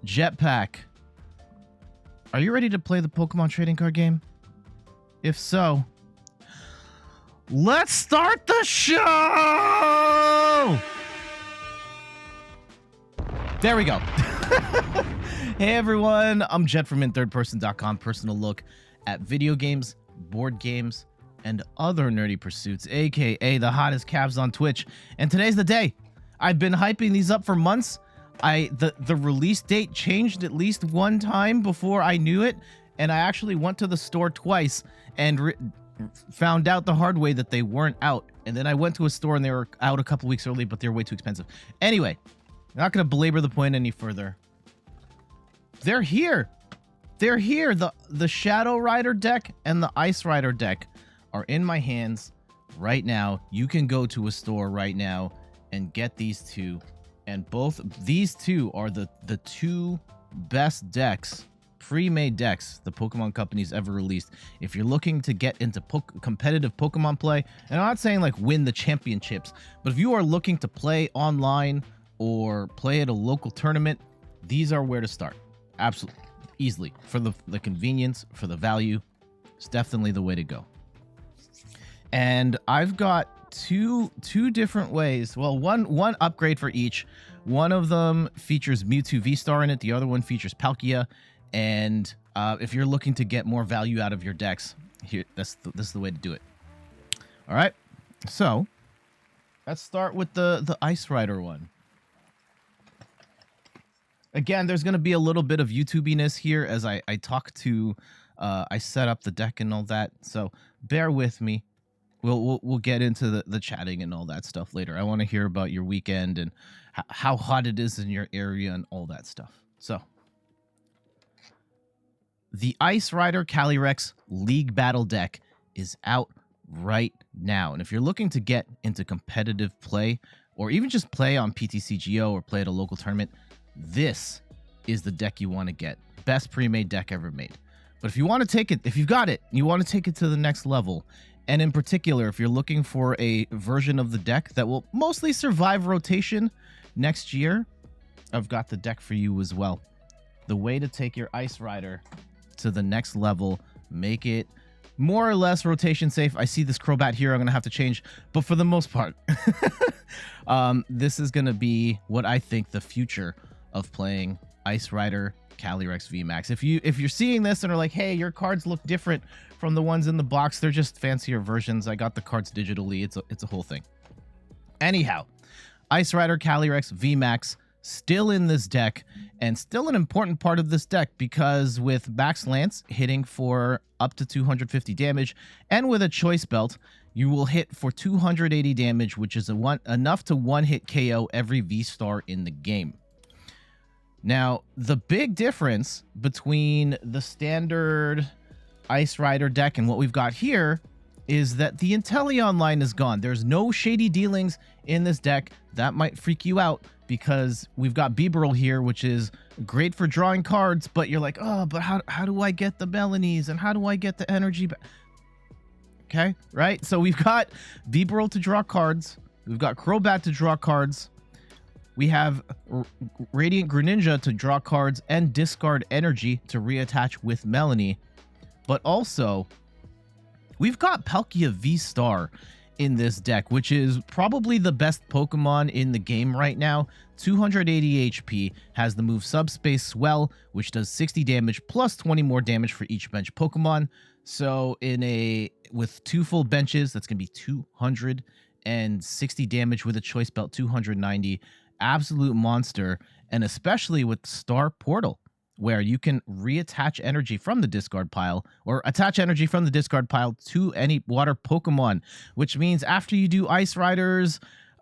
Jetpack, are you ready to play the Pokemon trading card game? If so, let's start the show! There we go. Hey everyone, I'm Jet from inthirdperson.com, personal look at video games, board games, and other nerdy pursuits, aka the hottest calves on Twitch. And today's the day. I've been hyping these up for months. The release date changed at least one time before I knew it, and I actually went to the store twice and found out the hard way that they weren't out. And then I went to a store and they were out a couple weeks early, but they're way too expensive. Anyway, I'm not going to belabor the point any further. They're here. They're here. The Shadow Rider deck and the Ice Rider deck are in my hands right now. You can go to a store right now and get these two. And both these two are the two best decks, pre-made decks, the Pokemon company's ever released. If you're looking to get into competitive Pokemon play, and I'm not saying like win the championships, but if you are looking to play online or play at a local tournament, these are where to start. Absolutely. Easily. For the convenience, for the value, it's definitely the way to go. And I've got two different ways. Well, one upgrade for each. One of them features Mewtwo VSTAR in it. The other one features Palkia. And if you're looking to get more value out of your decks, here this is the way to do it. All right. So let's start with the Ice Rider one. Again, there's going to be a little bit of YouTubiness here as I talk to, I set up the deck and all that. So bear with me. We'll get into the chatting and all that stuff later. I want to hear about your weekend and how hot it is in your area and all that stuff. So the Ice Rider Calyrex League Battle deck is out right now. And if you're looking to get into competitive play or even just play on PTCGO or play at a local tournament, this is the deck you want to get. Best pre-made deck ever made. But if you want to take it, if you've got it, you want to take it to the next level. And in particular, if you're looking for a version of the deck that will mostly survive rotation next year, I've got the deck for you as well. The way to take your Ice Rider to the next level, make it more or less rotation safe. I see this Crobat here I'm going to have to change, but for the most part, this is going to be what I think the future of playing Ice Rider Calyrex VMAX. If you're seeing this and are like, hey, your cards look different from the ones in the box, they're just fancier versions. I got the cards digitally. It's a whole thing. Anyhow, Ice Rider Calyrex VMAX still in this deck and still an important part of this deck because with Max Lance hitting for up to 250 damage and with a Choice Belt, you will hit for 280 damage, which is enough to one-hit KO every VSTAR in the game. Now, the big difference between the standard Ice Rider deck and what we've got here is that the Inteleon line is gone. There's no shady dealings in this deck. That might freak you out because we've got Bibarel here, which is great for drawing cards, but you're like, oh, but how do I get the Melanies and how do I get the energy back? Okay, right? So we've got Bibarel to draw cards. We've got Crobat to draw cards. We have Radiant Greninja to draw cards and discard energy to reattach with Melanie. But also, we've got Palkia VSTAR in this deck, which is probably the best Pokemon in the game right now. 280 HP, has the move Subspace Swell, which does 60 damage plus 20 more damage for each bench Pokemon. So with two full benches, that's going to be 260 damage with a Choice Belt, 290. Absolute monster, and especially with Star Portal, where you can reattach energy from the discard pile or attach energy from the discard pile to any water Pokemon, which means after you do Ice Riders,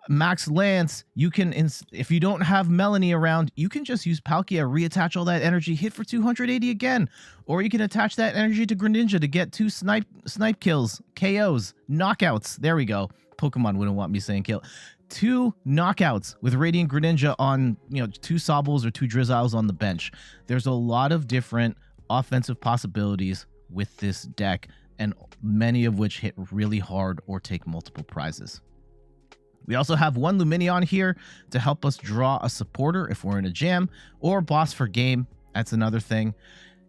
Max Lance, you can, if you don't have Melanie around, you can just use Palkia, reattach all that energy, hit for 280 again, or you can attach that energy to Greninja to get two snipe kills, KOs, knockouts. There we go. Pokemon wouldn't want me saying kill. 2 knockouts with Radiant Greninja on, 2 Sobbles or 2 Drizzles on the bench. There's a lot of different offensive possibilities with this deck, and many of which hit really hard or take multiple prizes. We also have one Lumineon here to help us draw a supporter if we're in a jam, or boss for game. That's another thing.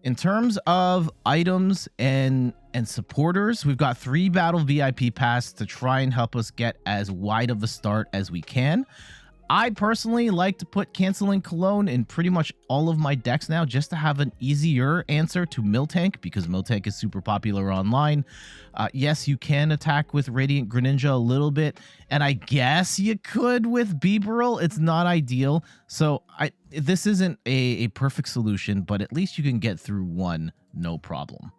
In terms of items and supporters, we've got 3 battle VIP pass to try and help us get as wide of a start as we can. I personally like to put Canceling Cologne in pretty much all of my decks now, just to have an easier answer to Miltank, because Miltank is super popular online. Yes, you can attack with Radiant Greninja a little bit, and I guess you could with Bibarel. It's not ideal, so this isn't a perfect solution, but at least you can get through one, no problem.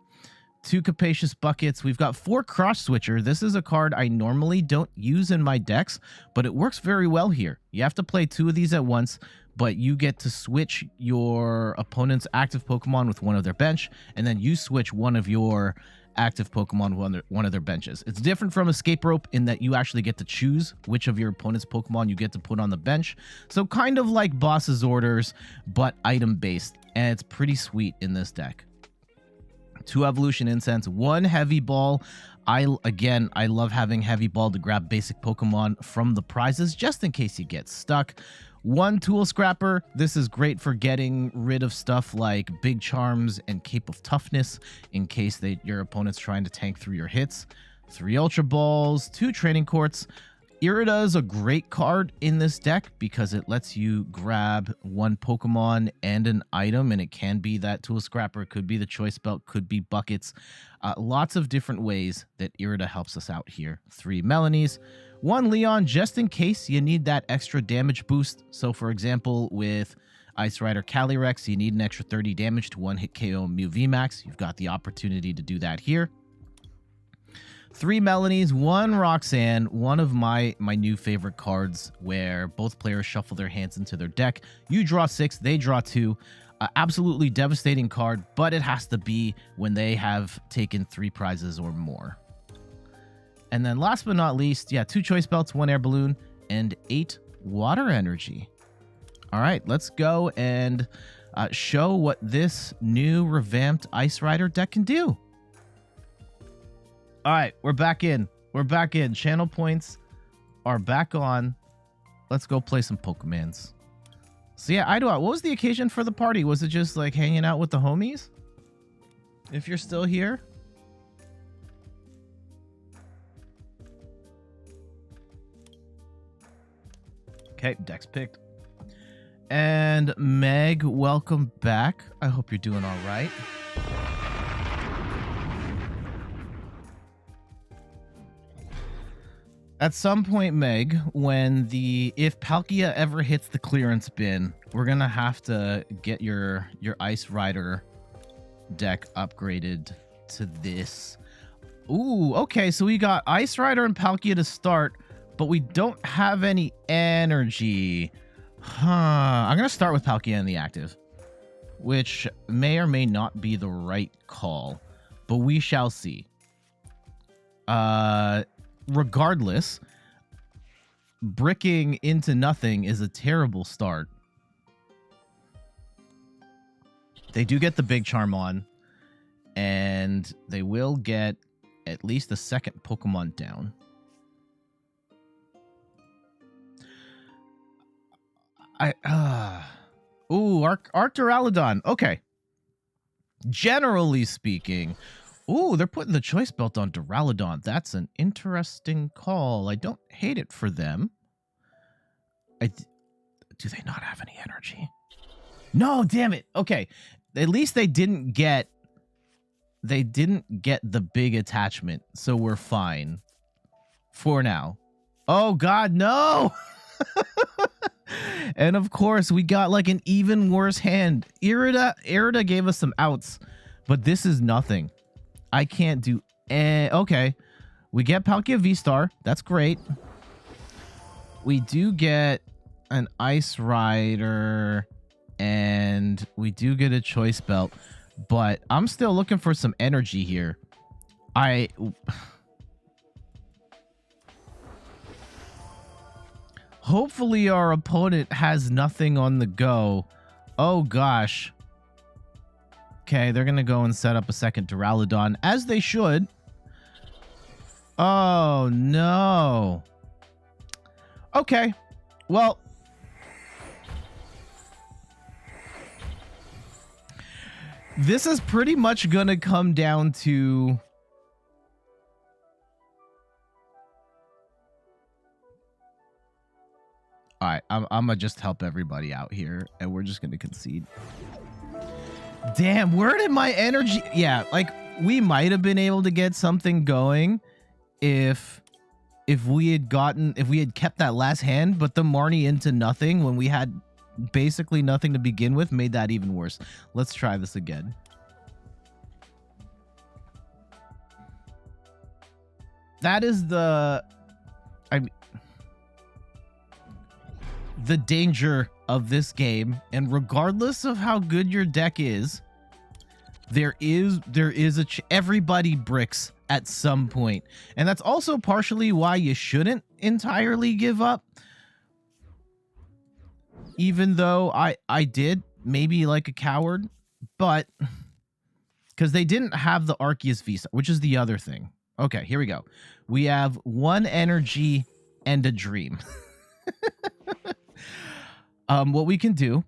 2 Capacious Buckets. We've got 4 Cross Switcher. This is a card I normally don't use in my decks, but it works very well here. You have to play 2 of these at once, but you get to switch your opponent's active Pokemon with one of their bench, and then you switch one of your active Pokemon with one of their benches. It's different from Escape Rope in that you actually get to choose which of your opponent's Pokemon you get to put on the bench. So kind of like Boss's Orders, but item-based, and it's pretty sweet in this deck. 2 Evolution Incense, 1 Heavy Ball. I love having Heavy Ball to grab basic Pokemon from the prizes, just in case you get stuck. 1 Tool Scrapper. This is great for getting rid of stuff like Big Charms and Cape of Toughness, in case your opponent's trying to tank through your hits. 3 Ultra Balls, 2 Training Courts. Irida is a great card in this deck because it lets you grab 1 Pokemon and an item, and it can be that Tool Scrapper, could be the Choice Belt, could be buckets. Lots of different ways that Irida helps us out here. 3 Melanies, 1 Leon, just in case you need that extra damage boost. So for example, with Ice Rider Calyrex, you need an extra 30 damage to 1-hit KO Mew VMAX. You've got the opportunity to do that here. 3 Melanies, 1 Roxanne, one of my new favorite cards, where both players shuffle their hands into their deck. You draw 6, they draw 2. Absolutely devastating card, but it has to be when they have taken 3 prizes or more. And then last but not least, 2 Choice Belts, 1 Air Balloon, and 8 Water Energy. All right, let's go and show what this new revamped Ice Rider deck can do. All right, we're back in. Channel points are back on. Let's go play some Pokemons. So yeah, what was the occasion for the party? Was it just like hanging out with the homies? If you're still here? Okay, deck's picked. And Meg, welcome back. I hope you're doing all right. At some point, Meg, if Palkia ever hits the clearance bin, we're gonna have to get your Ice Rider deck upgraded to this. Ooh, okay, so we got Ice Rider and Palkia to start, but we don't have any energy. I'm gonna start with Palkia in the active, which may or may not be the right call, but we shall see. Regardless, bricking into nothing is a terrible start. They do get the Big Charm on, and they will get at least a second Pokemon down. Ooh, Arcturaludon. Okay. Generally speaking... Ooh, they're putting the Choice Belt on Duraludon. That's an interesting call. I don't hate it for them. Do they not have any energy? No, damn it. Okay. At least they didn't get the big attachment, so we're fine for now. Oh god, no. And of course, we got like an even worse hand. Irida gave us some outs, but this is nothing. I can't do... okay. We get Palkia VSTAR. That's great. We do get an Ice Rider, and we do get a Choice Belt, but I'm still looking for some energy here. Hopefully our opponent has nothing on the go. Oh, gosh. Okay, they're going to go and set up a second Duraludon, as they should. Oh, no. Okay. Well, this is pretty much gonna come down to... All right, I'm gonna just help everybody out here, and we're just gonna concede. Damn, where did my energy... Yeah, like, we might have been able to get something going if we had kept that last hand, but the Marnie into nothing when we had basically nothing to begin with made that even worse. Let's try this again. That is the danger of this game, and regardless of how good your deck is, there is everybody bricks at some point, and that's also partially why you shouldn't entirely give up. Even though I did, maybe like a coward, but because they didn't have the Arceus VSTAR, which is the other thing. Okay, here we go. We have one energy and a dream. What we can do,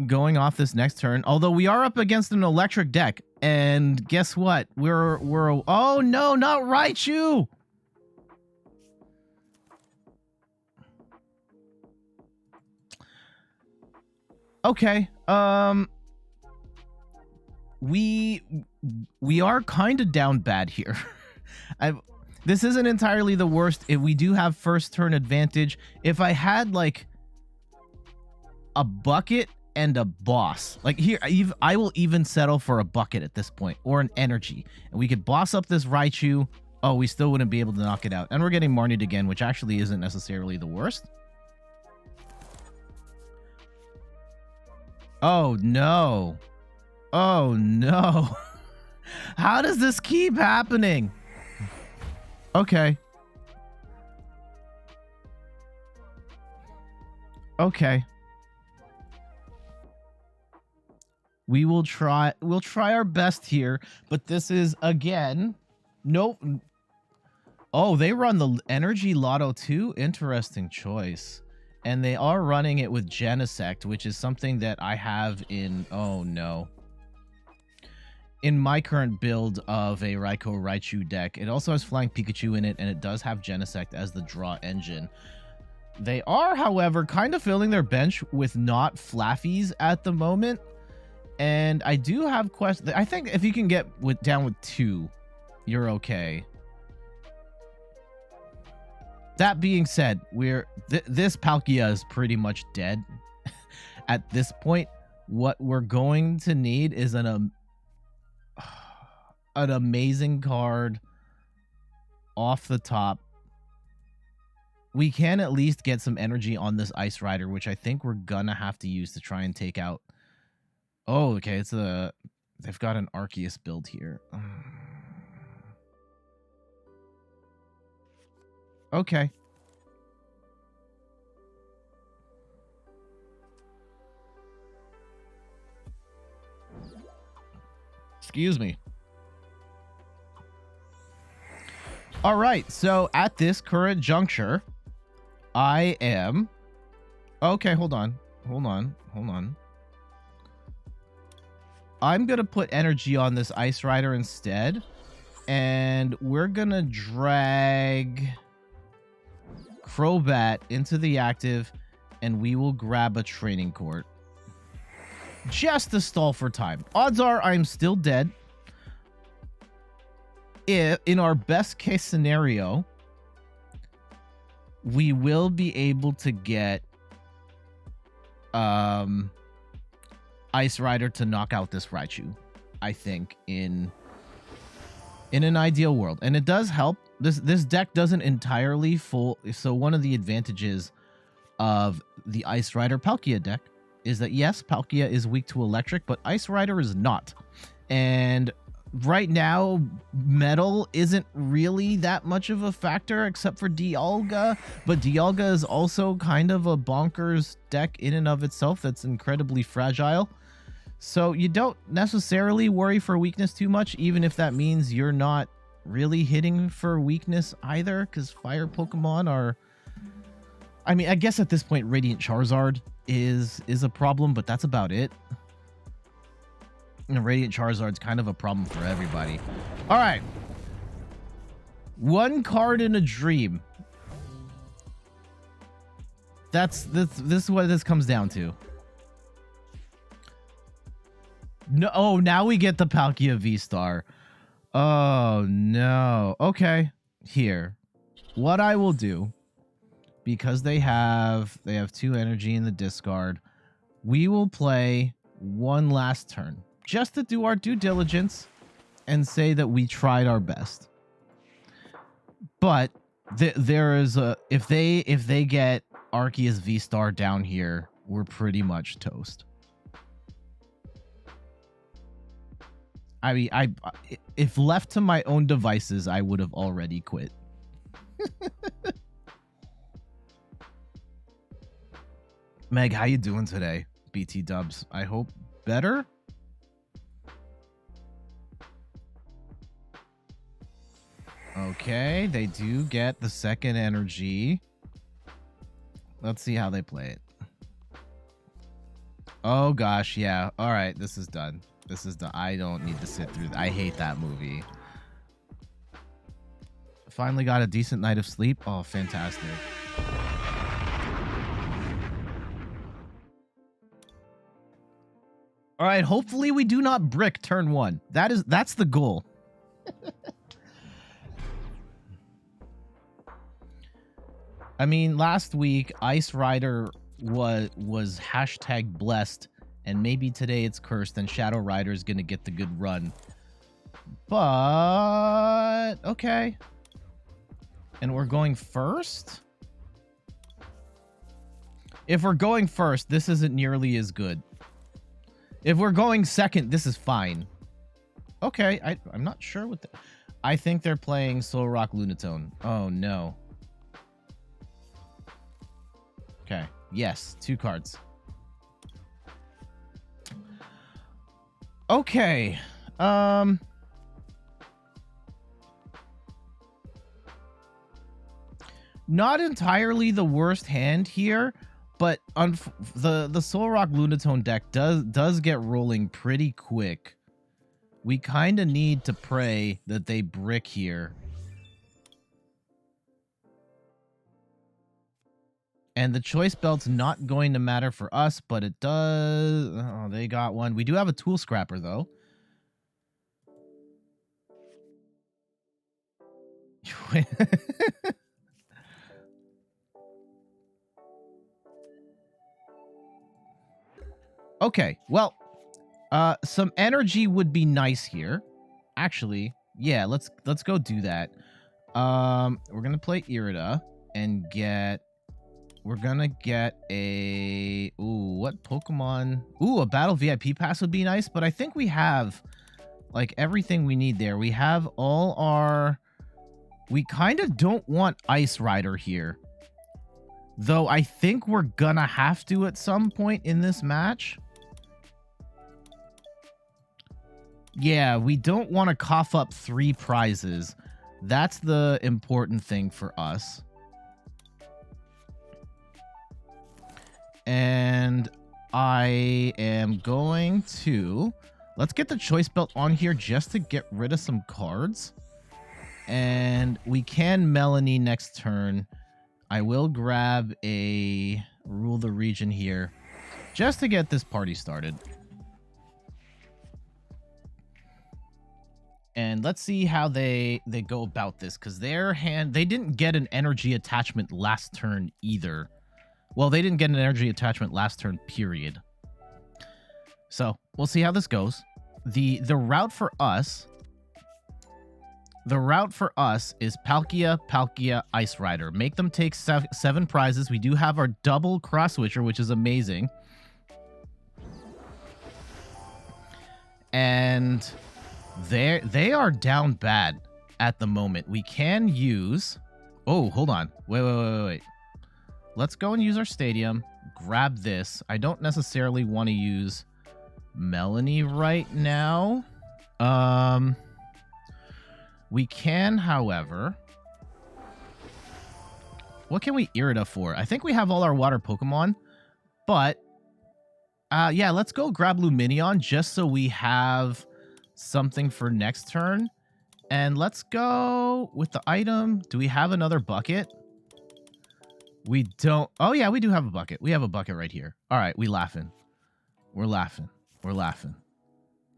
going off this next turn, although we are up against an electric deck, and guess what? We're oh no, not Raichu! Okay, we are kind of down bad here. This isn't entirely the worst. If we do have first turn advantage, if I had like a bucket and a boss, like here, I will even settle for a bucket at this point, or an energy, and we could boss up this Raichu. Oh, we still wouldn't be able to knock it out, and we're getting Marnied again, which actually isn't necessarily the worst. Oh no. Oh no. How does this keep happening? Okay. Okay. We'll try our best here, but this is again, nope. Oh, they run the Energy Lotto too? Interesting choice. And they are running it with Genesect, which is something that I have in, oh no, in my current build of a Raichu deck. It also has Flying Pikachu in it, and it does have Genesect as the draw engine. They are, however, kind of filling their bench with not Flaffies at the moment. And I do have questions. I think if you can get down with 2, you're okay. That being said, this Palkia is pretty much dead at this point. What we're going to need is an amazing card off the top. We can at least get some energy on this Ice Rider, which I think we're gonna have to use to try and take out. Oh, okay, they've got an Arceus build here. Okay. Excuse me. All right, so at this current juncture, I am... Okay, hold on. I'm going to put energy on this Ice Rider instead, and we're going to drag Crobat into the active, and we will grab a Training Court. Just to stall for time. Odds are I'm still dead. If, in our best case scenario, we will be able to get Ice Rider to knock out this Raichu, I think, in an ideal world. And it does help. This deck doesn't entirely full. So one of the advantages of the Ice Rider Palkia deck is that, yes, Palkia is weak to electric, but Ice Rider is not. And right now, Metal isn't really that much of a factor except for Dialga, but Dialga is also kind of a bonkers deck in and of itself that's incredibly fragile. So you don't necessarily worry for weakness too much, even if that means you're not really hitting for weakness either, because fire Pokemon are... I mean, I guess at this point, Radiant Charizard is a problem, but that's about it. You know, Radiant Charizard's kind of a problem for everybody. All right. One card in a dream. This is what this comes down to. No, oh, now we get the Palkia VSTAR. Oh no. Okay. Here. What I will do, because they have 2 energy in the discard, we will play one last turn just to do our due diligence and say that we tried our best. But there is a if they get Arceus VSTAR down here, we're pretty much toast. I mean, if left to my own devices, I would have already quit. Meg, how you doing today? BT Dubs. I hope better. Okay, they do get the second energy. Let's see how they play it. Oh gosh, yeah. All right, this is done. This is done. I don't need to sit through that. I hate that movie. Finally got a decent night of sleep. Oh, fantastic. All right, hopefully we do not brick turn 1. That's the goal. I mean, last week Ice Rider was hashtag blessed, and maybe today it's cursed, and Shadow Rider is gonna get the good run. But okay, and we're going first. If we're going first, this isn't nearly as good. If we're going second, this is fine. Okay, I'm not sure what the... I think they're playing Solrock Lunatone. Oh no. Okay. Yes, 2 cards. Okay. Not entirely the worst hand here, but the Solrock Lunatone deck does get rolling pretty quick. We kind of need to pray that they brick here. And the choice belt's not going to matter for us, but it does... Oh, they got one. We do have a Tool Scrapper, though. Okay, well, some energy would be nice here. Actually, yeah, let's go do that. We're gonna play Irida and get... We're gonna get a... Ooh, what Pokemon? Ooh, a Battle VIP Pass would be nice, but I think we have, like, everything we need there. We have all our... We kind of don't want Ice Rider here. Though I think we're gonna have to at some point in this match. Yeah, we don't want to cough up 3 prizes. That's the important thing for us. And I am going to... Let's get the Choice Belt on here just to get rid of some cards. And we can Melanie next turn. I will grab a Rule the Region here just to get this party started. And let's see how they go about this, because their hand... They didn't get an energy attachment last turn either. Well, they didn't get an energy attachment last turn, period. So, we'll see how this goes. The route for us... The route for us is Palkia, Ice Rider. Make them take 7 prizes. We do have our double Cross Switcher, which is amazing. And they are down bad at the moment. We can use... Oh, hold on. Wait. Let's go and use our stadium. Grab this. I don't necessarily want to use Melanie right now. We can, however... What can we Irida for? I think we have all our water Pokemon, but yeah, let's go grab Lumineon just so we have something for next turn. And let's go with the item. Do we have another bucket? We don't. Oh, yeah, we do have a bucket. We have a bucket right here. All right, we laughing. We're laughing. We're laughing.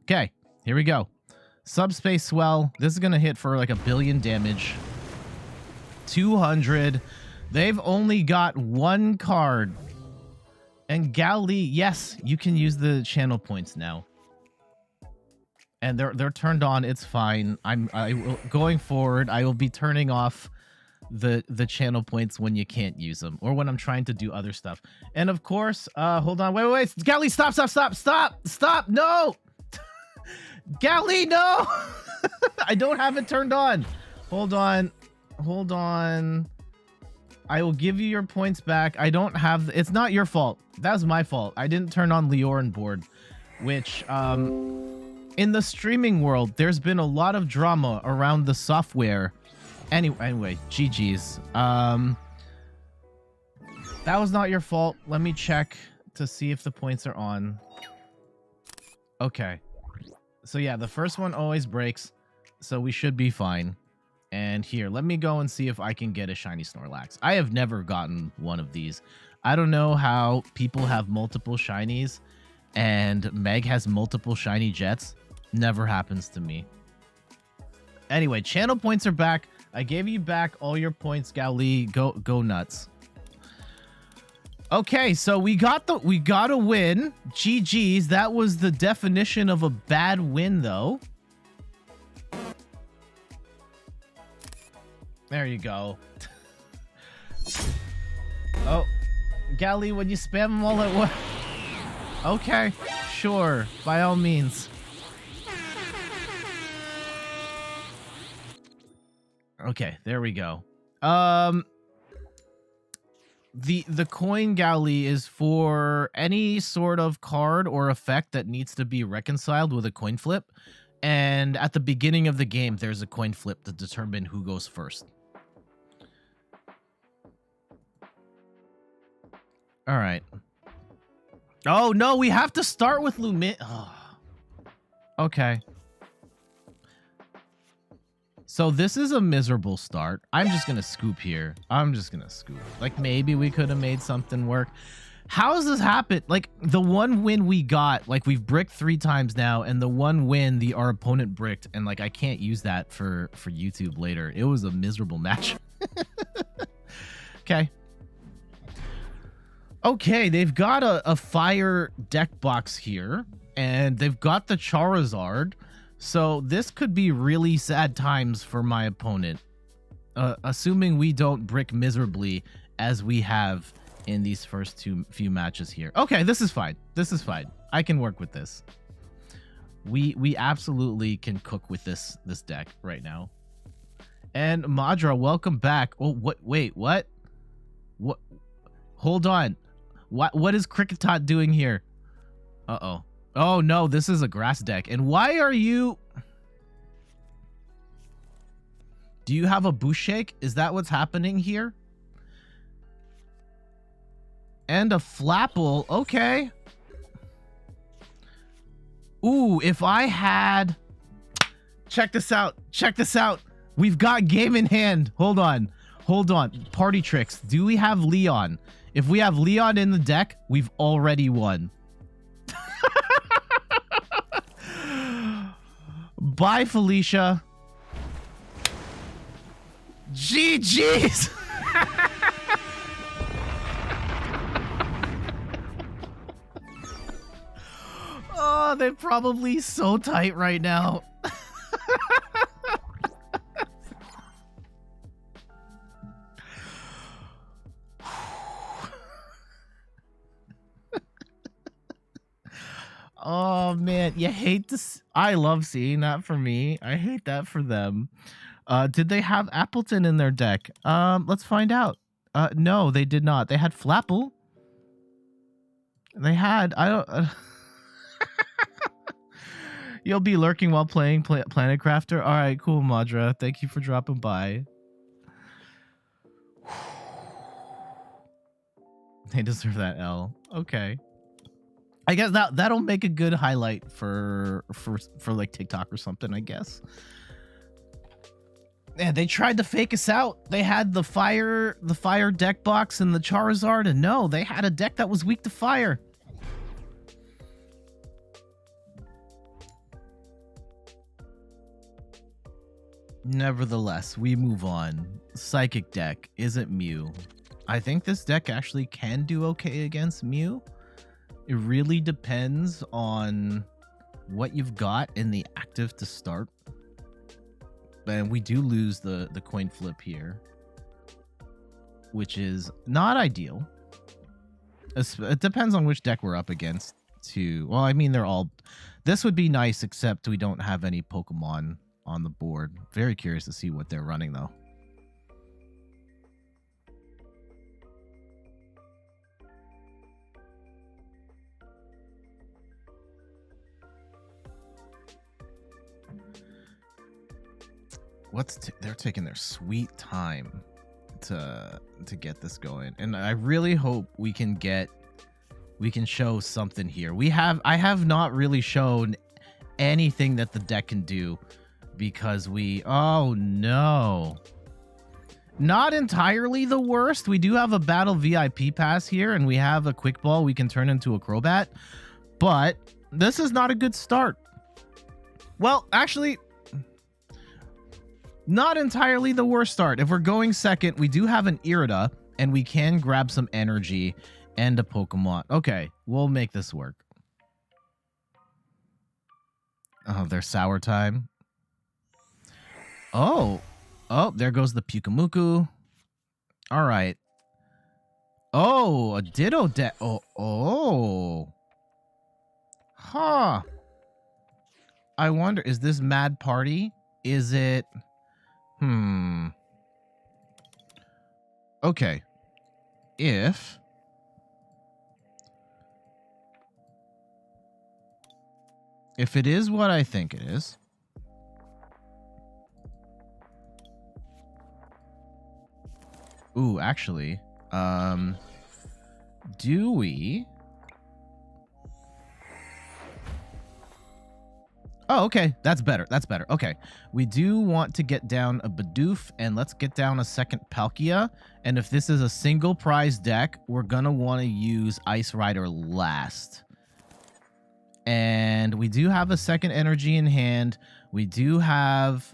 Okay, here we go. Subspace Swell. This is going to hit for like 1 billion damage. 200. They've only got 1 card. And Gali, yes, you can use the channel points now. And they're turned on. It's fine. Going forward, I will be turning off the channel points when you can't use them or when I'm trying to do other stuff. And of course, hold on. Wait. Gali, stop. No. Gali, no. I don't have it turned on. Hold on. I will give you your points back. I don't have... It's not your fault. That was my fault. I didn't turn on Leorin board, which... in the streaming world, there's been a lot of drama around the software. Anyway, GG's. That was not your fault. Let me check to see if the points are on. Okay. So yeah, the first one always breaks, so we should be fine. And here, let me go and see if I can get a shiny Snorlax. I have never gotten one of these. I don't know how people have multiple shinies and Meg has multiple shiny Jets. Never happens to me. Anyway, channel points are back. I gave you back all your points, Gali. Go nuts. Okay, so we got a win. GG's. That was the definition of a bad win, though. There you go. Oh, Gali, when you spam them all at once. Okay, sure, by all means. Okay, there we go. The coin Gali is for any sort of card or effect that needs to be reconciled with a coin flip. And at the beginning of the game, there's a coin flip to determine who goes first. All right. Oh, no, we have to start with Lumineon. Oh. Okay. So this is a miserable start. I'm just going to scoop here. I'm just going to scoop. Like, maybe we could have made something work. How has this happened? Like, the one win we got, like, we've bricked 3 times now, and the one win our opponent bricked, and, like, I can't use that for YouTube later. It was a miserable match. Okay. Okay, they've got a fire deck box here, and they've got the Charizard. So this could be really sad times for my opponent, assuming we don't brick miserably as we have in these first few matches here. Okay, this is fine. This is fine. I can work with this. We absolutely can cook with this deck right now. And Madra, welcome back. Oh, wait, what? What? Hold on. What is Cricketot doing here? Uh-oh. Oh, no, this is a grass deck. And why are you... Do you have a Boost Shake? Is that what's happening here? And a Flapple. Okay. Ooh, if I had... Check this out. Check this out. We've got game in hand. Hold on. Hold on. Party tricks. Do we have Leon? If we have Leon in the deck, we've already won. Bye, Felicia. GG's. Oh, they're probably so tight right now. Oh man, you hate this. I love seeing that for me. I hate that for them. Did they have Appleton in their deck? Let's find out. No, they did not. They had Flapple. They had, I don't... You'll be lurking while playing Planet Crafter. All right, cool, Madra. Thank you for dropping by. They deserve that L. Okay. I guess that'll make a good highlight for like TikTok or something, I guess. Man, they tried to fake us out. They had the fire deck box and the Charizard, and no, they had a deck that was weak to fire. Nevertheless, we move on. Psychic deck isn't Mew. I think this deck actually can do okay against Mew. It really depends on what you've got in the active to start. And we do lose the coin flip here, which is not ideal. It depends on which deck we're up against too. Well, I mean, they're all... This would be nice, except we don't have any Pokemon on the board. Very curious to see what they're running, though. They're taking their sweet time to get this going, and I really hope we can show something here. I have not really shown anything that the deck can do, because oh no, not entirely the worst. We do have a battle VIP pass here, and we have a quick ball we can turn into a Crobat, but this is not a good start. Well, actually, not entirely the worst start. If we're going second, we do have an Irida, and we can grab some energy and a Pokemon. Okay, we'll make this work. Oh, there's sour time. Oh, there goes the Pyukumuku. All right. Oh, a Ditto deck. Oh. Huh. I wonder, is this Mad Party? Is it... Okay. If it is what I think it is, ooh, actually, do we... Oh, okay. That's better. That's better. Okay. We do want to get down a Bidoof, and let's get down a second Palkia. And if this is a single prize deck, we're going to want to use Ice Rider last. And we do have a second energy in hand. We do have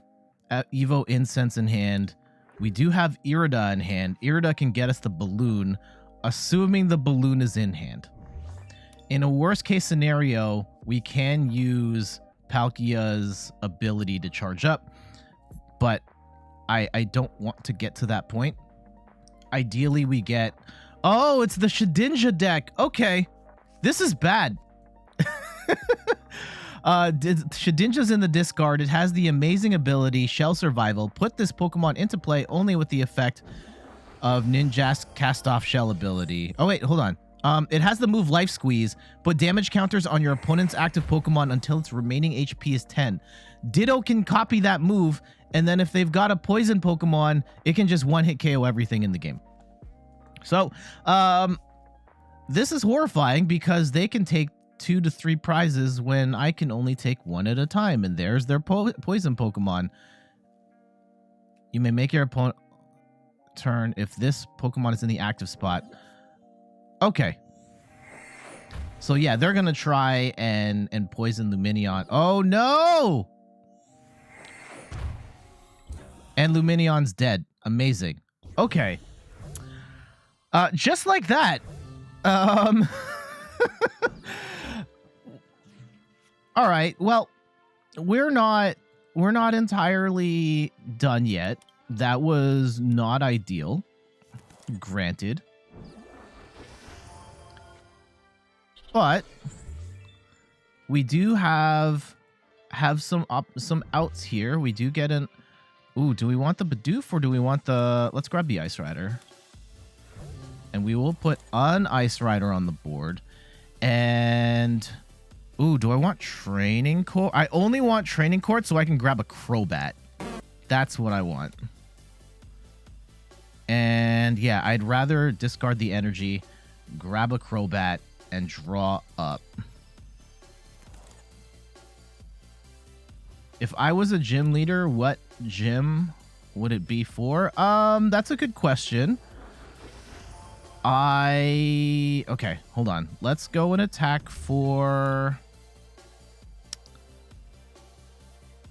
Evo Incense in hand. We do have Irida in hand. Irida can get us the balloon, assuming the balloon is in hand. In a worst case scenario, we can use Palkia's ability to charge up, but I don't want to get to that point. Ideally, we get... Oh, it's the Shedinja deck. Okay. This is bad. Shedinja's in the discard. It has the amazing ability, Shell Survival. Put this Pokemon into play only with the effect of Ninja's Cast-Off Shell ability. Oh, wait, hold on. It has the move Life Squeeze. Put damage counters on your opponent's active Pokemon until its remaining HP is 10. Ditto can copy that move, and then if they've got a poison Pokemon, it can just one-hit KO everything in the game. So, this is horrifying because they can take 2 to 3 prizes when I can only take 1 at a time, and there's their poison Pokemon. You may make your opponent turn if this Pokemon is in the active spot. Okay. So yeah, they're gonna try and poison Lumineon. Oh no! And Lumineon's dead. Amazing. Okay. Just like that. All right. Well, we're not entirely done yet. That was not ideal. Granted. But we do have some outs here. We do get an... Ooh, do we want the Bidoof or do we want the... Let's grab the Ice Rider. And we will put an Ice Rider on the board. And... Ooh, do I want Training Court? I only want Training Court so I can grab a Crobat. That's what I want. And yeah, I'd rather discard the energy grab a Crobat, and draw up. If I was a gym leader, what gym would it be for? That's a good question. Okay, hold on. Let's go and attack for...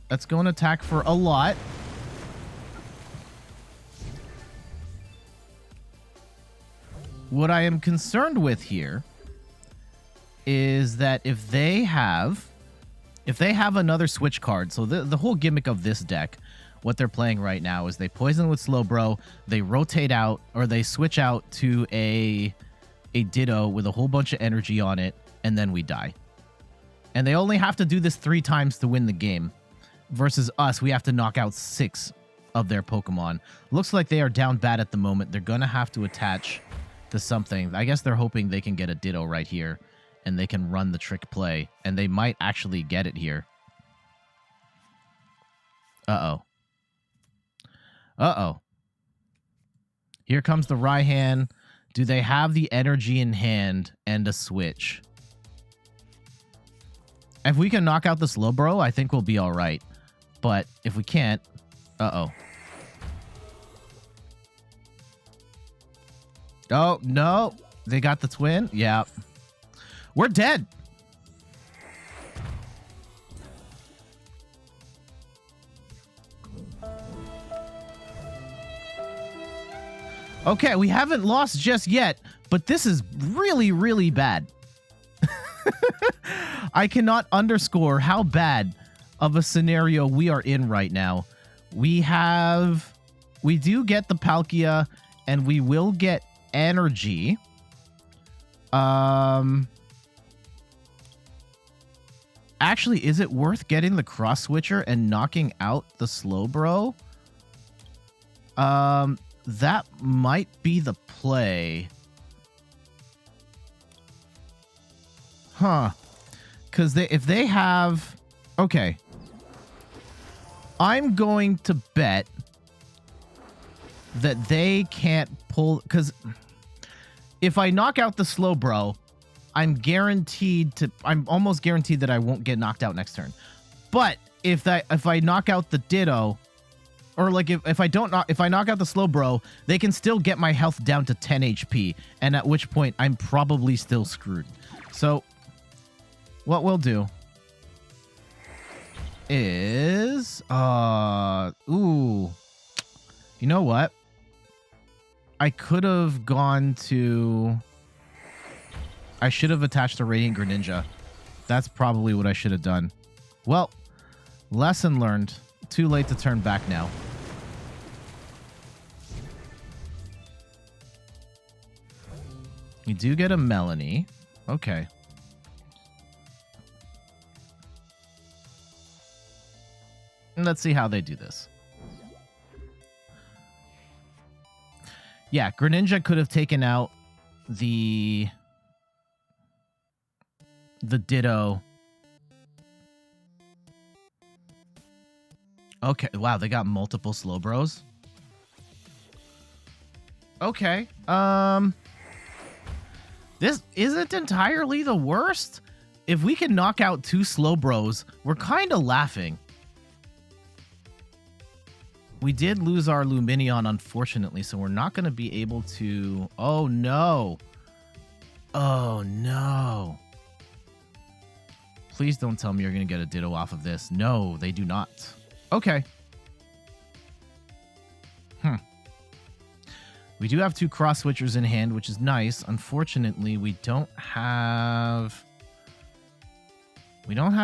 Let's go and attack for a lot. What I am concerned with here is that if they have another switch card, so the whole gimmick of this deck, what they're playing right now is they poison with Slowbro, they rotate out, or they switch out to a Ditto with a whole bunch of energy on it, and then we die. And they only have to do this 3 times to win the game. Versus us, we have to knock out 6 of their Pokemon. Looks like they are down bad at the moment. They're going to have to attach to something. I guess they're hoping they can get a Ditto right here, and they can run the trick play. And they might actually get it here. Uh-oh. Uh-oh. Here comes the Raihan. Do they have the energy in hand and a switch? If we can knock out the Slowbro, I think we'll be all right. But if we can't... Uh-oh. Oh, no. They got the twin? Yeah. We're dead. Okay, we haven't lost just yet, but this is really, really bad. I cannot underscore how bad of a scenario we are in right now. We do get the Palkia, and we will get energy. Actually, is it worth getting the Cross Switcher and knocking out the Slowbro? That might be the play. Huh. Because if they have... Okay. I'm going to bet that they can't pull... Because if I knock out the Slowbro, I'm almost guaranteed that I won't get knocked out next turn. But if I knock out the Ditto... Or like if I knock out the Slowbro, they can still get my health down to 10 HP, and at which point I'm probably still screwed. So what we'll do is ooh. You know what? I could have gone to... I should have attached a Radiant Greninja. That's probably what I should have done. Well, lesson learned. Too late to turn back now. You do get a Melanie. Okay. And let's see how they do this. Yeah, Greninja could have taken out the Ditto. Okay, wow, they got multiple Slowbros. Okay, this isn't entirely the worst. If we can knock out 2 Slowbros, we're kind of laughing. We did lose our Lumineon, unfortunately, so we're not going to be able to... Oh, no. Oh, no. Please don't tell me you're going to get a Ditto off of this. No, they do not. Okay. We do have 2 Cross Switchers in hand, which is nice. Unfortunately, we don't have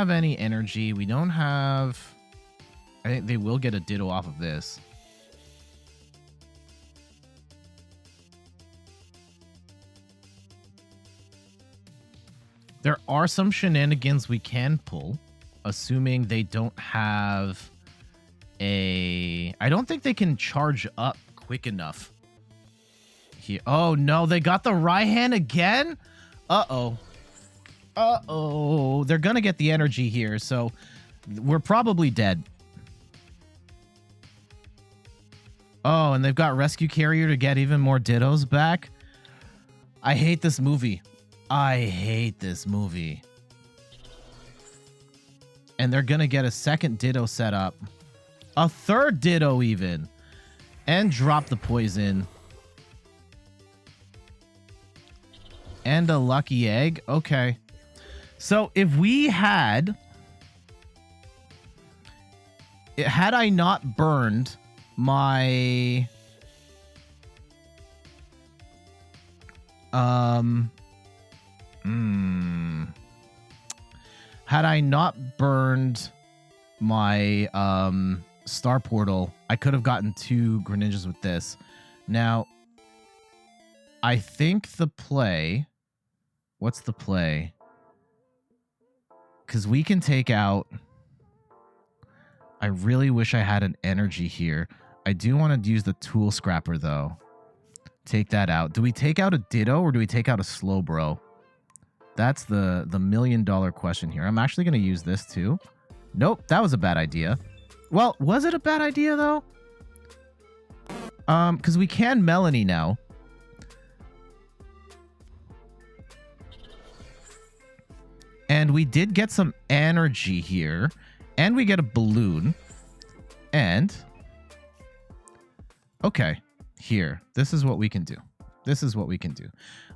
any energy. We don't have... I think they will get a Ditto off of this. There are some shenanigans we can pull, assuming they don't have a... I don't think they can charge up quick enough. Here. Oh, no, they got the Raihan again? Uh-oh. Uh-oh. They're going to get the energy here, so we're probably dead. Oh, and they've got Rescue Carrier to get even more Dittos back. I hate this movie. I hate this movie. And they're gonna get a second Ditto set up. A third Ditto even. And drop the poison. And a lucky egg. Okay. So if we had... Had I not burned my... Had I not burned my star portal, I could have gotten 2 Greninjas with this. Now, I think the play... What's the play? Because we can take out... I really wish I had an energy here. I do want to use the Tool Scrapper, though. Take that out. Do we take out a Ditto or do we take out a Slowbro? That's the million-dollar question here. I'm actually going to use this, too. Nope, that was a bad idea. Well, was it a bad idea, though? Because we can Melanie now. And we did get some energy here. And we get a balloon. And... Okay. Here. This is what we can do. This is what we can do.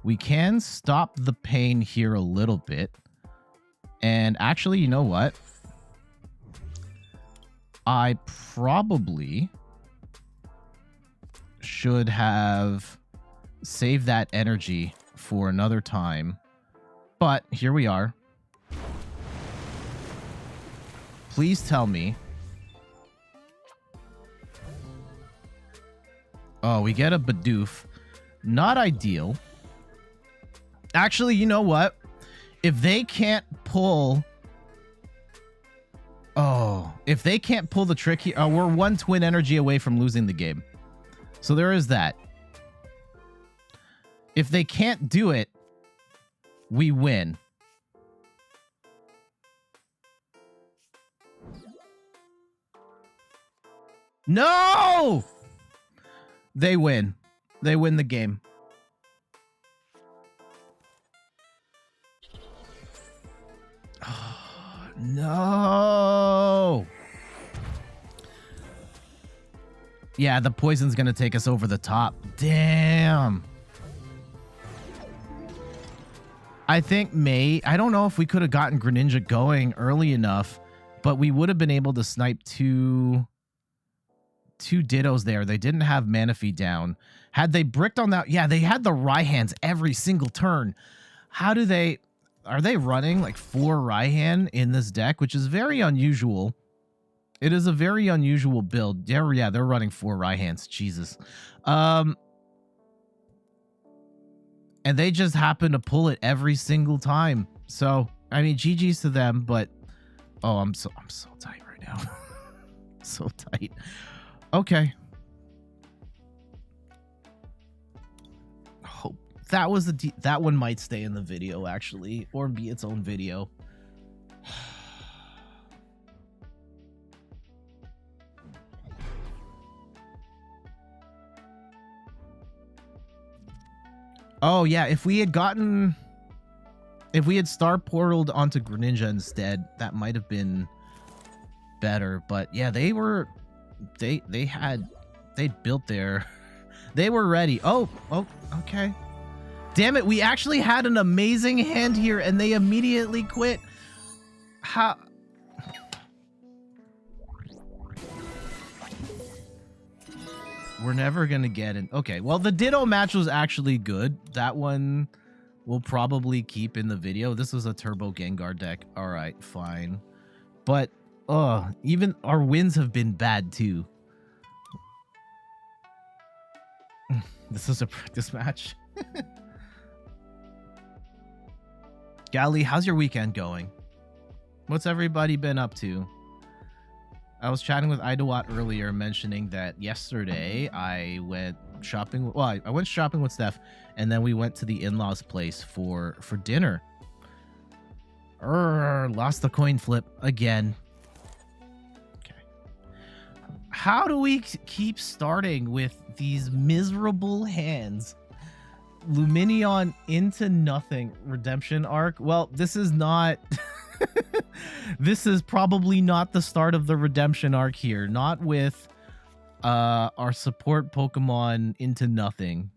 We can stop the pain here a little bit. And actually, you know what? I probably should have saved that energy for another time. But here we are. Please tell me. Oh, we get a Bidoof. Not ideal. Actually, you know what? If they can't pull... Oh, if they can't pull the trick here... we're 1 twin energy away from losing the game. So there is that. If they can't do it, we win. No! They win. They win the game. Oh, no! Yeah, the poison's gonna take us over the top. Damn. I think I don't know if we could have gotten Greninja going early enough, but we would have been able to snipe two Dittos there. They didn't have Manaphy down. Had they bricked on that... Yeah, they had the Raihans every single turn. How do they... Are they running like 4 Raihan in this deck, which is very unusual. It is a very unusual build. Yeah, they're running 4 Raihans. Jesus. And they just happen to pull it every single time. So, I mean, GG's to them, but... Oh, I'm so tight right now. So tight. Okay. Hope that was that one might stay in the video actually, or be its own video. Oh yeah, if we had star portaled onto Greninja instead, that might have been better. But yeah, they were they built their they were ready. Oh, okay. Damn it, we actually had an amazing hand here and they immediately quit. How? We're never gonna get it. Okay, well, the Ditto match was actually good. That one we'll probably keep in the video. This was a Turbo Gengar deck. All right, fine. But even our wins have been bad too. This is a practice match. Gally, how's your weekend going? What's everybody been up to? I was chatting with Idawat earlier, mentioning that yesterday I went shopping. Well, I went shopping with Steph, and then we went to the in-laws' place for dinner. Lost the coin flip again. Okay. How do we keep starting with these miserable hands? Lumineon into nothing redemption arc. Well, this is not... this is probably not the start of the redemption arc here. Not with our support Pokemon into nothing.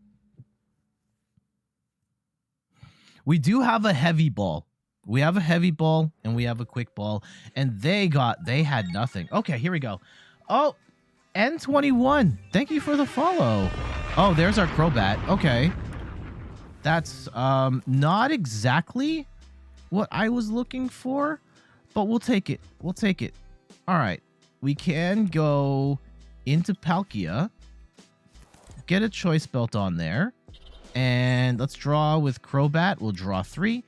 We do have a heavy ball. We have a heavy ball and we have a quick ball. And they had nothing. Okay, here we go. Oh, N21. Thank you for the follow. Oh, there's our Crobat. Okay. That's not exactly what I was looking for, but we'll take it. We'll take it. All right. We can go into Palkia, get a Choice Belt on there, and let's draw with Crobat. We'll draw 3.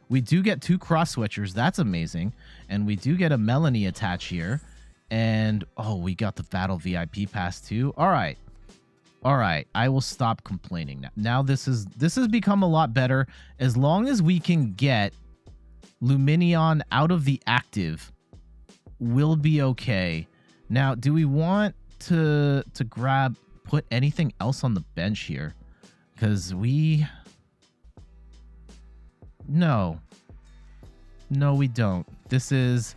We do get 2 Cross Switchers. That's amazing. And we do get a Melanie attach here. And, oh, we got the Battle VIP pass too. All right. All right. I will stop complaining now. Now this has become a lot better. As long as we can get Lumineon out of the active, we'll be okay. Now, do we want to put anything else on the bench here? Because no, we don't. This is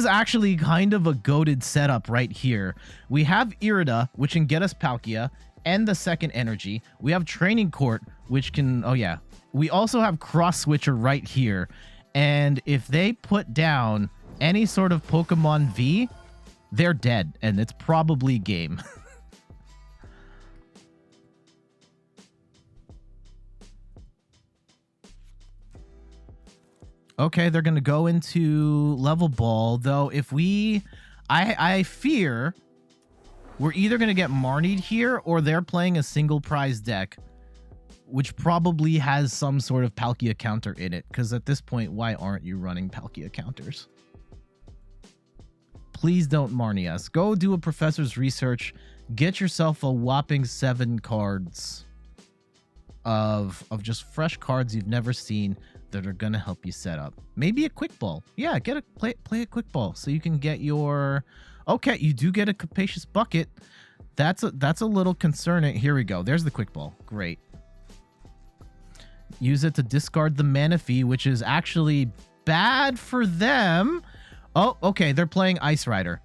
actually kind of a goated setup right here. We have Irida, which can get us Palkia and the second energy. We have Training Court, which can... Oh, yeah. We also have Cross Switcher right here. And if they put down any sort of Pokemon V, they're dead. And it's probably game. Okay, they're going to go into level ball, though. If I fear we're either going to get Marnied here or they're playing a single prize deck, which probably has some sort of Palkia counter in it. Because at this point, why aren't you running Palkia counters? Please don't Marnie us. Go do a professor's research. Get yourself a whopping 7 cards of just fresh cards you've never seen that are gonna help you set up. Maybe a quick ball. Yeah, play a quick ball so you can get your... Okay, you do get a capacious bucket. That's a little concerning. Here we go. There's the quick ball. Great. Use it to discard the Manaphy, which is actually bad for them. Oh, okay. They're playing Ice Rider.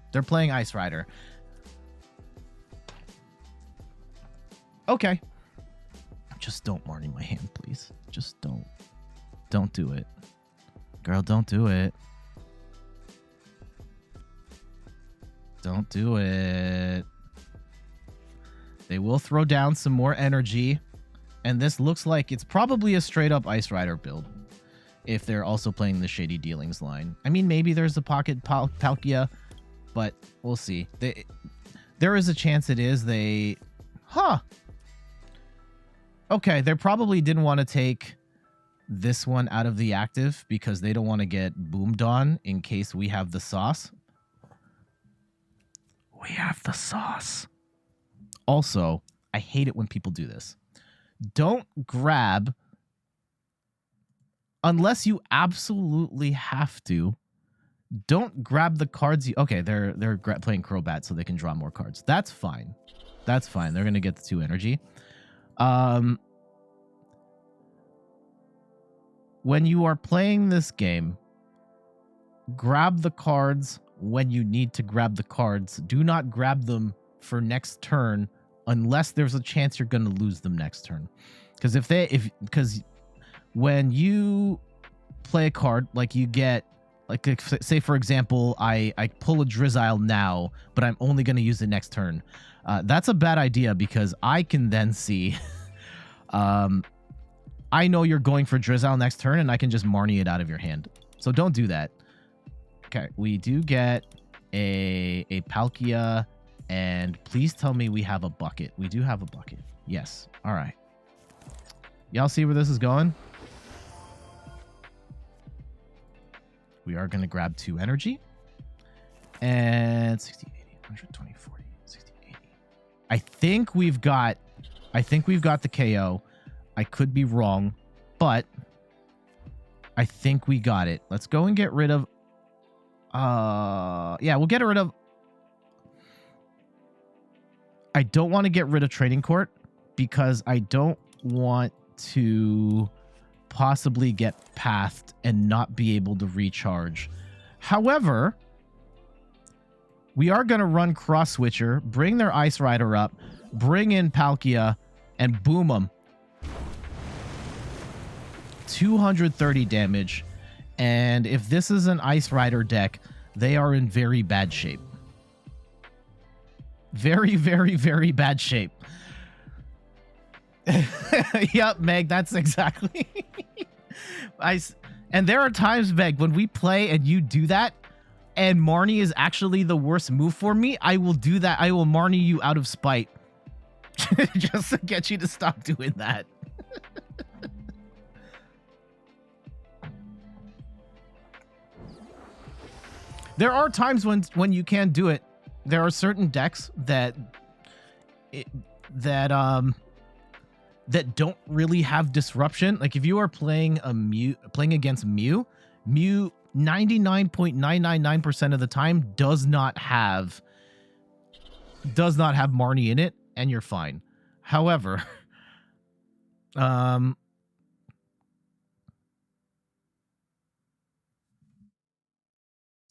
Okay. Just don't Marnie my hand, please. Just don't. Don't do it. Girl, don't do it. Don't do it. They will throw down some more energy. And this looks like it's probably a straight up Ice Rider build. If they're also playing the Shady Dealings line. I mean, maybe there's a pocket Palkia, but we'll see. There is a chance it is. Okay, they probably didn't want to take this one out of the active because they don't want to get boomed on in case we have the sauce. We have the sauce. Also, I hate it when people do this. Don't grab, unless you absolutely have to, don't grab the cards. Okay, they're playing Crobat so they can draw more cards. That's fine. That's fine. They're going to get the 2 energy. When you are playing this game, grab the cards when you need to grab the cards. Do not grab them for next turn unless there's a chance you're going to lose them next turn. Because when you play a card, like you get, like say for example, I pull a Drizzile now, but I'm only going to use it next turn. That's a bad idea because I can then see... I know you're going for Drizzile next turn, and I can just Marnie it out of your hand. So don't do that. Okay, we do get a Palkia, and please tell me we have a bucket. We do have a bucket. Yes. All right. Y'all see where this is going? We are going to grab 2 energy. And 60, 80, 120, 40, 60, 80. I think we've got the KO. I could be wrong, but I think we got it. Let's go and get rid of... yeah, we'll get rid of... I don't want to get rid of Training Court because I don't want to possibly get pathed and not be able to recharge. However, we are going to run Cross Switcher, bring their Ice Rider up, bring in Palkia, and boom them. 230 damage. And if this is an Ice Rider deck, they are in very bad shape. Very, very, very bad shape. Yep, Meg, that's exactly. And there are times, Meg, when we play and you do that, and Marnie is actually the worst move for me, I will do that. I will Marnie you out of spite. Just to get you to stop doing that. There are times when you can do it. There are certain decks that don't really have disruption. Like if you are playing against Mew 99.999% of the time does not have Marnie in it, and you're fine. However,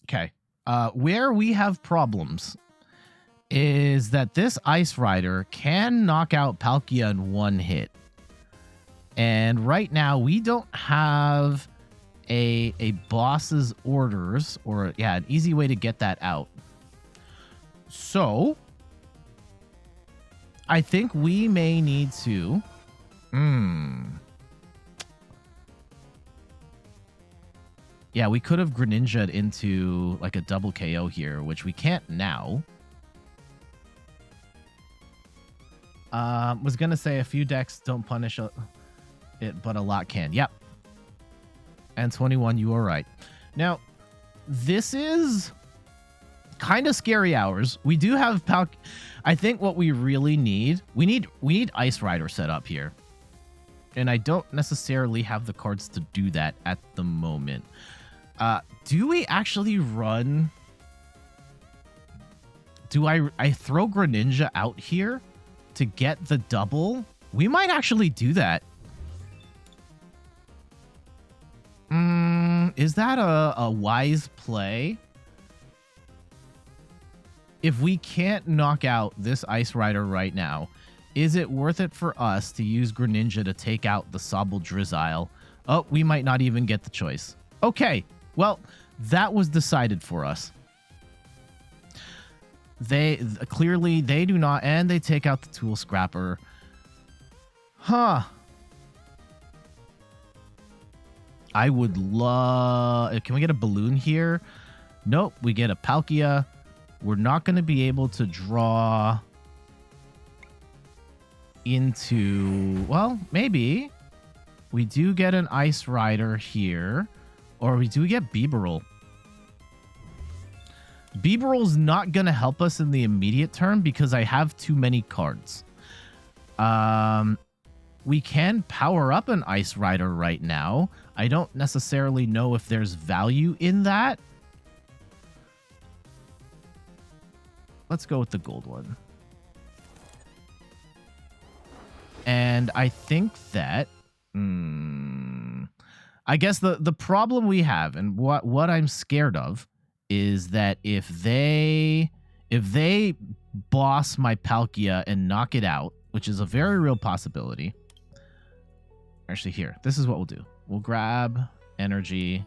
okay. Where we have problems is that this Ice Rider can knock out Palkia in one hit. And right now, we don't have a boss's orders, or yeah, an easy way to get that out. So I think we may need to yeah, we could have Greninja'd into like a double KO here, which we can't now. Was gonna say a few decks don't punish it, but a lot can. Yep. And 21, you are right. Now, this is kind of scary hours. We do have I think what we really need, we need Ice Rider set up here. And I don't necessarily have the cards to do that at the moment. Do we actually run? Do I throw Greninja out here to get the double? We might actually do that. Is that a wise play? If we can't knock out this Ice Rider right now, is it worth it for us to use Greninja to take out the Sobble Drizzile? Oh, we might not even get the choice. Okay, well, that was decided for us. Clearly they do not, and they take out the Tool Scrapper. Huh. I would love... Can we get a balloon here? Nope, we get a Palkia. We're not going to be able to draw into... Well, maybe. We do get an Ice Rider here. Or we do get Bibarel. Bibarel's not going to help us in the immediate term because I have too many cards. We can power up an Ice Rider right now. I don't necessarily know if there's value in that. Let's go with the gold one. And I think that... I guess the problem we have, and what I'm scared of, is that if they boss my Palkia and knock it out, which is a very real possibility. Actually, here, this is what we'll do. We'll grab energy.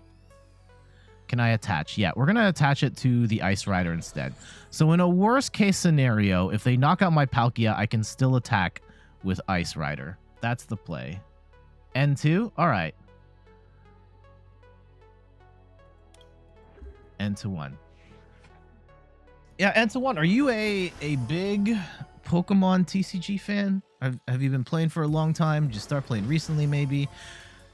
Can I attach? Yeah, we're going to attach it to the Ice Rider instead. So in a worst case scenario, if they knock out my Palkia, I can still attack with Ice Rider. That's the play. N2? All right. N1. Yeah, N1. Are you a big Pokemon TCG fan? Have you been playing for a long time? Did you start playing recently, maybe?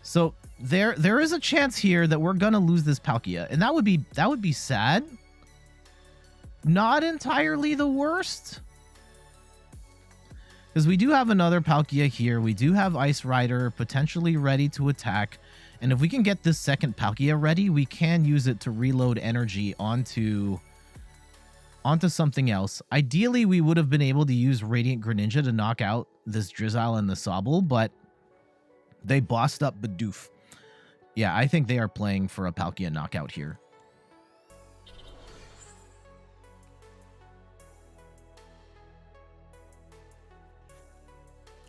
So there is a chance here that we're gonna lose this Palkia, and that would be sad. Not entirely the worst, because we do have another Palkia here. We do have Ice Rider potentially ready to attack. And if we can get this second Palkia ready, we can use it to reload energy onto onto something else. Ideally, we would have been able to use Radiant Greninja to knock out this Drizzile and the Sobble, but they bossed up Bidoof. Yeah, I think they are playing for a Palkia knockout here.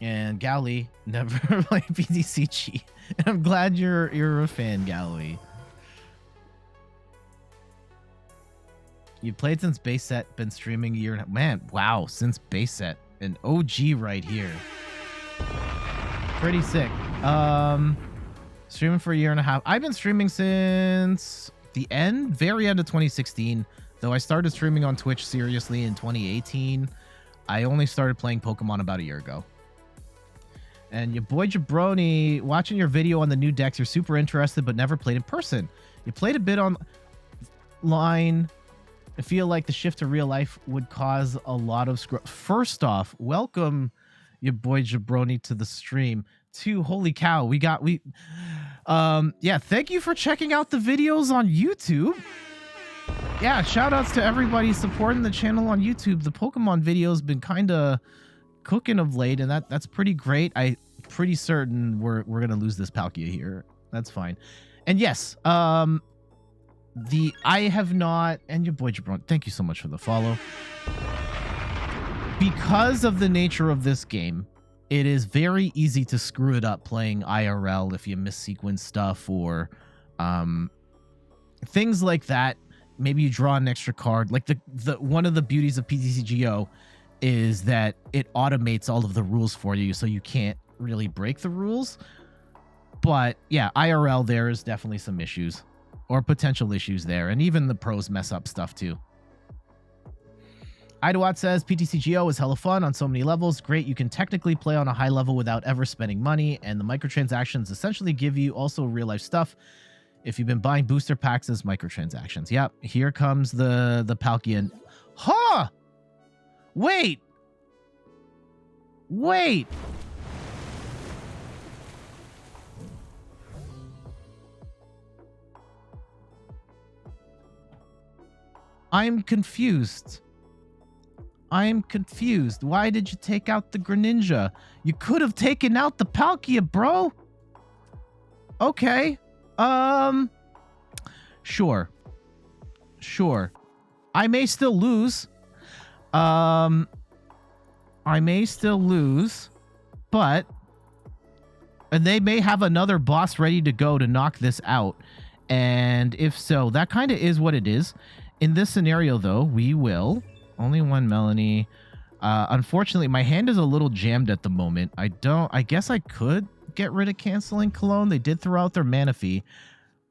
And Gally never played PTCG. I'm glad you're a fan, Gally. You played since base set, been streaming a year and a half. Man, wow, since base set. An OG right here. Pretty sick. Streaming for a year and a half. I've been streaming since the very end of 2016. Though I started streaming on Twitch seriously in 2018. I only started playing Pokemon about a year ago. And your boy Jabroni, watching your video on the new decks, you're super interested but never played in person. You played a bit online. I feel like the shift to real life would cause a lot of screw. First off, welcome your boy Jabroni to the stream. Two, holy cow, yeah, thank you for checking out the videos on YouTube. Yeah, shout outs to everybody supporting the channel on YouTube. The Pokemon video's been kind of cooking of late, and that's pretty great. I'm pretty certain we're gonna lose this Palkia here. That's fine. And yes, I have not, and your boy Jabron, thank you so much for the follow. Because of the nature of this game, it is very easy to screw it up playing IRL if you miss sequence stuff or things like that. Maybe you draw an extra card. Like the one of the beauties of PTCGO is that it automates all of the rules for you, so you can't really break the rules. But yeah, IRL, there is definitely some issues or potential issues there, and even the pros mess up stuff too. Idawat says PTCGO is hella fun on so many levels. Great, you can technically play on a high level without ever spending money, and the microtransactions essentially give you also real life stuff if you've been buying booster packs as microtransactions. Yep, here comes the Palkia. Huh! Wait! I'm confused. Why did you take out the Greninja? You could have taken out the Palkia, bro. Okay. Sure. I may still lose. But and they may have another boss ready to go to knock this out. And if so, that kind of is what it is. In this scenario, though, we will... Only one Melanie. Unfortunately, my hand is a little jammed at the moment. I guess I could get rid of canceling Cologne. They did throw out their Manaphy.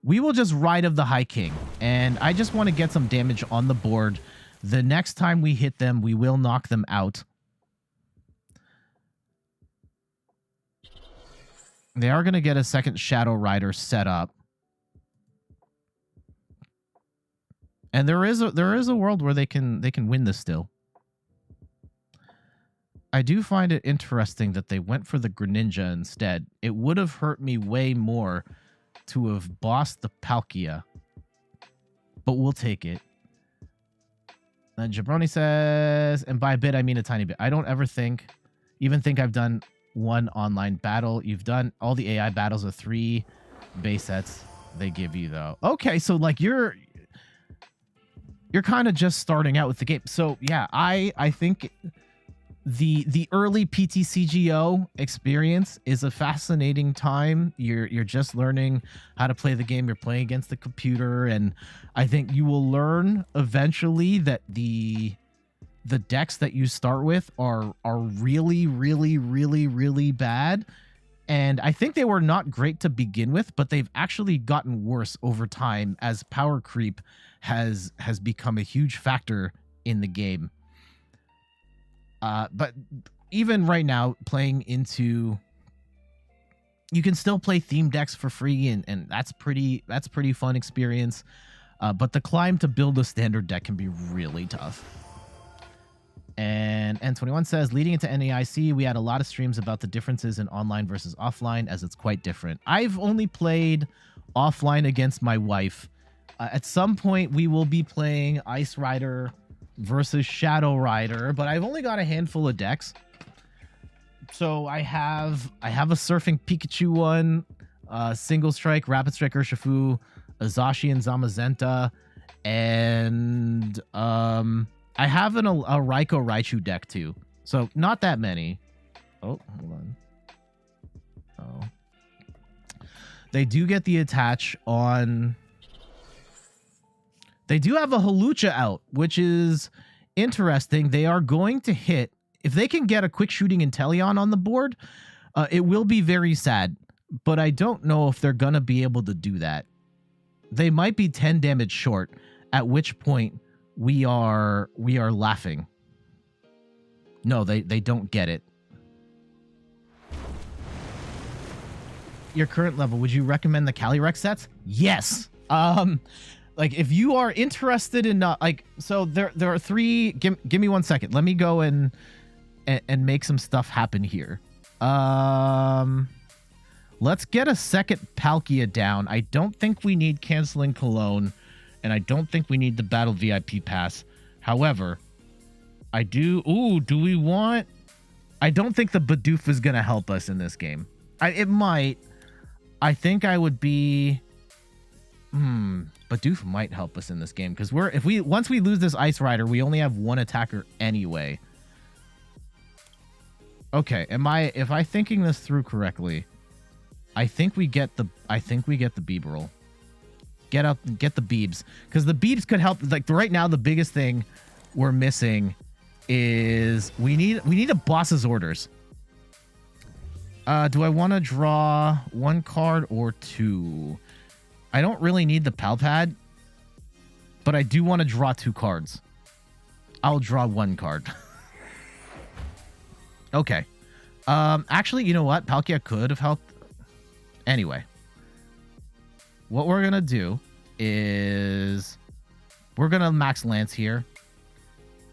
We will just Ride of the High King. And I just want to get some damage on the board. The next time we hit them, we will knock them out. They are going to get a second Shadow Rider set up. And there is a world where they can win this still. I do find it interesting that they went for the Greninja instead. It would have hurt me way more to have bossed the Palkia. But we'll take it. And Jabroni says, and by a bit I mean a tiny bit. I don't ever even think I've done one online battle. You've done all the AI battles of 3 base sets they give you though. Okay, so like you're kind of just starting out with the game. So yeah, I think the early PTCGO experience is a fascinating time. You're just learning how to play the game. You're playing against the computer, and I think you will learn eventually that the decks that you start with are really, really, really, really bad. And I think they were not great to begin with, but they've actually gotten worse over time as power creep has become a huge factor in the game. But even right now, playing into... You can still play theme decks for free, and that's pretty fun experience. But the climb to build a standard deck can be really tough. And N21 says, leading into NAIC, we had a lot of streams about the differences in online versus offline, as it's quite different. I've only played offline against my wife. At some point, we will be playing Ice Rider versus Shadow Rider, but I've only got a handful of decks. So I have a Surfing Pikachu one, Single Strike, Rapid Strike Urshifu, Azashi and Zamazenta, and I have a Raikou Raichu deck too. So not that many. Oh, hold on. Oh. They do get the attach on... They do have a Hawlucha out, which is interesting. They are going to hit... If they can get a quick shooting Inteleon on the board, it will be very sad. But I don't know if they're going to be able to do that. They might be 10 damage short, at which point we are laughing. No, they don't get it. Your current level, would you recommend the Calyrex sets? Yes. Like if you are interested in so there are three. Give me 1 second. Let me go and make some stuff happen here. Let's get a second Palkia down. I don't think we need Canceling Cologne, and I don't think we need the Battle VIP Pass. However, I do... Ooh, do we want... I don't think the Bidoof is going to help us in this game. It might. I think I would be... Bidoof might help us in this game, because once we lose this Ice Rider, we only have one attacker anyway. Okay, if I thinking this through correctly... I think we get the Bibarel. Get the Beebs, because the Beebs could help. Like right now, the biggest thing we're missing is we need a boss's orders. Do I want to draw one card or two? I don't really need the Pal Pad, but I do want to draw two cards. I'll draw one card. Okay. Actually, you know what? Palkia could have helped. Anyway, what we're going to do is we're going to max Lance here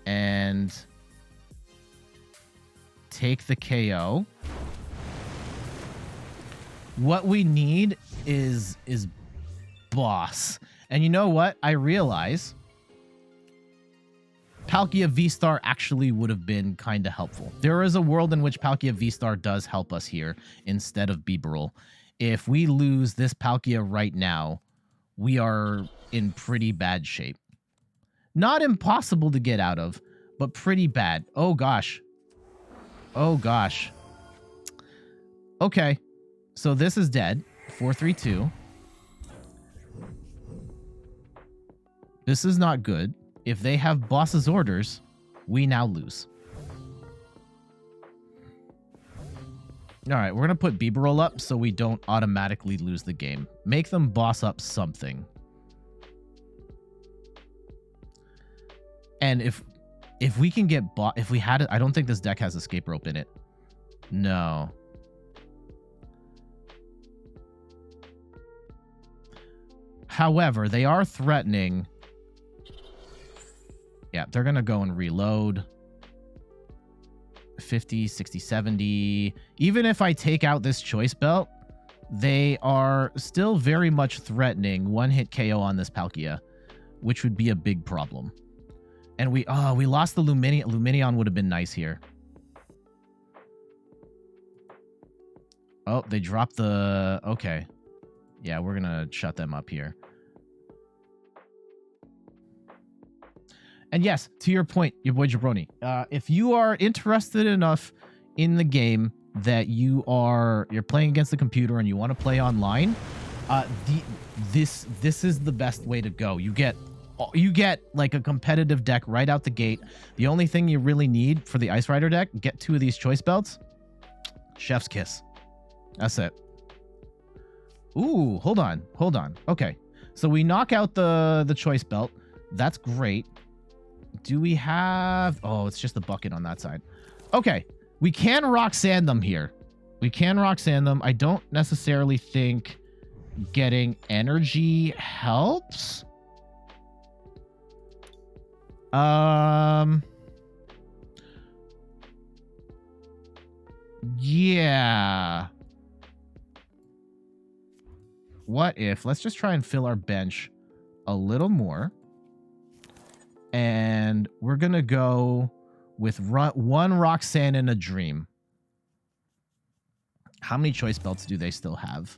and take the KO. What we need is boss. And you know what? I realize Palkia VSTAR actually would have been kind of helpful. There is a world in which Palkia VSTAR does help us here instead of Bibarel. If we lose this Palkia right now, we are in pretty bad shape. Not impossible to get out of, but pretty bad. Oh, gosh. Oh, gosh. Okay. So this is dead. 4-3-2. This is not good. If they have boss's orders, we now lose. All right, we're going to put Bibarel up so we don't automatically lose the game. Make them boss up something. And if we can get if we had it, I don't think this deck has escape rope in it. No. However, they are threatening. Yeah, they're going to go and reload. 50, 60, 70. Even if I take out this Choice Belt, they are still very much threatening one-hit KO on this Palkia, which would be a big problem. And we lost the Lumineon. Lumineon would have been nice here. Oh, they dropped the... Okay. Yeah, we're going to shut them up here. And yes, to your point, your boy Jabroni, if you are interested enough in the game that you're playing against the computer and you want to play online, this is the best way to go. You get like a competitive deck right out the gate. The only thing you really need for the Ice Rider deck, get 2 of these Choice Belts. Chef's kiss. That's it. Ooh, hold on. Okay, so we knock out the Choice Belt. That's great. Do we have... Oh, it's just the bucket on that side. Okay. We can Roxanne them here. We can Roxanne them. I don't necessarily think getting energy helps. Yeah. What if... Let's just try and fill our bench a little more. And And we're going to go with one Roxanne and a Dream. How many choice belts do they still have?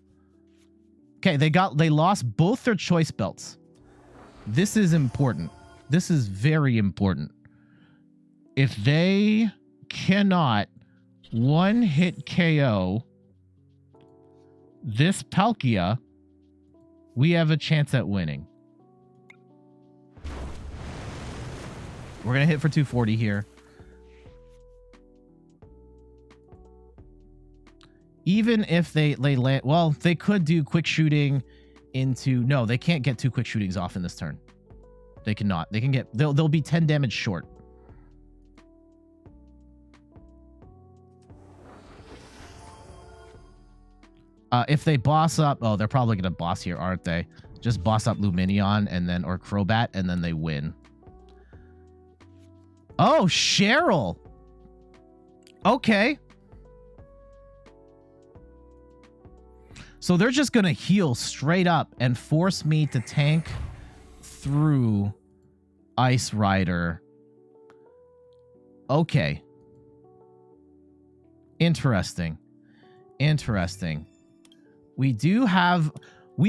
Okay, they lost both their choice belts. This is important. This is very important. If they cannot one-hit KO this Palkia, we have a chance at winning. We're going to hit for 240 here. Even if they land... Well, they could do quick shooting into... No, they can't get 2 quick shootings off in this turn. They cannot. They can get... They'll be 10 damage short. If they boss up... Oh, they're probably going to boss here, aren't they? Just boss up Lumineon and then... Or Crobat, and then they win. Oh, Cheryl! Okay. So they're just going to heal straight up and force me to tank through Ice Rider. Okay. Interesting. Interesting. We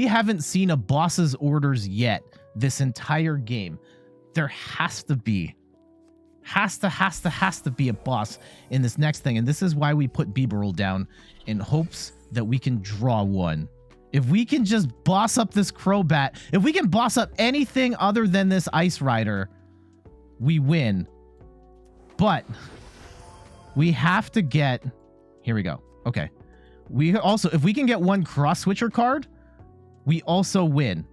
haven't seen a boss's orders yet this entire game. There has to be. Has to be a boss in this next thing. And this is why we put Bibarel down in hopes that we can draw one. If we can just boss up this Crobat, if we can boss up anything other than this Ice Rider, we win. But we have to get... Here we go. Okay. We also, if we can get one Cross Switcher card, we also win.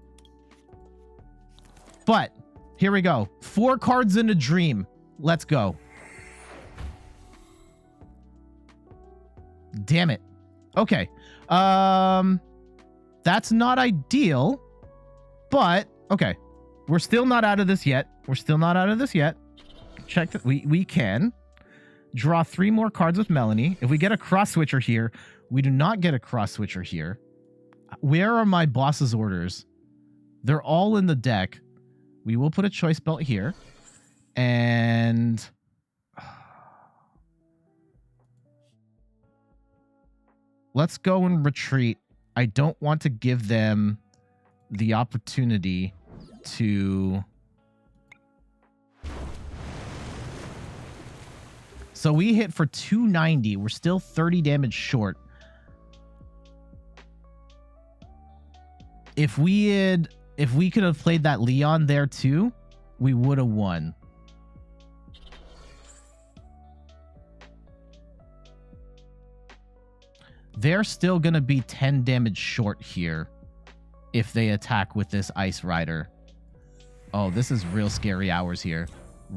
But here we go. 4 cards in a Dream. Let's go. Damn it. Okay. That's not ideal, but okay. We're still not out of this yet. Check that. We can draw 3 more cards with Melanie. If we get a Cross Switcher here, we do not get a Cross Switcher here. Where are my boss's orders? They're all in the deck. We will put a Choice Belt here. And let's go and retreat. I don't want to give them the opportunity to... So we hit for 290. We're still 30 damage short. If we could have played that Leon there too, we would have won. They're still going to be 10 damage short here if they attack with this Ice Rider. Oh, this is real scary hours here.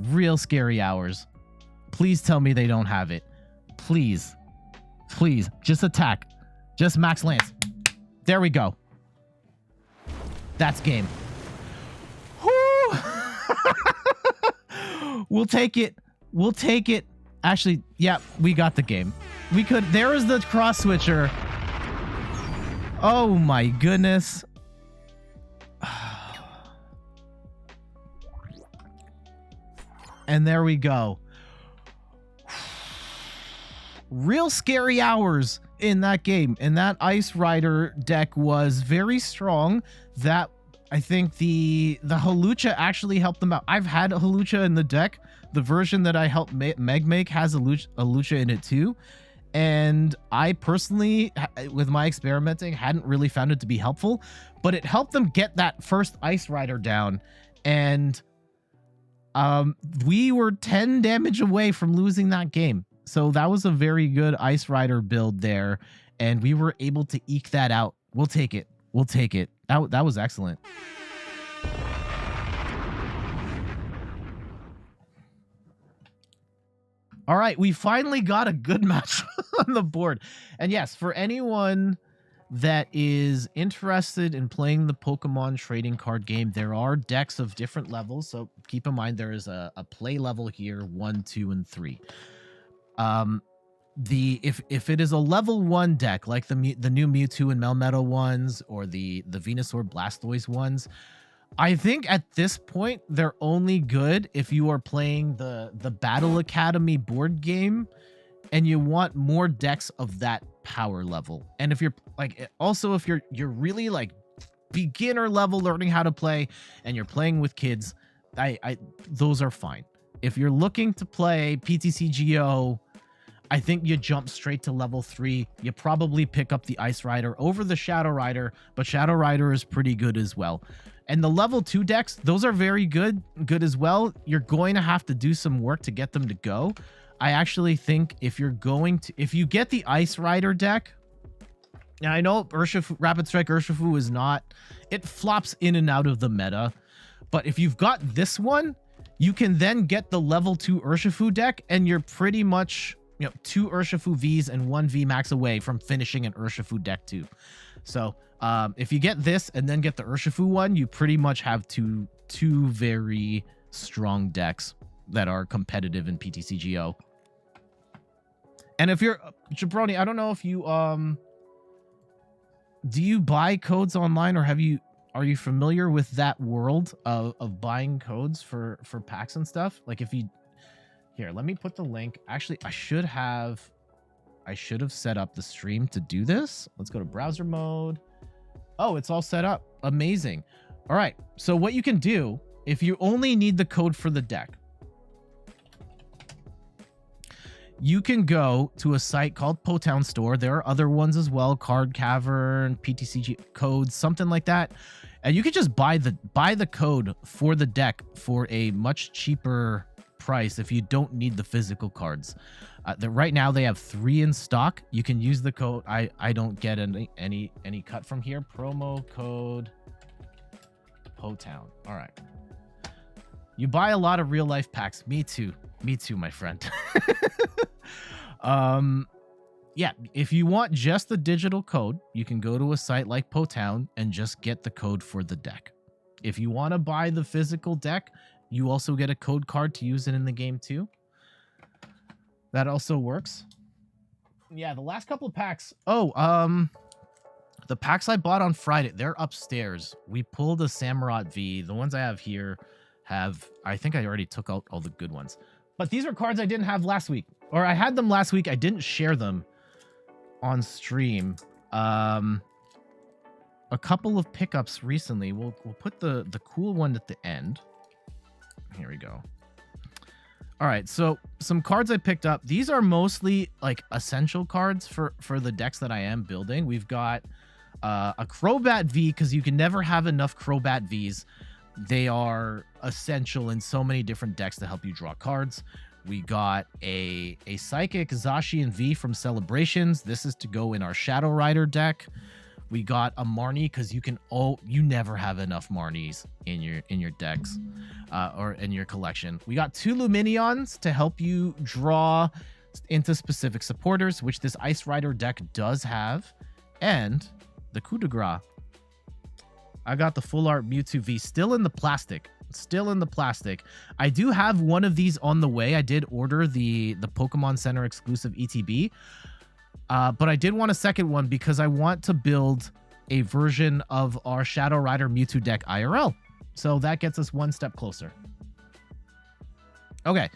Real scary hours. Please tell me they don't have it. Please. Please. Just attack. Just Max Lance. There we go. That's game. Whoo! We'll take it. We'll take it. Actually, yeah, we got the game. We could... There is the Cross Switcher. Oh my goodness. And there we go. Real scary hours in that game. And that Ice Rider deck was very strong. That, I think the Hawlucha actually helped them out. I've had a Hawlucha in the deck. The version that I helped Meg make has a Hawlucha in it too. And I personally, with my experimenting, hadn't really found it to be helpful. But it helped them get that first Ice Rider down. And we were 10 damage away from losing that game. So that was a very good Ice Rider build there. And we were able to eke that out. We'll take it. We'll take it. That was excellent. All right, we finally got a good match on the board. And yes, for anyone that is interested in playing the Pokemon trading card game, there are decks of different levels. So keep in mind there is a play level here, 1, 2, and 3. If it is a level 1 deck, like the new Mewtwo and Melmetal ones, or the Venusaur Blastoise ones, I think at this point, they're only good if you are playing the Battle Academy board game and you want more decks of that power level. And if you're like, also if you're really like beginner level learning how to play and you're playing with kids, those are fine. If you're looking to play PTCGO, I think you jump straight to level 3. You probably pick up the Ice Rider over the Shadow Rider, but Shadow Rider is pretty good as well. And the level 2 decks, those are very good as well. You're going to have to do some work to get them to go. I actually think if you get the Ice Rider deck, now I know Rapid Strike Urshifu is not, it flops in and out of the meta, but if you've got this one, you can then get the level 2 Urshifu deck, and you're pretty much, 2 Urshifu Vs and 1 VMAX away from finishing an Urshifu deck too. So if you get this and then get the Urshifu one, you pretty much have two very strong decks that are competitive in PTCGO. And if you're Jabroni, I don't know if you do you buy codes online, or are you familiar with that world of buying codes for packs and stuff? Like if you, here, let me put the link. Actually, I should have set up the stream to do this. Let's go to browser mode. Oh, it's all set up. Amazing. All right. So what you can do, if you only need the code for the deck, you can go to a site called Potown Store. There are other ones as well, Card Cavern, PTCG codes, something like that. And you can just buy the code for the deck for a much cheaper price if you don't need the physical cards. Right now they have 3 in stock. You can use the code. I don't get any cut from here. Promo code Potown. All right. You buy a lot of real life packs. Me too, my friend. Yeah, if you want just the digital code, you can go to a site like Potown and just get the code for the deck. If you want to buy the physical deck, you also get a code card to use it in the game too. That also works. Yeah, the last couple of packs. Oh, the packs I bought on Friday, they're upstairs. We pulled a Samurott V. The ones I have here I think I already took out all the good ones. But these are cards I didn't have last week. Or I had them last week. I didn't share them on stream. A couple of pickups recently. We'll put the cool one at the end. Here we go. All right, so some cards I picked up. These are mostly like essential cards for the decks that I am building. We've got a Crobat V, because you can never have enough Crobat Vs. They are essential in so many different decks to help you draw cards. We got a Psychic Zacian V from Celebrations. This is to go in our Shadow Rider deck. We got a Marnie, because you never have enough Marnies in your decks or in your collection. We got 2 Lumineons to help you draw into specific supporters, which this Ice Rider deck does have, and the Coup de Grace. I got the Full Art Mewtwo V still in the plastic. I do have one of these on the way. I did order the Pokemon Center exclusive ETB. But I did want a second one because I want to build a version of our Shadow Rider Mewtwo deck IRL. So that gets us one step closer. Okay,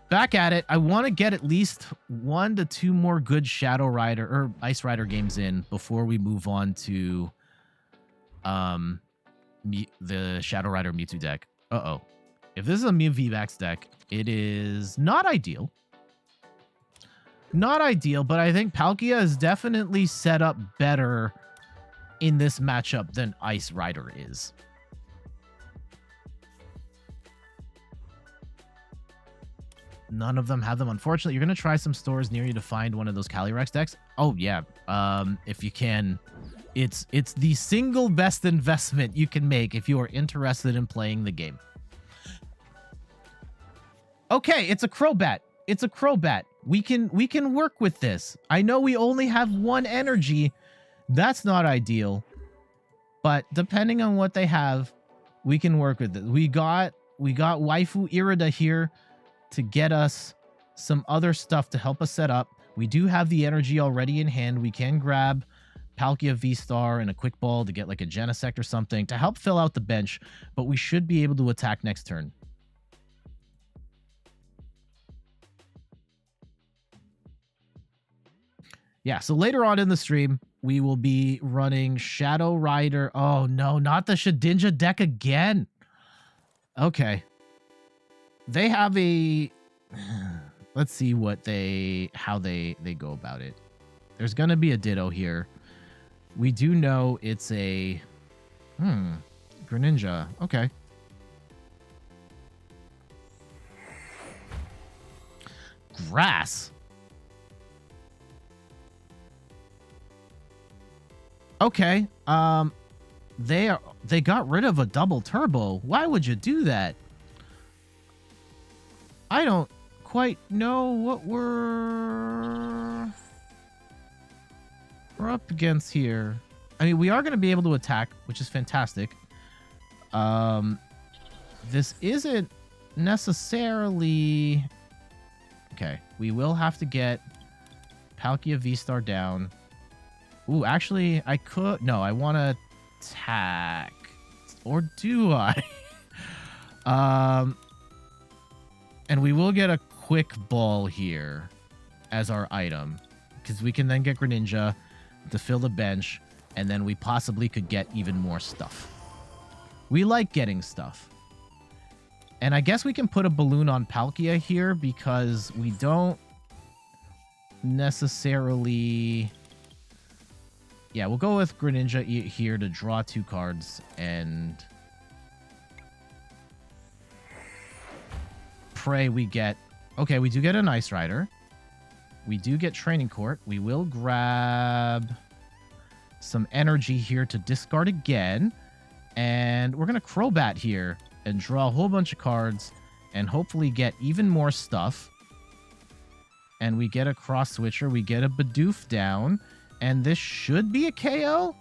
back at it. I want to get at least 1 to 2 more good Shadow Rider or Ice Rider games in before we move on to the Shadow Rider Mewtwo deck. Uh-oh. If this is a Mew VMAX deck, it is not ideal. Not ideal, but I think Palkia is definitely set up better in this matchup than Ice Rider is. None of them have them, unfortunately. You're going to try some stores near you to find one of those Calyrex decks. Oh, yeah. If you can. It's the single best investment you can make if you are interested in playing the game. Okay, it's a Crobat. It's a Crobat. We can work with this. I know we only have 1 energy. That's not ideal. But depending on what they have, we can work with it. We got Waifu Irida here to get us some other stuff to help us set up. We do have the energy already in hand. We can grab Palkia VSTAR and a Quick Ball to get like a Genesect or something to help fill out the bench, but we should be able to attack next turn. Yeah, so later on in the stream, we will be running Shadow Rider. Oh, no, not the Shedinja deck again. Okay. They have a... Let's see how they go about it. There's going to be a Ditto here. We do know it's a... Greninja. Okay. Grass. Okay. They got rid of a double turbo. Why would you do that? I don't quite know what we're up against here. I mean, we are going to be able to attack, which is fantastic. This isn't necessarily... Okay, we will have to get Palkia V-Star down. Ooh, actually, I could... No, I want to attack. Or do I? And we will get a Quick Ball here as our item. Because we can then get Greninja to fill the bench. And then we possibly could get even more stuff. We like getting stuff. And I guess we can put a balloon on Palkia here because we don't necessarily... Yeah, we'll go with Greninja here to draw 2 cards and pray we get... Okay, we do get an Ice Rider. We do get Training Court. We will grab some energy here to discard again. And we're going to Crobat here and draw a whole bunch of cards and hopefully get even more stuff. And we get a Cross Switcher. We get a Bidoof down. And this should be a KO?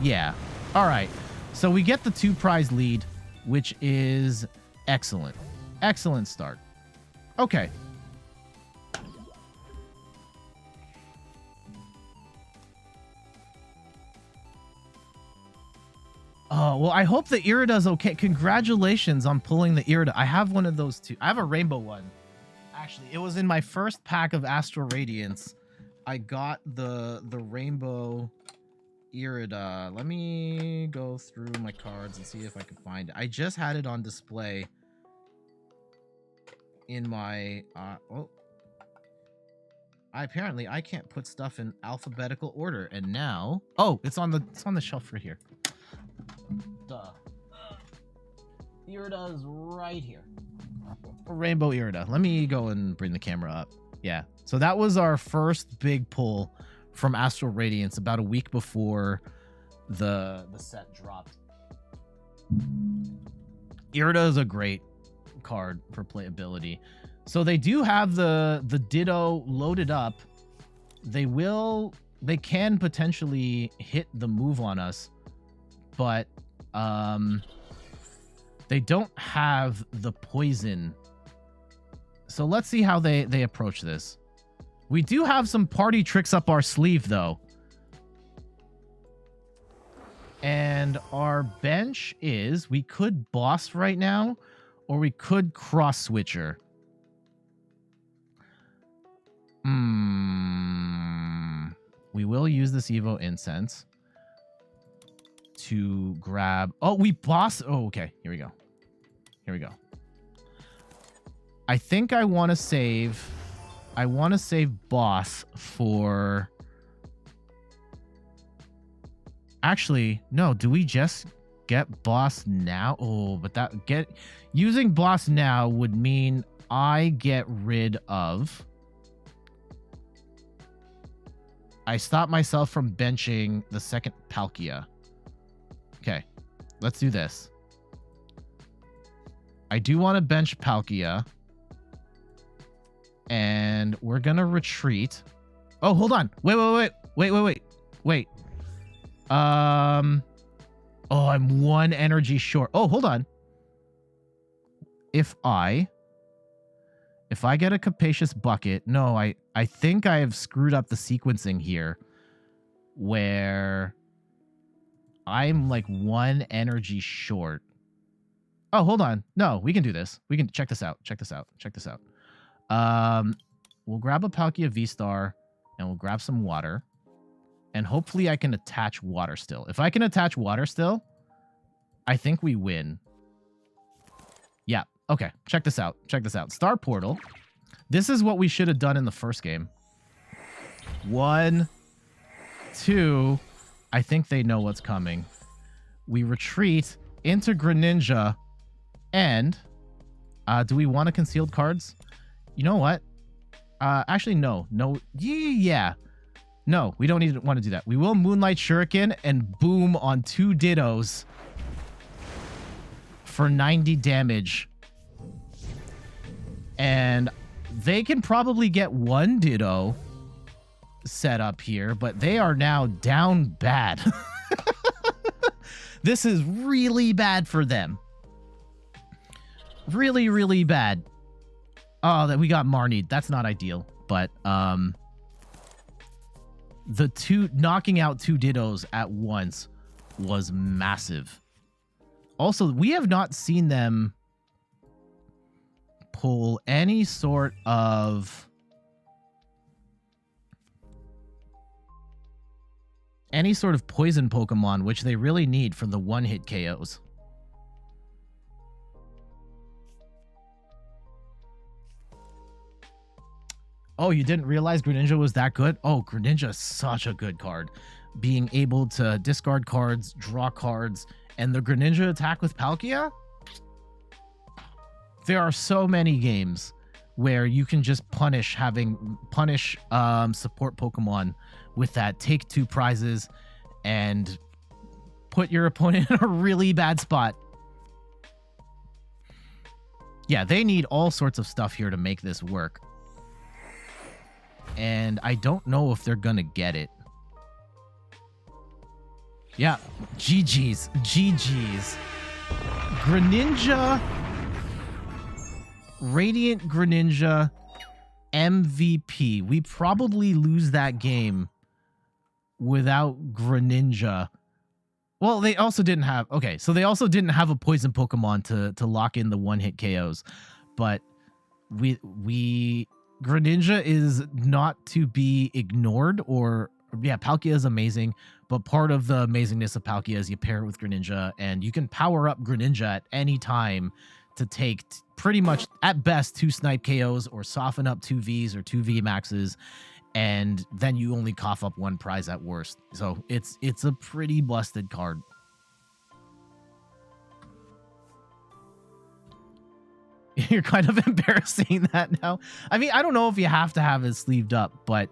Yeah. All right. So we get the 2 prize lead, which is excellent. Excellent start. Okay. Oh, well, I hope the Irida's okay. Congratulations on pulling the Irida. I have one of those too. I have a rainbow one. Actually, it was in my first pack of Astral Radiance. I got the rainbow Irida. Let me go through my cards and see if I can find it. I just had it on display in my apparently I can't put stuff in alphabetical order, and now it's on the shelf right here. Duh. Irida is right here. Rainbow Irida. Let me go and bring the camera up. Yeah. So that was our first big pull from Astral Radiance about a week before the set dropped. Irida is a great card for playability. So they do have the Ditto loaded up. They can potentially hit the move on us, but they don't have the poison. So let's see how they approach this. We do have some party tricks up our sleeve, though. And our bench is... We could boss right now, or we could Cross Switcher. We will use this Evo Incense to grab... Oh, we boss... Oh, okay. Here we go. Here we go. I think I want to save... I want to save boss for... Actually, no. Do we just get boss now? Oh, but using boss now would mean I get rid of... I stop myself from benching the second Palkia. Okay, let's do this. I do want to bench Palkia. And we're going to retreat. Oh, hold on. Wait. Oh, I'm 1 energy short. Oh, hold on. If I get a Capacious Bucket... No, I think I have screwed up the sequencing here. where I'm like 1 energy short. Oh, hold on. No, we can do this. We can check this out. Check this out. Check this out. We'll grab a Palkia VSTAR and we'll grab some water. And hopefully I can attach water still. If I can attach water still, I think we win. Yeah. Okay. Check this out. Check this out. Star Portal. This is what we should have done in the first game. 1, 2. I think they know what's coming. We retreat into Greninja. And do we want to concealed cards? You know what? Actually, no. No. Yeah. No, we don't want to do that. We will Moonlight Shuriken and boom on 2 Dittos for 90 damage. And they can probably get 1 Ditto set up here, but they are now down bad. This is really bad for them. Really, really bad. Oh, that we got Marnie. That's not ideal, but the knocking out 2 Dittos at once was massive. Also, we have not seen them pull any sort of poison Pokemon, which they really need for the 1-hit KOs. Oh, you didn't realize Greninja was that good? Oh, Greninja is such a good card. Being able to discard cards, draw cards, and the Greninja attack with Palkia? There are so many games where you can just punish support Pokemon with that. Take 2 prizes and put your opponent in a really bad spot. Yeah, they need all sorts of stuff here to make this work. And I don't know if they're gonna get it. Yeah, GG's. GG's. Greninja. Radiant Greninja MVP. We probably lose that game without Greninja. Well, they also didn't have... Okay, so they also didn't have a poison Pokemon to lock in the 1-hit KOs. But Greninja is not to be ignored, or yeah, Palkia is amazing, but part of the amazingness of Palkia is you pair it with Greninja, and you can power up Greninja at any time to take pretty much, at best, 2 snipe KOs or soften up 2 Vs or 2 VMAXs, and then you only cough up 1 prize at worst. So it's a pretty busted card. You're kind of embarrassing that now. I mean, I don't know if you have to have it sleeved up, but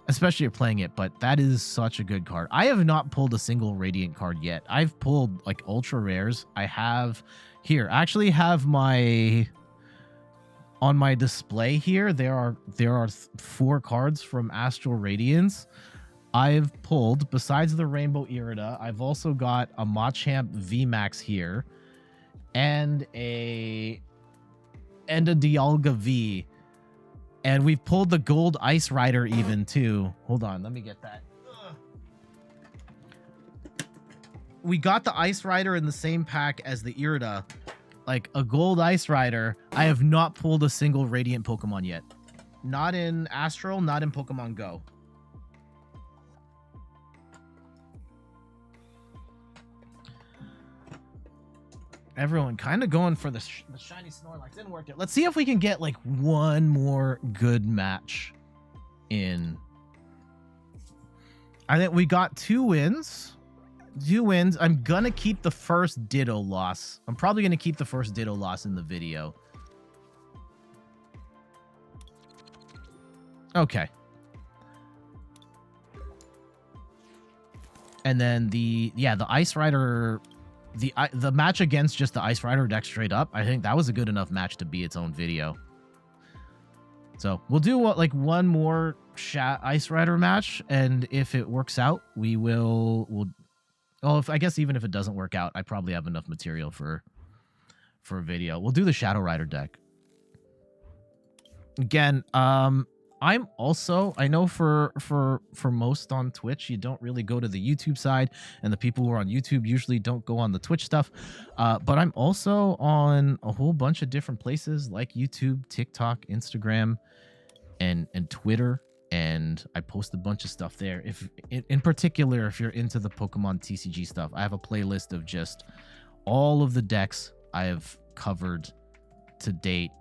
especially if you're playing it, but that is such a good card. I have not pulled a single Radiant card yet. I've pulled like ultra rares. I have here, I actually have on my display here, there are 4 cards from Astral Radiance. I've pulled, besides the Rainbow Irida, I've also got a Machamp VMAX here and a Dialga V, and we've pulled the gold Ice Rider even too. Hold on, let me get that. Ugh. We got the Ice Rider in the same pack as the Irida, like a gold Ice Rider. I have not pulled a single Radiant Pokemon yet. Not in Astral, not in Pokemon Go. Everyone kind of going for the shiny Snorlax. Didn't work out. Let's see if we can get like 1 more good match in. I think we got 2 wins. 2 wins. I'm going to keep the first Ditto loss. I'm probably going to keep the first Ditto loss in the video. Okay. And then the Ice Rider... The match against just the Ice Rider deck straight up, I think that was a good enough match to be its own video. So we'll do like 1 more Ice Rider match, and if it works out, we'll I guess even if it doesn't work out, I probably have enough material for a video. We'll do the Shadow Rider deck. Again, I'm also, I know for most on Twitch, you don't really go to the YouTube side, and the people who are on YouTube usually don't go on the Twitch stuff. But I'm also on a whole bunch of different places like YouTube, TikTok, Instagram, and Twitter. And I post a bunch of stuff there. If in particular, if you're into the Pokemon TCG stuff, I have a playlist of just all of the decks I have covered to date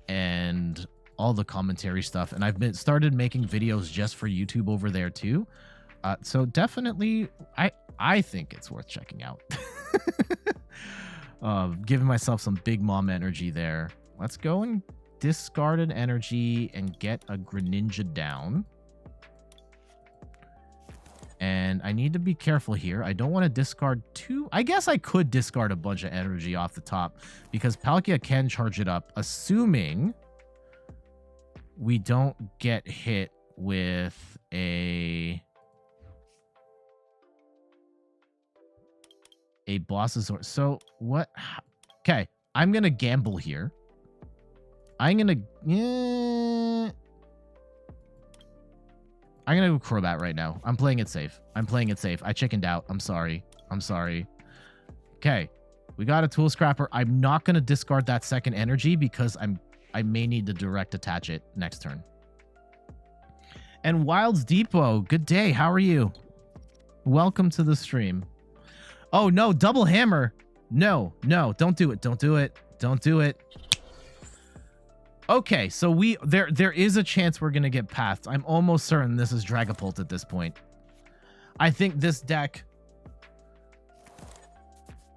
and all the commentary stuff. And I've started making videos just for YouTube over there too. So definitely, I think it's worth checking out. Giving myself some big mom energy there. Let's go and discard an energy and get a Greninja down. And I need to be careful here. I don't want to discard two. I guess I could discard a bunch of energy off the top because Palkia can charge it up, assuming we don't get hit with a boss's or so what? Okay, I'm gonna gamble here. I'm gonna go Crobat right now. I'm playing it safe. I chickened out. I'm sorry. Okay, we got a Tool Scrapper. I'm not gonna discard that second energy because I may need to direct attach it next turn. And Wilds Depot, good day. How are you? Welcome to the stream. Oh no, double hammer. No, don't do it. Don't do it. Okay, so there is a chance we're gonna get pathed. I'm almost certain this is Dragapult at this point. I think this deck,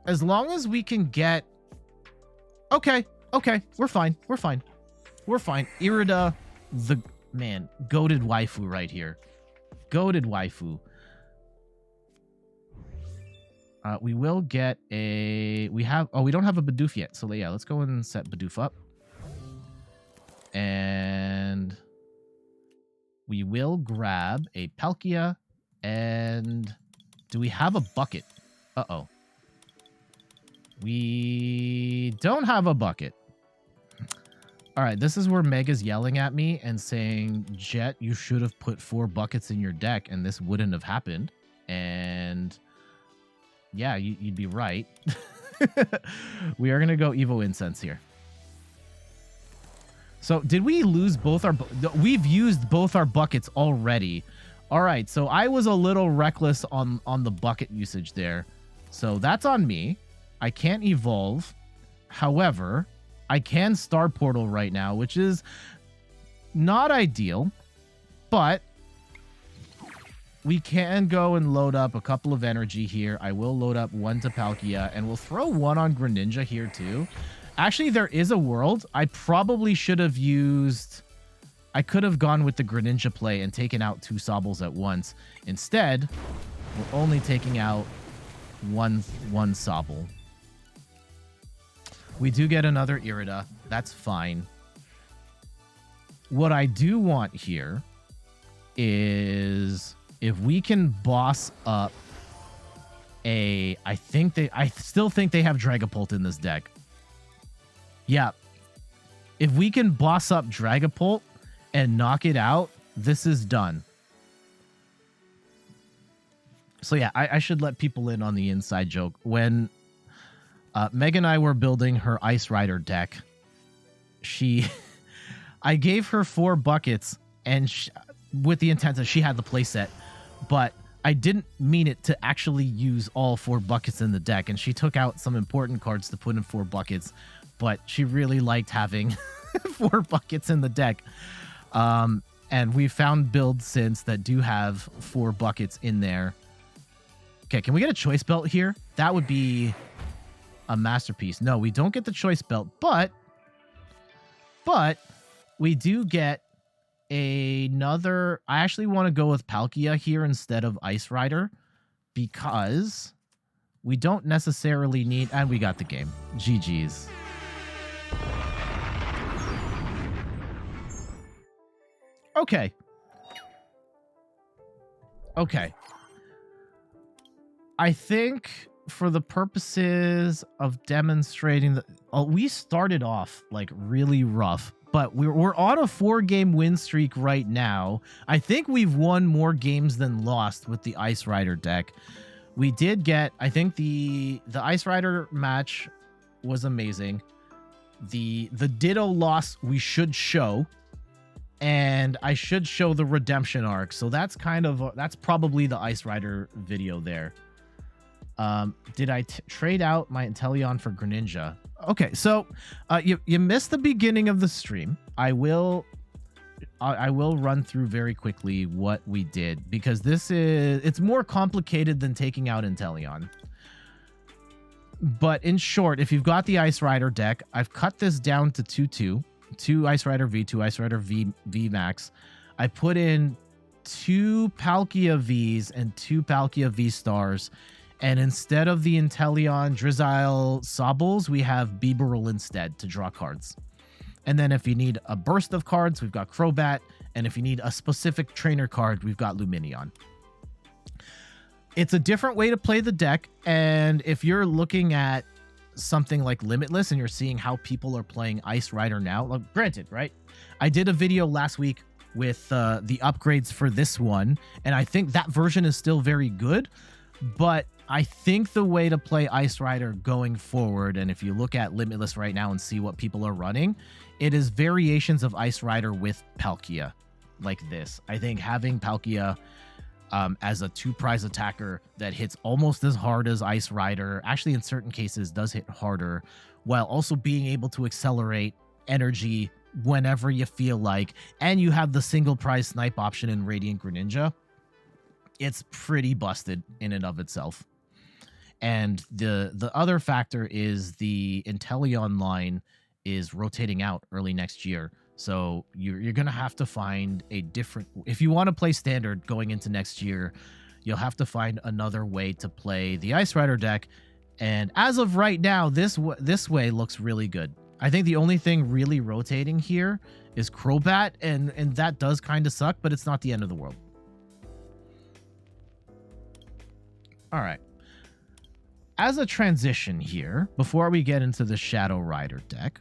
as long as we can get, okay, we're fine. Irida, the man, goated waifu right here. Goated waifu. We will get a, we don't have a Bidoof yet. So yeah, let's go and set Bidoof up. And we will grab a Palkia. And do we have a bucket? Uh-oh. We don't have a bucket. All right, this is where Mega's yelling at me and saying, Jet, you should have put 4 buckets in your deck and this wouldn't have happened. And yeah, you'd be right. We are going to go Evo Incense here. So did we lose both our... We've used both our buckets already. All right, so I was a little reckless on the bucket usage there. So that's on me. I can't evolve. However, I can Star Portal right now, which is not ideal. But we can go and load up a couple of energy here. I will load up 1 to Palkia, and we'll throw 1 on Greninja here too. Actually, there is a world. I probably should have used... I could have gone with the Greninja play and taken out 2 Sobbles at once. Instead, we're only taking out one Sobble. We do get another Irida. That's fine. What I do want here is if we can boss up a... I still think they have Dragapult in this deck. Yeah. If we can boss up Dragapult and knock it out, this is done. So yeah, I should let people in on the inside joke. When Meg and I were building her Ice Rider deck, I gave her 4 buckets and with the intent that she had the playset, but I didn't mean it to actually use all 4 buckets in the deck, and she took out some important cards to put in 4 buckets, but she really liked having 4 buckets in the deck. And we found builds since that do have 4 buckets in there. Okay, can we get a Choice Belt here? That would be a masterpiece. No, we don't get the Choice Belt, but we do get another... I actually want to go with Palkia here instead of Ice Rider because we don't necessarily need... And we got the game. GG's. Okay. I think for the purposes of demonstrating that we started off like really rough, but we're on a 4-game win streak right now. I think we've won more games than lost with the Ice Rider deck. We did get, I think the Ice Rider match was amazing. The Ditto loss we should show, and I should show the redemption arc. So that's kind of that's probably the Ice Rider video there. Did I trade out my Inteleon for Greninja? Okay, so you missed the beginning of the stream. I will run through very quickly what we did, because it's more complicated than taking out Inteleon. But in short, if you've got the Ice Rider deck, I've cut this down to 2-2. 2 Ice Rider V, 2 Ice Rider VMAX. I put in 2 Palkia Vs and 2 Palkia V-Stars. And instead of the Inteleon, Drizzile, Sobbles, we have Bibarel instead to draw cards. And then if you need a burst of cards, we've got Crobat. And if you need a specific trainer card, we've got Lumineon. It's a different way to play the deck. And if you're looking at something like Limitless and you're seeing how people are playing Ice Rider now, like, granted, right? I did a video last week with the upgrades for this one, and I think that version is still very good. But I think the way to play Ice Rider going forward, and if you look at Limitless right now and see what people are running, it is variations of Ice Rider with Palkia like this. I think having Palkia as a 2-prize attacker that hits almost as hard as Ice Rider, actually in certain cases does hit harder, while also being able to accelerate energy whenever you feel like, and you have the single prize snipe option in Radiant Greninja. It's pretty busted in and of itself. And the other factor is the Inteleon line is rotating out early next year. So you're going to have to find a different... If you want to play Standard going into next year, you'll have to find another way to play the Ice Rider deck. And as of right now, this way looks really good. I think the only thing really rotating here is Crobat, and that does kind of suck, but it's not the end of the world. All right. As a transition here, before we get into the Shadow Rider deck,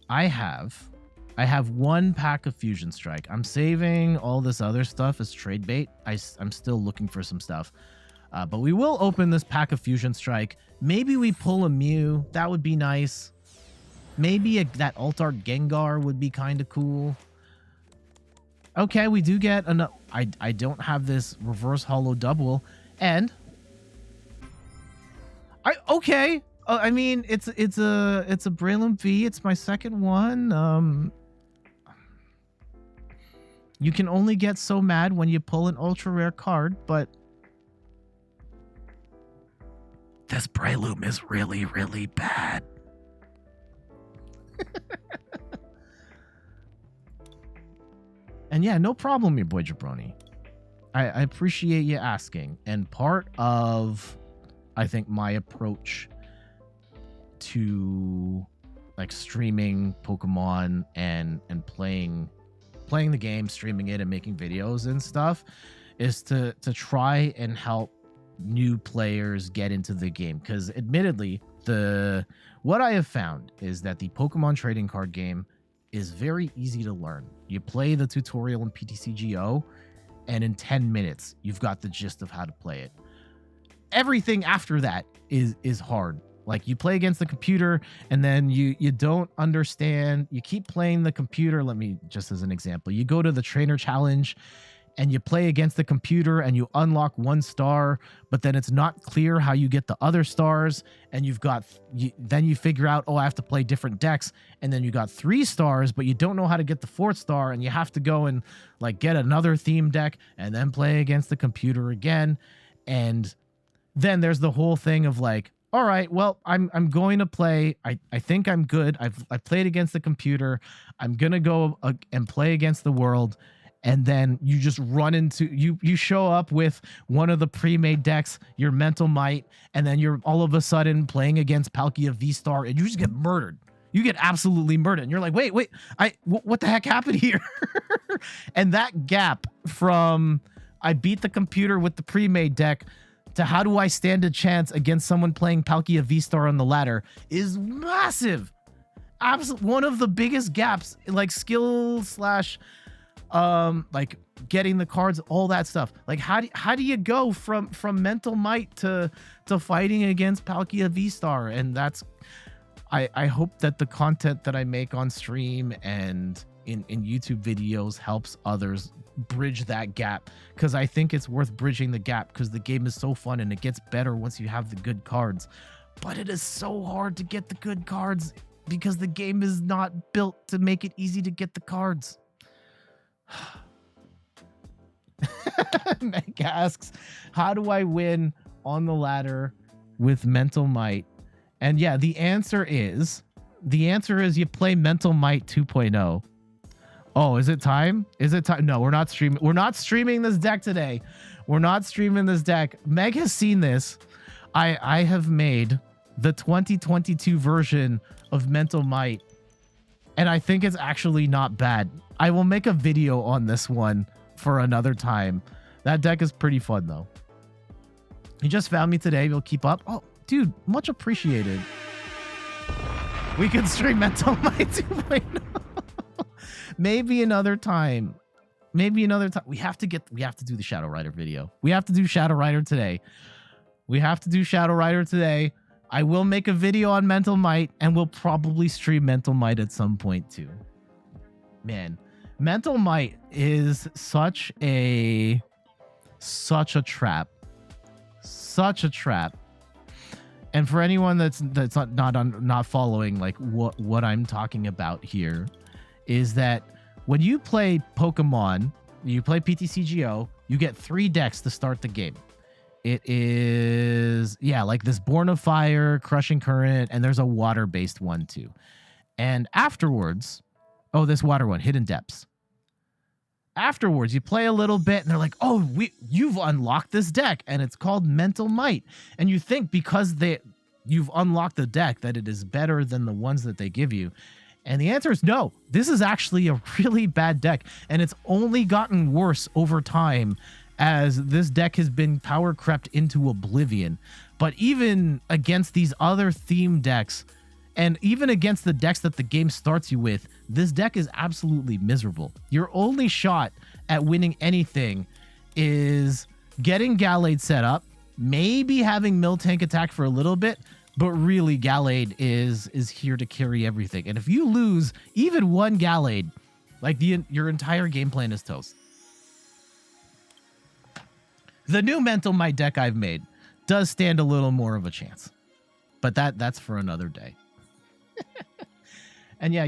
I have 1 pack of Fusion Strike. I'm saving all this other stuff as trade bait. I'm still looking for some stuff. But we will open this pack of Fusion Strike. Maybe we pull a Mew. That would be nice. Maybe that Alt-Art Gengar would be kind of cool. Okay, we do get enough. I don't have this reverse holo double. And... okay. I mean, it's a Breloom V. It's my second one. You can only get so mad when you pull an ultra rare card, but this Breloom is really, really bad. And yeah, no problem, your boy Jabroni. I appreciate you asking. And part of, I think, my approach to like streaming Pokemon and playing the game, streaming it and making videos and stuff is to try and help new players get into the game. Because admittedly, what I have found is that the Pokemon trading card game is very easy to learn. You play the tutorial in PTCGO, and in 10 minutes, you've got the gist of how to play it. Everything after that is hard. Like, you play against the computer, and then you don't understand. You keep playing the computer. Let me, just as an example, you go to the trainer challenge, and you play against the computer, and you unlock 1 star, but then it's not clear how you get the other stars, and then you figure out, oh, I have to play different decks, and then you got 3 stars, but you don't know how to get the 4th star, and you have to go and like get another theme deck, and then play against the computer again. And then there's the whole thing of like, all right, well, I'm going to play. I think I'm good. I've played against the computer. I'm gonna go and play against the world. And then you just run into, you show up with one of the pre-made decks, your Mental Might, and then you're all of a sudden playing against Palkia V-Star, and you just get murdered. You get absolutely murdered. And you're like, wait, what the heck happened here? And that gap from I beat the computer with the pre-made deck to how do I stand a chance against someone playing Palkia VSTAR on the ladder is massive. One of the biggest gaps, like skill slash, like getting the cards, all that stuff. Like how do you go from mental might to fighting against Palkia VSTAR? And that's, I hope that the content that I make on stream and in YouTube videos helps others bridge that gap, because I think it's worth bridging the gap, because the game is so fun and it gets better once you have the good cards. But it is so hard to get the good cards because the game is not built to make it easy to get the cards. Meg asks, how do I win on the ladder with Mental Might? And yeah, the answer is you play Mental Might 2.0. Oh, is it time? Is it time? No, we're not streaming. We're not streaming this deck today. We're not streaming this deck. Meg has seen this. I have made the 2022 version of Mental Might, and I think it's actually not bad. I will make a video on this one for another time. That deck is pretty fun, though. You just found me today. You'll keep up. Oh, dude, much appreciated. We can stream Mental Might 2.0. Maybe another time. Maybe another time. We have to do the Shadow Rider video. We have to do Shadow Rider today. I will make a video on Mental Might, and we'll probably stream Mental Might at some point too. Man, Mental Might is such a trap. Such a trap. And for anyone that's not following like what I'm talking about here, is that when you play Pokemon, you play PTCGO, you get 3 decks to start the game. It is, yeah, like this Born of Fire, Crushing Current, and there's a water-based one too. And afterwards, oh, this water one, Hidden Depths. Afterwards, you play a little bit, and they're like, oh, you've unlocked this deck, and it's called Mental Might. And you think because you've unlocked the deck that it is better than the ones that they give you. And the answer is no. This is actually a really bad deck, and it's only gotten worse over time as this deck has been power crept into oblivion. But even against these other theme decks, and even against the decks that the game starts you with, this deck is absolutely miserable. Your only shot at winning anything is getting Gallade set up, maybe having Miltank attack for a little bit, but really Gallade is here to carry everything. And if you lose even one Gallade, like your entire game plan is toast. The new Mental Might deck I've made does stand a little more of a chance, but that's for another day. And yeah,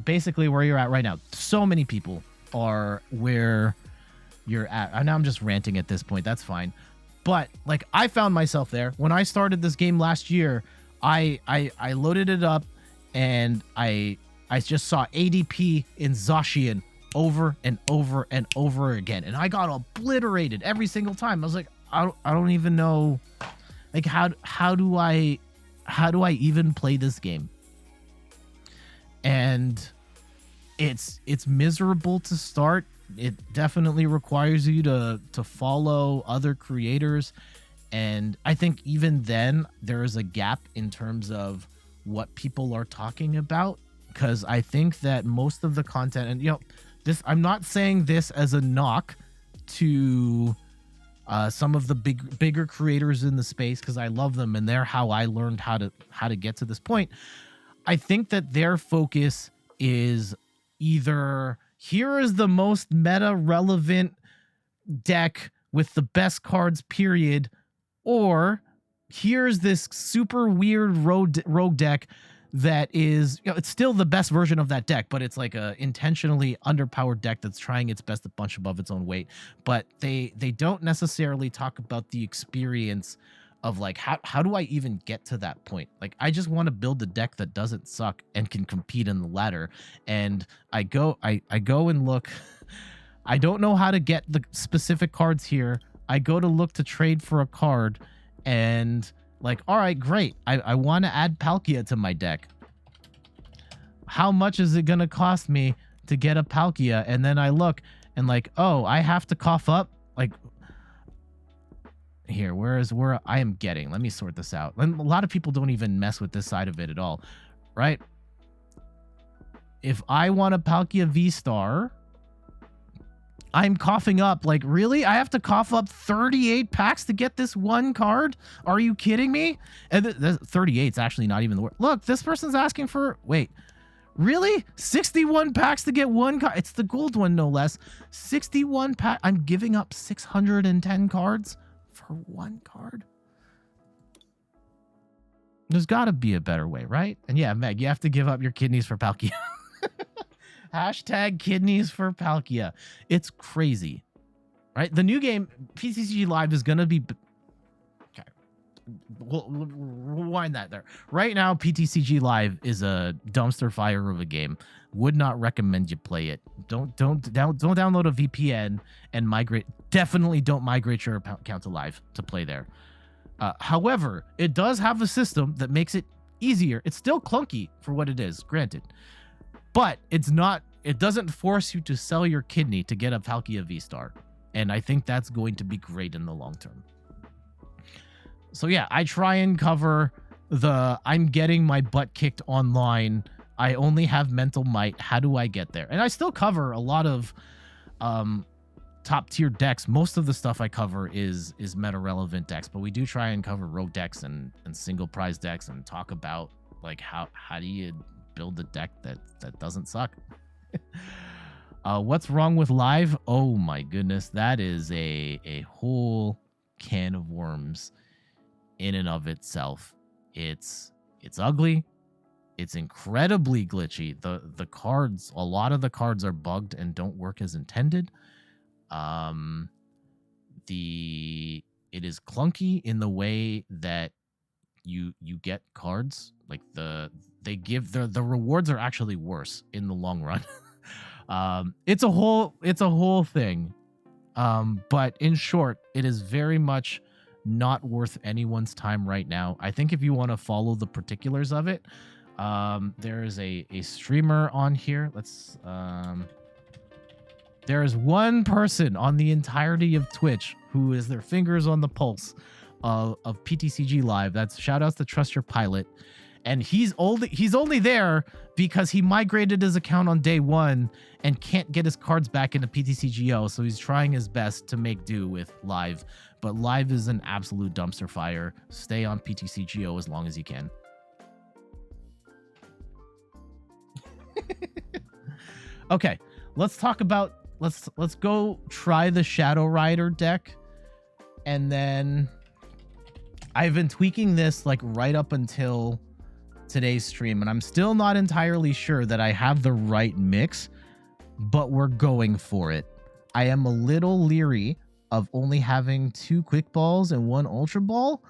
basically where you're at right now, so many people are where you're at. I know I'm just ranting at this point. That's fine. But like I found myself there when I started this game last year. I loaded it up and I just saw ADP in Zacian over and over and over again, and I got obliterated every single time. I was like, I don't even know, like how do I even play this game? And it's miserable to start. It definitely requires you to follow other creators, and I think even then there is a gap in terms of what people are talking about, because I think that most of the content, and this, I'm not saying this as a knock to some of the bigger creators in the space, because I love them and they're how I learned how to get to this point. I think that their focus is either here is the most meta relevant deck with the best cards, period, or here's this super weird rogue deck that is, it's still the best version of that deck, but it's like a intentionally underpowered deck that's trying its best to punch above its own weight. But they don't necessarily talk about the experience of like how do I even get to that point? Like I just want to build a deck that doesn't suck and can compete in the ladder. And I go and look. I don't know how to get the specific cards here. I go to look to trade for a card, and like, all right, great. I want to add Palkia to my deck. How much is it going to cost me to get a Palkia? And then I look and like, oh, I have to cough up. Like, here, where I am getting. Let me sort this out. And a lot of people don't even mess with this side of it at all, right? If I want a Palkia VSTAR, I'm coughing up. Like, really? I have to cough up 38 packs to get this one card? Are you kidding me? And 38 is actually not even the word. Look, this person's asking for... Wait. Really? 61 packs to get one card? It's the gold one, no less. 61 pack. I'm giving up 610 cards for one card? There's got to be a better way, right? And yeah, Meg, you have to give up your kidneys for Palkia. Hashtag kidneys for Palkia. It's crazy, right? The new game, PTCG Live, is going to be... Okay. We'll rewind that there. Right now, PTCG Live is a dumpster fire of a game. Would not recommend you play it. Don't download a VPN and migrate. Definitely don't migrate your account to Live to play there. However, it does have a system that makes it easier. It's still clunky for what it is, granted. But it's not, it doesn't force you to sell your kidney to get a Palkia VSTAR. And I think that's going to be great in the long term. So yeah, I try and cover the, I'm getting my butt kicked online. I only have mental might. How do I get there? And I still cover a lot of top tier decks. Most of the stuff I cover is meta relevant decks, but we do try and cover rogue decks and single prize decks and talk about like how do you build a deck that doesn't suck. What's wrong with Live? Oh my goodness, that is a whole can of worms in and of itself. It's ugly. It's incredibly glitchy. The cards, a lot of the cards are bugged and don't work as intended. It is clunky in the way that you get cards. Like the rewards are actually worse in the long run. It's a whole thing. But in short, it is very much not worth anyone's time right now. I think if you want to follow the particulars of it, there is a streamer on here. There is one person on the entirety of Twitch who is their fingers on the pulse of PTCG Live. That's shout outs to Trust Your Pilot. And he's only there because he migrated his account on day one and can't get his cards back into PTCGO. So he's trying his best to make do with Live. But Live is an absolute dumpster fire. Stay on PTCGO as long as you can. Okay, let's talk about let's go try the Shadow Rider deck. And then I've been tweaking this like right up until today's stream, and I'm still not entirely sure that I have the right mix, but we're going for it. I am a little leery of only having 2 quick balls and 1 ultra ball,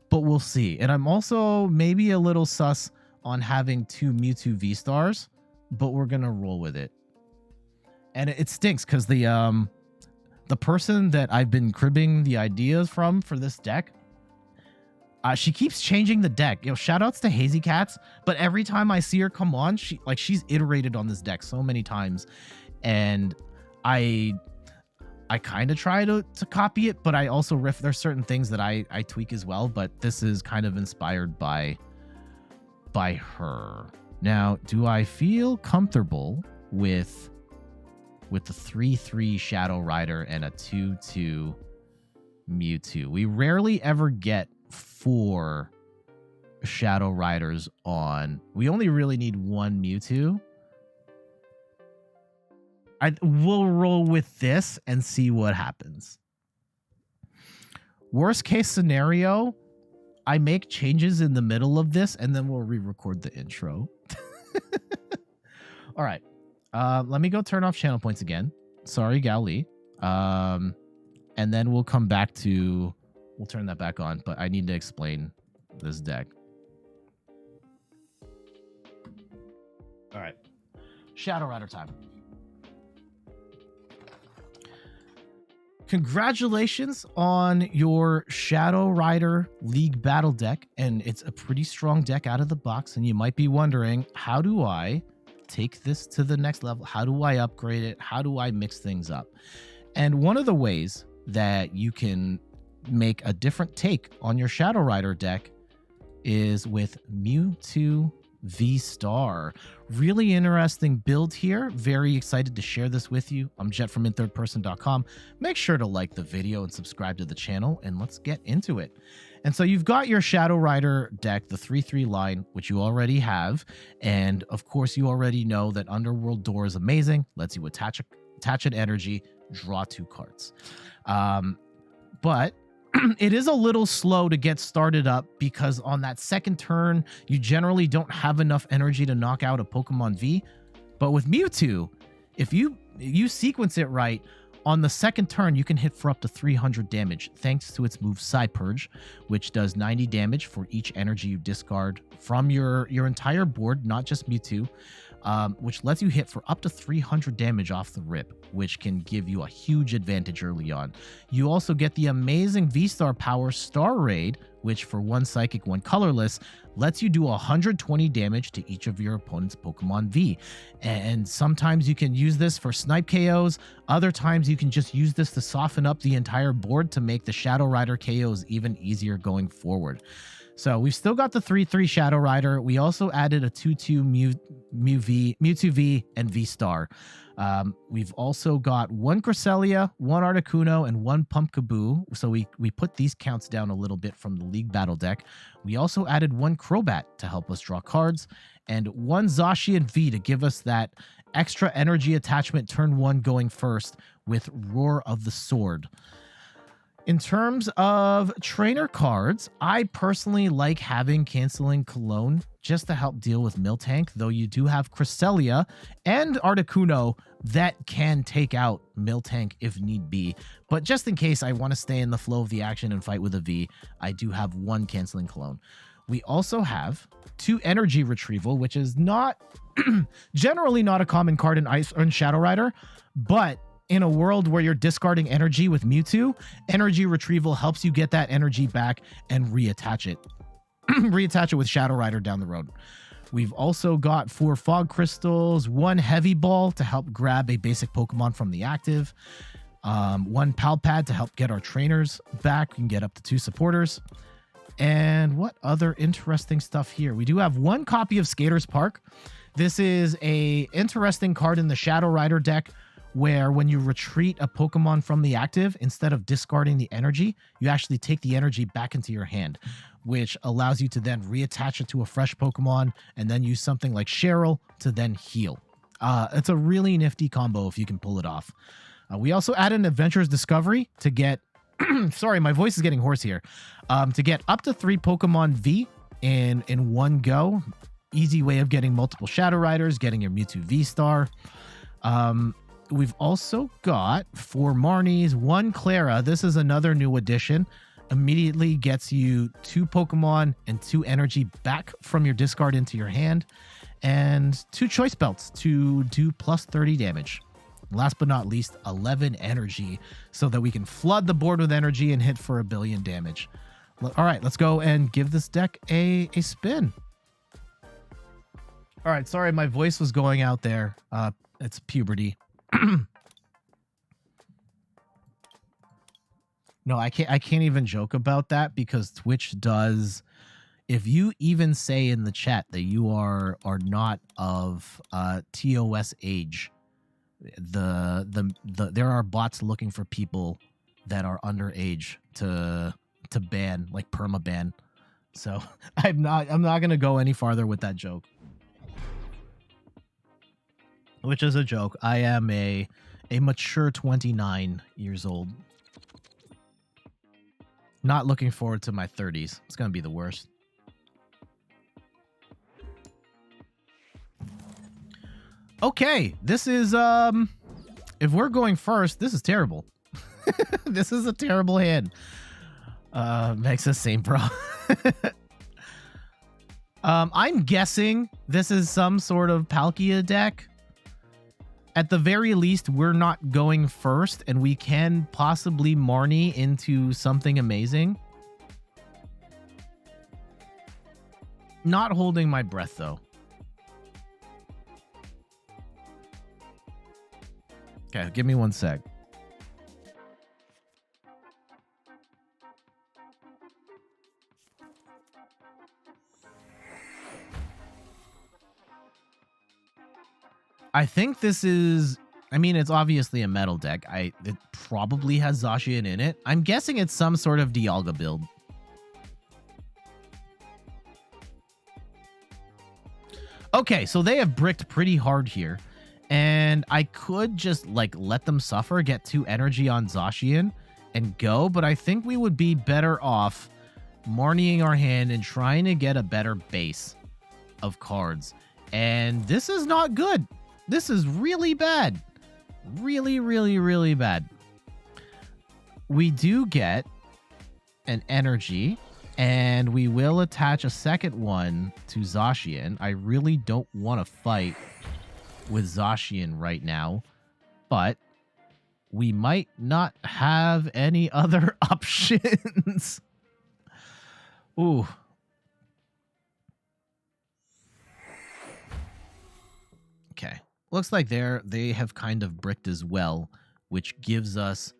but we'll see. And I'm also maybe a little sus on having 2 Mewtwo V-Stars, but we're gonna roll with it. And it stinks because the person that I've been cribbing the ideas from for this deck, she keeps changing the deck. You know, shout outs to Hazy Cats, but every time I see her come on, she's iterated on this deck so many times, and I kind of try to copy it, but I also there's certain things that I tweak as well, but this is kind of inspired by her. Now, do I feel comfortable with the 3/3 Shadow Rider and a 2/2 Mewtwo? We rarely ever get 4 Shadow Riders on. We only really need 1 Mewtwo. We'll roll with this and see what happens. Worst case scenario, I make changes in the middle of this and then we'll re-record the intro. All right. Let me go turn off channel points again. Sorry, Gali. And then we'll come back to... We'll turn that back on, but I need to explain this deck. All right. Shadow Rider time. Congratulations on your Shadow Rider League Battle deck, and it's a pretty strong deck out of the box, and you might be wondering, how do I take this to the next level? How do I upgrade it? How do I mix things up? And one of the ways that you can make a different take on your Shadow Rider deck is with Mewtwo VSTAR. Really interesting build here. Very excited to share this with you. I'm Jet from inthirdperson.com. Make sure to like the video and subscribe to the channel, and let's get into it. And so you've got your Shadow Rider deck, the 3/3 line, which you already have. And of course, you already know that Underworld Door is amazing. Lets you attach an energy, draw 2 cards. But it is a little slow to get started up because on that second turn, you generally don't have enough energy to knock out a Pokemon V. But with Mewtwo, if you sequence it right, on the second turn, you can hit for up to 300 damage thanks to its move Psypurge, which does 90 damage for each energy you discard from your entire board, not just Mewtwo, which lets you hit for up to 300 damage off the rip, which can give you a huge advantage early on. You also get the amazing VSTAR power Star Raid, which for 1 Psychic, 1 Colorless, lets you do 120 damage to each of your opponent's Pokemon V. And sometimes you can use this for snipe KOs. Other times you can just use this to soften up the entire board to make the Shadow Rider KOs even easier going forward. So we've still got the 3/3 Shadow Rider. We also added a 2/2 Mewtwo V and VSTAR. We've also got 1 Cresselia, 1 Articuno, and 1 Pumpkaboo. So we put these counts down a little bit from the League Battle deck. We also added 1 Crobat to help us draw cards, and 1 Zacian V to give us that extra energy attachment turn 1 going first with Roar of the Sword. In terms of trainer cards, I personally like having Canceling Cologne just to help deal with Miltank, though you do have Cresselia and Articuno that can take out Miltank if need be. But just in case I want to stay in the flow of the action and fight with a V, I do have 1 Canceling Cologne. We also have 2 Energy Retrieval, which is not generally not a common card in Ice or in Shadow Rider, but in a world where you're discarding energy with Mewtwo, Energy Retrieval helps you get that energy back and reattach it. Reattach it with Shadow Rider down the road. We've also got 4 Fog Crystals, 1 Heavy Ball to help grab a basic Pokemon from the active, 1 Pal Pad to help get our trainers back. We can get up to 2 supporters. And what other interesting stuff here? We do have 1 copy of Skater's Park. This is a interesting card in the Shadow Rider deck, where when you retreat a Pokemon from the active, instead of discarding the energy, you actually take the energy back into your hand, which allows you to then reattach it to a fresh Pokemon and then use something like Cheryl to then heal. It's a really nifty combo if you can pull it off. We also added an Adventurer's Discovery to get... sorry, my voice is getting hoarse here. To get up to 3 Pokemon V in one go. Easy way of getting multiple Shadow Riders, getting your Mewtwo V-Star. We've also got 4 Marnies, 1 Clara. This is another new addition. Immediately gets you 2 Pokemon and 2 energy back from your discard into your hand. And 2 Choice Belts to do plus 30 damage. Last but not least, 11 energy so that we can flood the board with energy and hit for 1 billion damage. All right, let's go and give this deck a spin. All right, sorry, my voice was going out there. It's puberty. No, I can't even joke about that because Twitch does. If you even say in the chat that you are not of TOS age, there are bots looking for people that are underage to ban, like perma ban. So I'm not gonna go any farther with that joke. Which is a joke. I am a mature 29 years old. Not looking forward to my 30s. It's going to be the worst. Okay, this is if we're going first, this is terrible. This is a terrible hand. Makes the same bro. I'm guessing this is some sort of Palkia deck. At the very least, we're not going first, and we can possibly Marnie into something amazing. Not holding my breath, though. Okay, give me 1 sec. I think this is... I mean, it's obviously a metal deck. It probably has Zacian in it. I'm guessing it's some sort of Dialga build. Okay, so they have bricked pretty hard here. And I could just, like, let them suffer, get 2 energy on Zacian, and go. But I think we would be better off Marnieing our hand and trying to get a better base of cards. And this is not good. This is really bad. Really, really, really bad. We do get an energy, and we will attach a second one to Zacian. I really don't want to fight with Zacian right now, but we might not have any other options. Ooh. Okay. Looks like they have kind of bricked as well, which gives us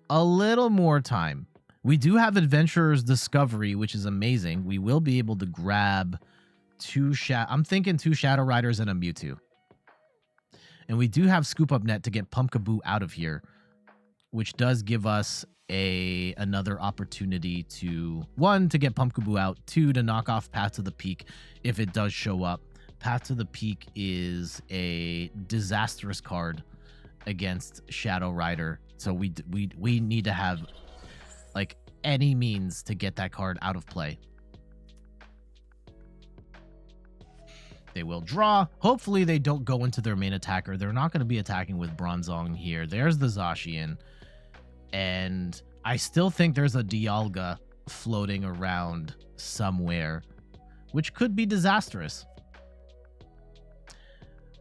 a little more time. We do have Adventurer's Discovery, which is amazing. We will be able to grab 2 I'm thinking 2 Shadow Riders and a Mewtwo. And we do have Scoop Up Net to get Pumpkaboo out of here, which does give us another opportunity to, 1, to get Pumpkaboo out, 2, to knock off Path to the Peak if it does show up. Path to the Peak is a disastrous card against Shadow Rider, so we need to have like any means to get that card out of play. They will draw. Hopefully they don't go into their main attacker. They're not going to be attacking with Bronzong here. There's the Zacian, and I still think there's a Dialga floating around somewhere, which could be disastrous.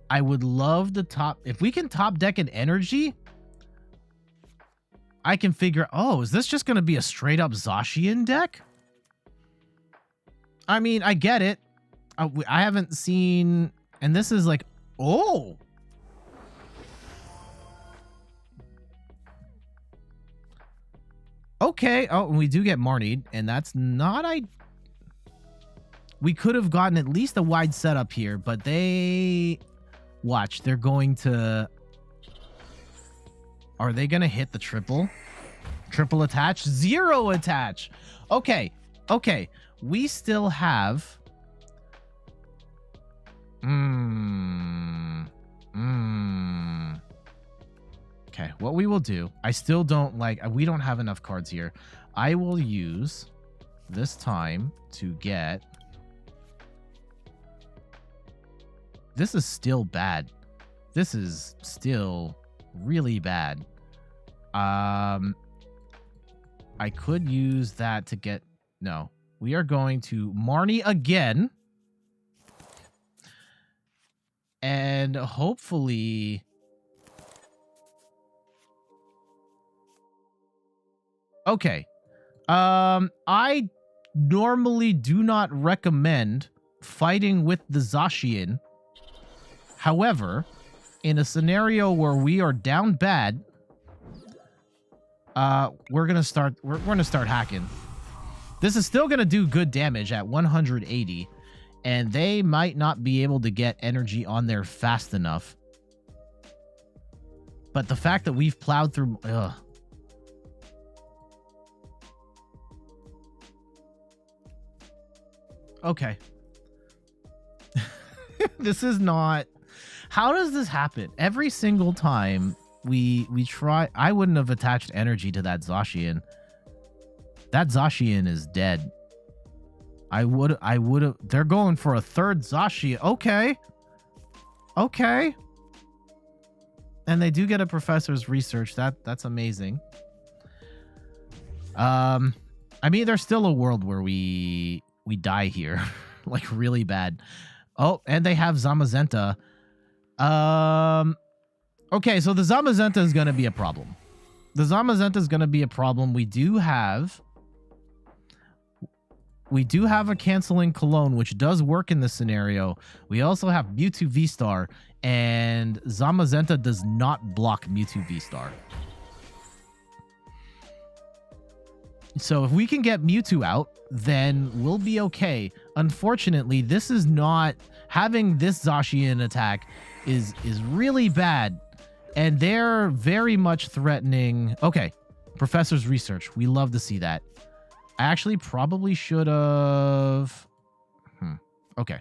I would love to top... If we can top deck an energy, I can figure... Oh, is this just going to be a straight-up Zacian deck? I mean, I get it. I haven't seen... And this is like... Oh! Okay. Oh, we do get Marnie, and that's not... We could have gotten at least a wide setup here, but they... Watch, they're going to... Are they going to hit the triple? Triple attach? 0 attach! Okay, okay. We still have... Okay, what we will do... I still don't like... We don't have enough cards here. I will use this time to get... This is still bad. This is still really bad. I could use that to get... No. We are going to Marnie again. And hopefully... Okay. I normally do not recommend fighting with the Zacian. However, in a scenario where we are down bad, we're gonna start hacking. This is still gonna do good damage at 180, and they might not be able to get energy on there fast enough. But the fact that we've plowed through... Ugh. Okay. This is not... How does this happen? Every single time we try... I wouldn't have attached energy to that Zacian. That Zacian is dead. I would have... They're going for a third Zacian. Okay. Okay. And they do get a professor's research. That's amazing. I mean, there's still a world where we die here. Like, really bad. Oh, and they have Zamazenta. Okay, so the Zamazenta is going to be a problem. The Zamazenta is going to be a problem. We do have a canceling Cologne, which does work in this scenario. We also have Mewtwo VSTAR, and Zamazenta does not block Mewtwo VSTAR. So if we can get Mewtwo out, then we'll be okay. unfortunately, this is not... Having this Zacian attack is really bad. And they're very much threatening... Okay, Professor's Research. We love to see that. I actually probably should have... Okay.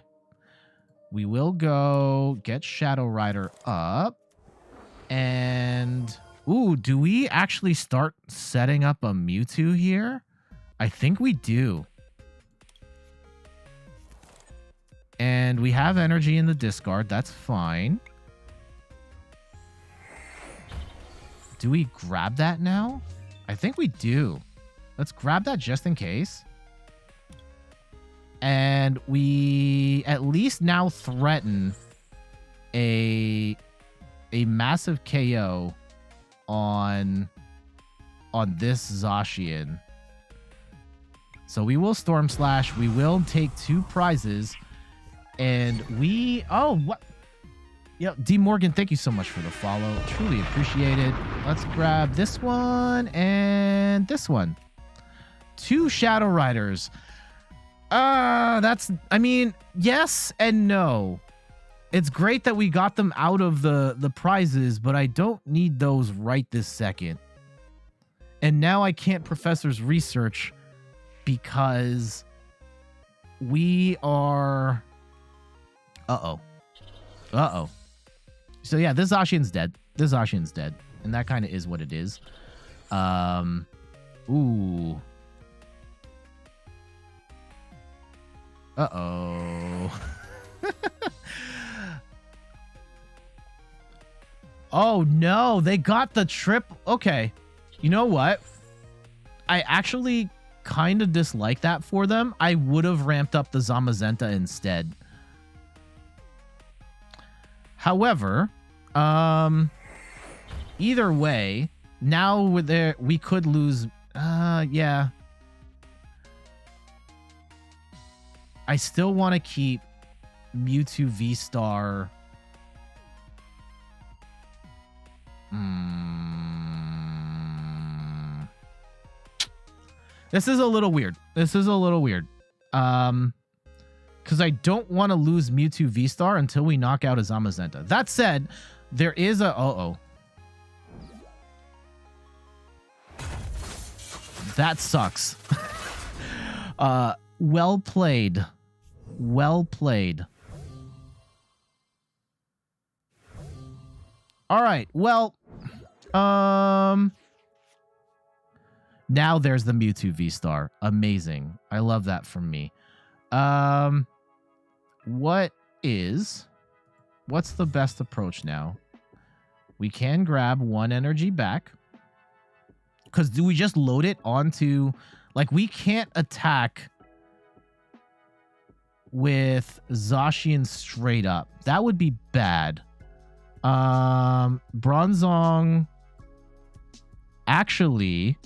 We will go get Shadow Rider up. And... Ooh, do we actually start setting up a Mewtwo here? I think we do. And we have energy in the discard. That's fine. Do we grab that now? I think we do. Let's grab that just in case. And we at least now threaten a massive KO on this Zacian. So we will Storm Slash. We will take 2 prizes. And we... Oh, what? Yep, D. Morgan, thank you so much for the follow. Truly appreciate it. Let's grab this one and this one. 2 Shadow Riders. That's... I mean, yes and no. It's great that we got them out of the prizes, but I don't need those right this second. And now I can't Professor's Research because we are... Uh-oh. So yeah, this Zacian's dead. This Zacian's dead. And that kind of is what it is. Ooh. Uh-oh. Oh, no. They got the trip. Okay. You know what? I actually kind of dislike that for them. I would have ramped up the Zamazenta instead. However, either way, now we're there, we could lose. Yeah. I still want to keep Mewtwo VSTAR. This is a little weird. Because I don't want to lose Mewtwo VSTAR until we knock out a Zamazenta. That said, there is a... Uh-oh. That sucks. Well played. Well played. All right. Well, now there's the Mewtwo VSTAR. Amazing. I love that from me. What's the best approach now? We can grab 1 energy back. Because do we just load it onto... Like, we can't attack with Zacian straight up. That would be bad. Bronzong... Actually,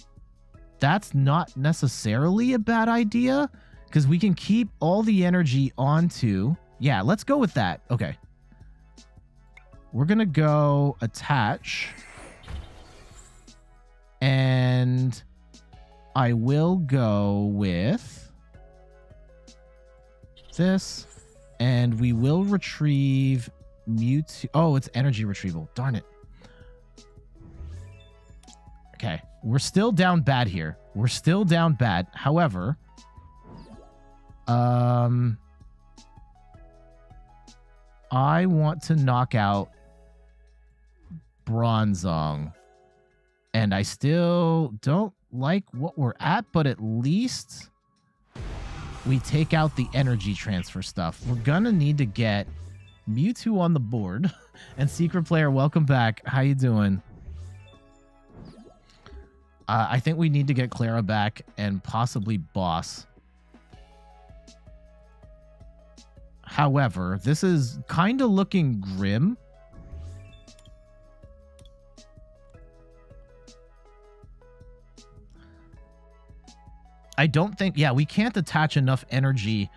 that's not necessarily a bad idea. Because we can keep all the energy onto... Yeah, let's go with that. Okay. We're going to go attach. And I will go with this. And we will retrieve Mewtwo. Oh, it's energy retrieval. Darn it. Okay. We're still down bad here. We're still down bad. However... I want to knock out Bronzong. And I still don't like what we're at, but at least we take out the energy transfer stuff. We're gonna need to get Mewtwo on the board. And Secret Player, welcome back. How you doing? I think we need to get Clara back and possibly Boss. However, this is kind of looking grim. I don't think... Yeah, we can't attach enough energy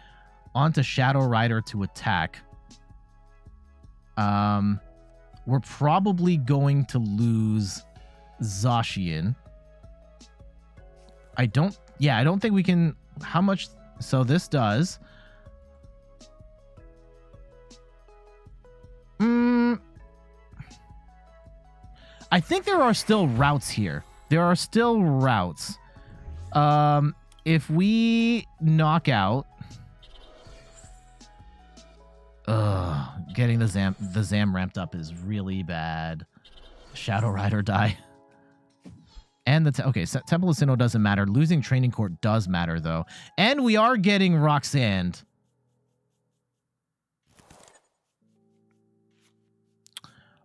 onto Shadow Rider to attack. We're probably going to lose Zacian. I don't think we can... How much... So this does I think there are still routes here. There are still routes. If we knock out... getting the Zam ramped up is really bad. Shadow Rider die. And the... okay, so Temple of Sinnoh doesn't matter. Losing Training Court does matter, though. And we are getting Roxanne.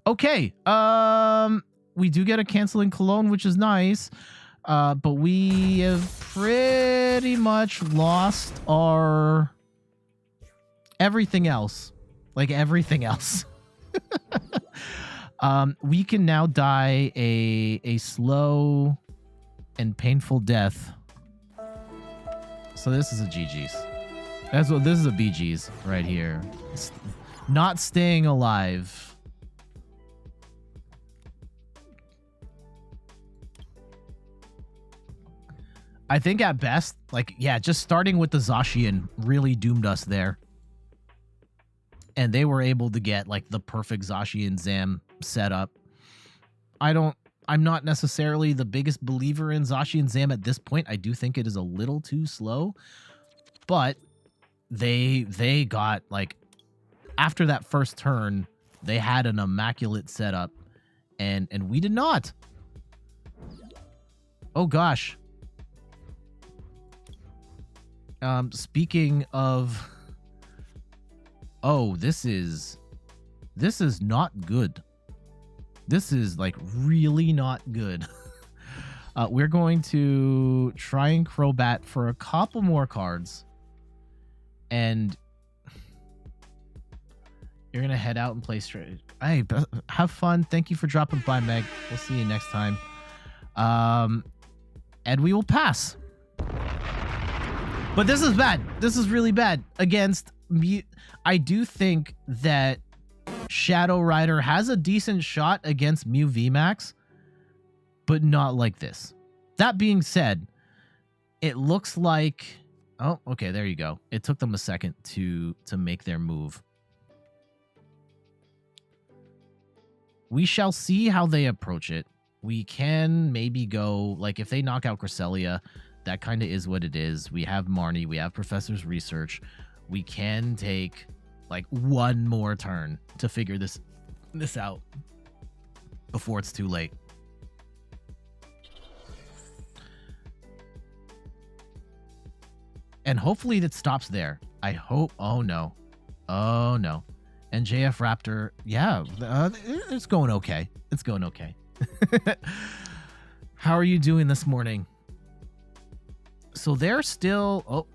Okay, we do get a canceling Cologne, which is nice, but we have pretty much lost our everything else, like everything else. We can now die a slow and painful death. So this is a GG's. That's what this is, a BG's right here. It's not staying alive. I think at best, like, yeah, just starting with the Zacian really doomed us there. And they were able to get, like, the perfect Zacian Zam setup. I'm not necessarily the biggest believer in Zacian Zam at this point. I do think it is a little too slow. But they got, like, after that first turn, they had an immaculate setup. And we did not. Oh, gosh. Speaking of... oh, this is not good. This is, like, really not good. We're going to try and Crobat for a couple more cards. And you're going to head out and play straight. Hey, have fun. Thank you for dropping by, Meg. We'll see you next time. And we will pass. But this is bad. This is really bad against Mew. I do think that Shadow Rider has a decent shot against Mew VMAX, but not like this. That being said, it looks like... oh, okay, there you go. It took them a second to make their move. We shall see how they approach it. We can maybe go... like, if they knock out Cresselia... that kind of is what it is. We have Marnie. We have Professor's Research. We can take, like, one more turn to figure this out before it's too late. And hopefully that stops there. I hope... oh, no. Oh, no. And JF Raptor... yeah, it's going okay. It's going okay. How are you doing this morning? So they're still... oh.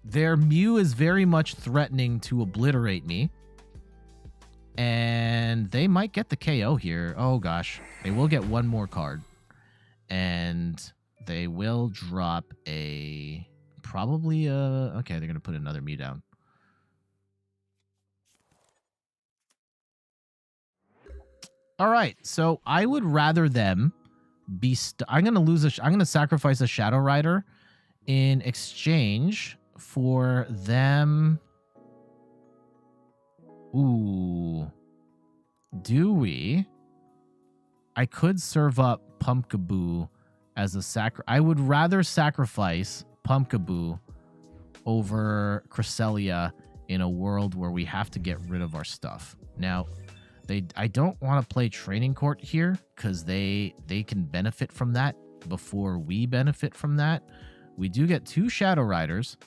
Their Mew is very much threatening to obliterate me. And they might get the KO here. Oh, gosh. They will get one more card. And they will drop a... probably a... okay, they're going to put another Mew down. All right. So I would rather them... be... I'm going to lose a... I'm going to sacrifice a Shadow Rider in exchange for them... ooh. Do we? I could serve up Pumpkaboo as a I would rather sacrifice Pumpkaboo over Cresselia in a world where we have to get rid of our stuff. Now, I don't want to play Training Court here because they can benefit from that before we benefit from that. We do get 2 Shadow Riders,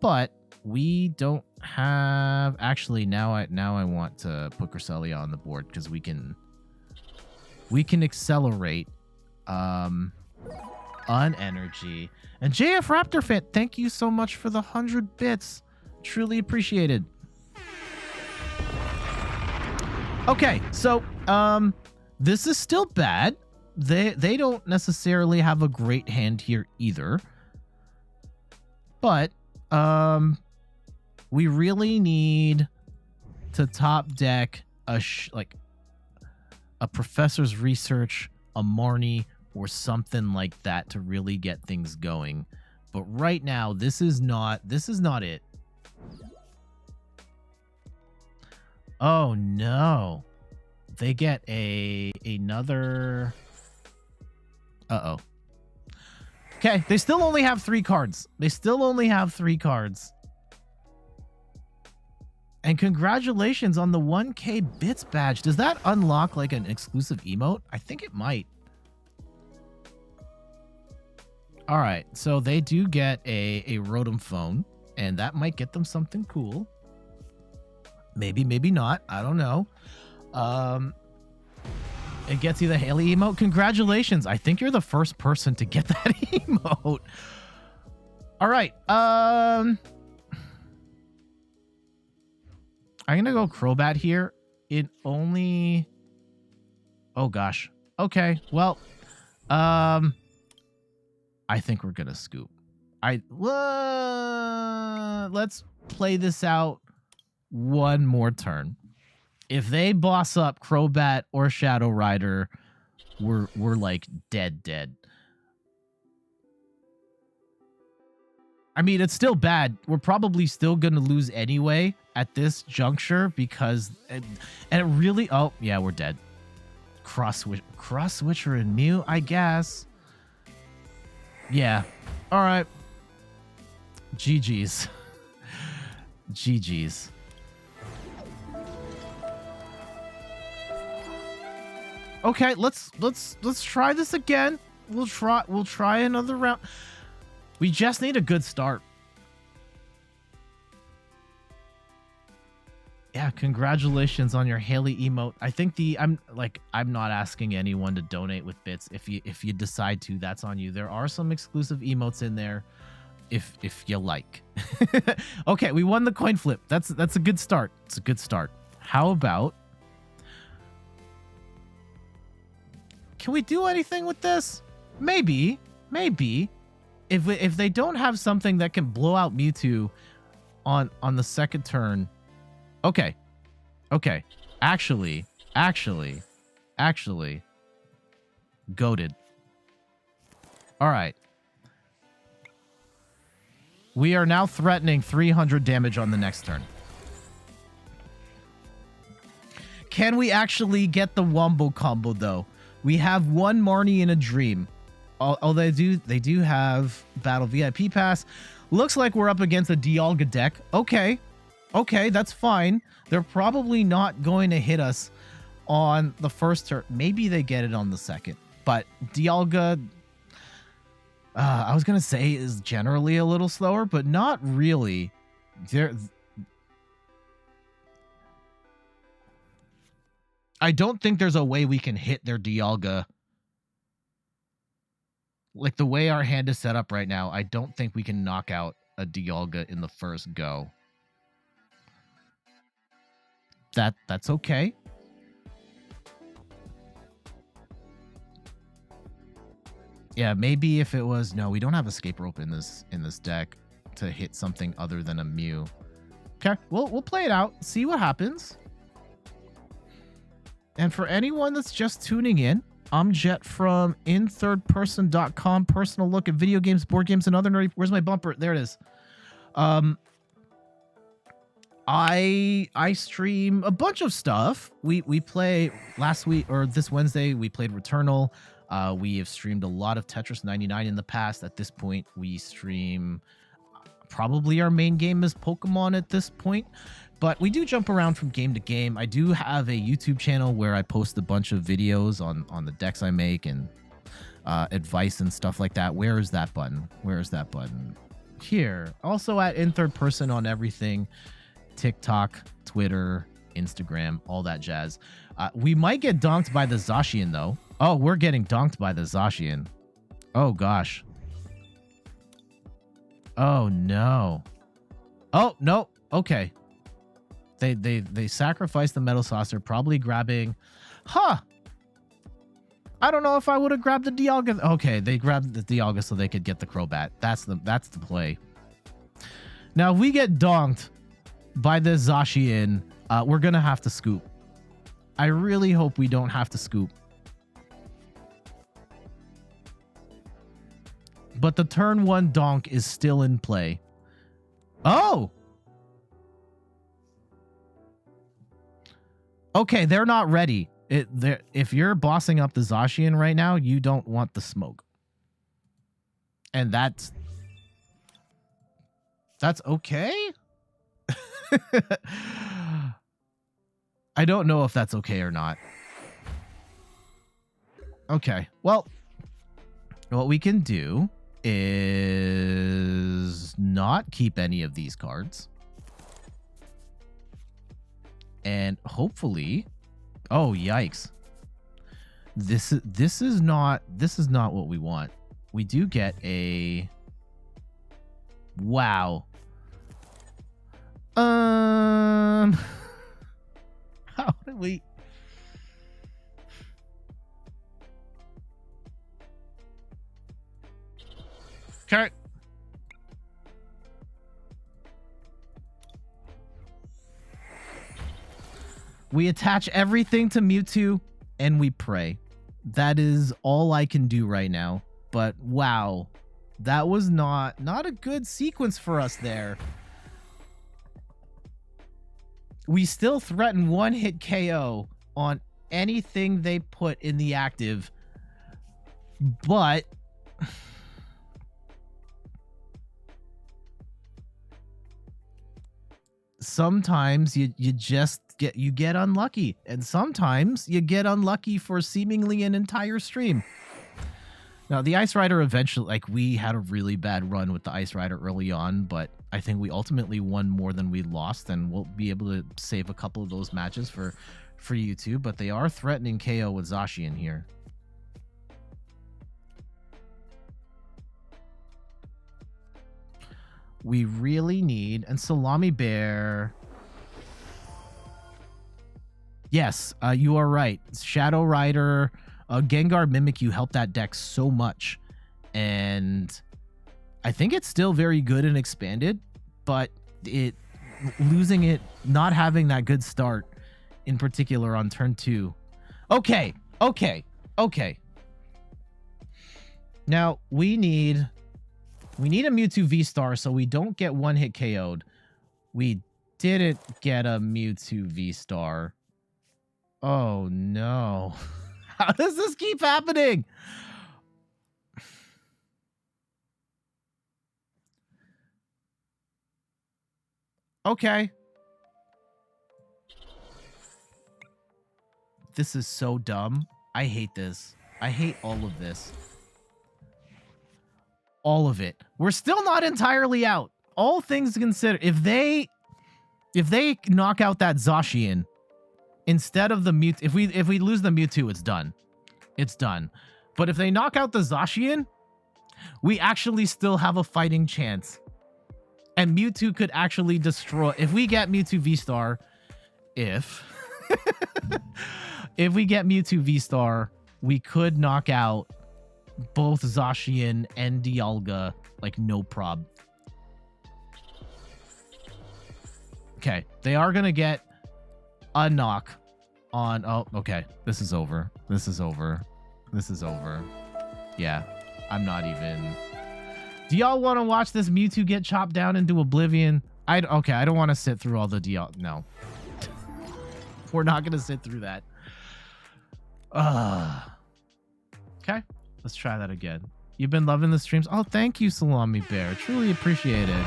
but we don't have... actually, now I want to put Cresselia on the board because we can accelerate on energy. And JF Raptor Fit, thank you so much for the 100 bits. Truly appreciated. Okay, so this is still bad. They don't necessarily have a great hand here either. But we really need to top deck a Professor's Research, a Marnie, or something like that to really get things going. But right now, this is not it. Oh no. they get another. Uh-oh. Okay, they still only have 3 cards. They still only have 3 cards. And congratulations on the 1K bits badge. Does that unlock like an exclusive emote? I think it might. All right, so they do get a Rotom phone, and that might get them something cool. Maybe, maybe not. I don't know. It gets you the Haley emote. Congratulations. I think you're the first person to get that emote. All right. I'm going to go Crobat here. It only... Oh, gosh. Okay. Well, I think we're going to scoop. Let's play this out one more turn. If they boss up Crobat or Shadow Rider, we're like dead. I mean, it's still bad. We're probably still going to lose anyway at this juncture because... And it really... Oh, yeah, we're dead. Cross Switcher and Mew, I guess. Yeah. All right. GG's. GG's. Okay, let's try this again. We'll try another round. We just need a good start. Yeah, congratulations on your Haley emote. I think I'm not asking anyone to donate with bits. If you decide to, that's on you. There are some exclusive emotes in there if you like. Okay, we won the coin flip. That's a good start. It's a good start. How about... Can we do anything with this? Maybe. If they don't have something that can blow out Mewtwo on the second turn. Okay. Actually. Goated. All right. We are now threatening 300 damage on the next turn. Can we actually get the Wombo combo though? We have one Marnie in a dream. Oh, they do have Battle VIP Pass. Looks like we're up against a Dialga deck. Okay, that's fine. They're probably not going to hit us on the first turn. Maybe they get it on the second. But Dialga, I was going to say, is generally a little slower, but not really. I don't think there's a way we can hit their Dialga. Like the way our hand is set up right now, I don't think we can knock out a Dialga in the first go. That's okay. Yeah, maybe if it was... No, we don't have Escape Rope in this deck to hit something other than a Mew. Okay, we'll play it out. See what happens. And for anyone that's just tuning in, I'm Jet from inthirdperson.com. Personal look at video games, board games, and other nerdy... Where's my bumper? There it is. I stream a bunch of stuff. We play last week, or this Wednesday, we played Returnal. We have streamed a lot of Tetris 99 in the past. At this point, we stream... Probably our main game is Pokemon at this point. But we do jump around from game to game. I do have a YouTube channel where I post a bunch of videos on the decks I make and advice and stuff like that. Where is that button? Where is that button? Here. Also at In Third Person on everything. TikTok, Twitter, Instagram, all that jazz. We might get donked by the Zacian, though. Oh, we're getting donked by the Zacian. Oh, gosh. Oh, no. Oh, no. Okay. They sacrificed the Metal Saucer, probably grabbing... Huh! I don't know if I would have grabbed the Dialga. Okay, they grabbed the Dialga so they could get the Crobat. That's the play. Now, if we get donked by the Zacian, we're going to have to scoop. I really hope we don't have to scoop. But the turn 1 donk is still in play. Oh! Okay, they're not ready. If you're bossing up the Zacian right now, you don't want the smoke. And that's okay? I don't know if that's okay or not. Okay. Well, what we can do is not keep any of these cards. And hopefully, oh yikes. This is not what we want. We do get a wow. How did we Kurt? We attach everything to Mewtwo and we pray. That is all I can do right now. But wow, that was not a good sequence for us there. We still threaten one-hit KO on anything they put in the active, but sometimes you just get unlucky, and sometimes you get unlucky for seemingly an entire stream. Now, the Ice Rider eventually, like, we had a really bad run with the Ice Rider early on, but I think we ultimately won more than we lost, and we'll be able to save a couple of those matches for you two, but they are threatening KO with Zacian here. We really need, and Salami Bear. Yes, you are right. Shadow Rider, Gengar Mimikyu helped that deck so much, and I think it's still very good and expanded, but losing it, not having that good start, in particular on turn 2. Okay. Now we need a Mewtwo VSTAR so we don't get one-hit KO'd. We didn't get a Mewtwo VSTAR. Oh no. How does this keep happening? Okay. This is so dumb. I hate this. I hate all of this. All of it. We're still not entirely out. All things considered, if they knock out that Zacian instead of the Mewtwo, if we lose the Mewtwo, it's done. It's done. But if they knock out the Zacian, we actually still have a fighting chance. And Mewtwo could actually destroy, if we get Mewtwo VSTAR, if we get Mewtwo VSTAR, we could knock out both Zacian and Dialga, like, no prob. Okay, they are gonna get a knock on. Oh, okay. This is over. This is over. This is over. Yeah, I'm not even. Do y'all want to watch this Mewtwo get chopped down into oblivion? Okay, I don't want to sit through all the no. We're not gonna sit through that. Okay, let's try that again. You've been loving the streams. Oh, thank you, Salami Bear. Truly appreciate it.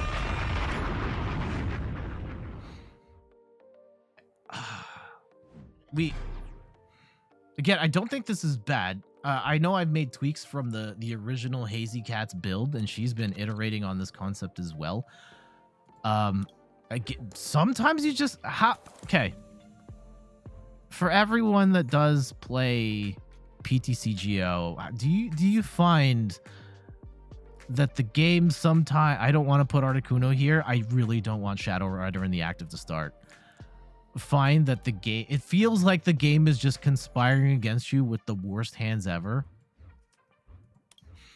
Again, I don't think this is bad. I know I've made tweaks from the original Hazy Cat's build, and she's been iterating on this concept as well. Sometimes you just okay. For everyone that does play PTCGO, do you find that the game sometimes, I don't want to put Articuno here. I really don't want Shadow Rider in the active to start. Find that the game, it feels like the game is just conspiring against you with the worst hands ever.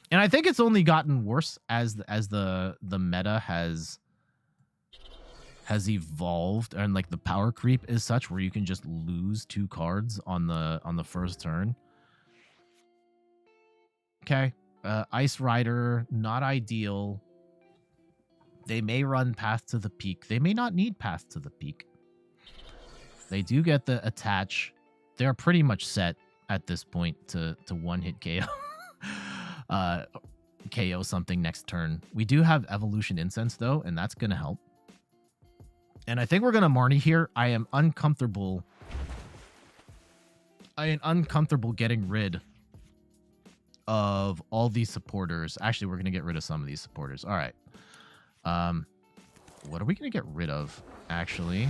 And I think it's only gotten worse as the meta has evolved, and like the power creep is such where you can just lose 2 cards on the first turn. Okay. Ice Rider, not ideal. They may run Path to the Peak. They may not need Path to the Peak. They do get the attach. they're pretty much set at this point to one-hit KO. KO something next turn. We do have Evolution Incense, though, and that's going to help. And I think we're going to Marnie here. I am uncomfortable getting rid of all these supporters. Actually, we're going to get rid of some of these supporters. All right. What are we going to get rid of, actually?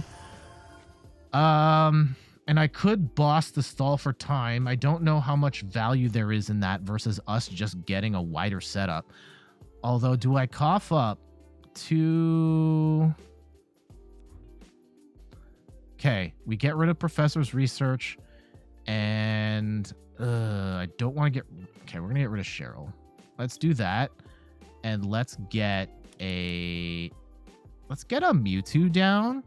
And I could boss the stall for time. I don't know how much value there is in that versus us just getting a wider setup. Although, do I cough up to... Okay, we get rid of Professor's Research, and I don't want to get... Okay, we're going to get rid of Cheryl. Let's do that, and let's get a Mewtwo down.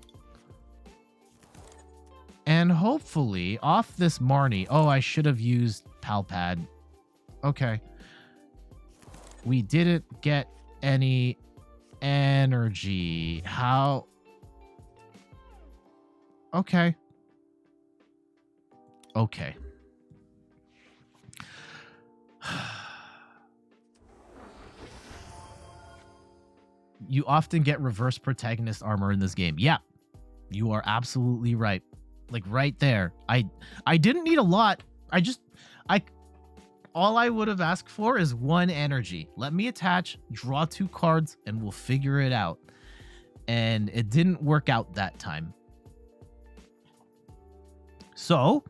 And hopefully, off this Marnie... Oh, I should have used Pal Pad. Okay. We didn't get any energy. How... Okay. Okay. You often get reverse protagonist armor in this game. Yeah, you are absolutely right. Like right there. I didn't need a lot. All I would have asked for is 1 energy. Let me attach, draw 2 cards, and we'll figure it out. And it didn't work out that time. So,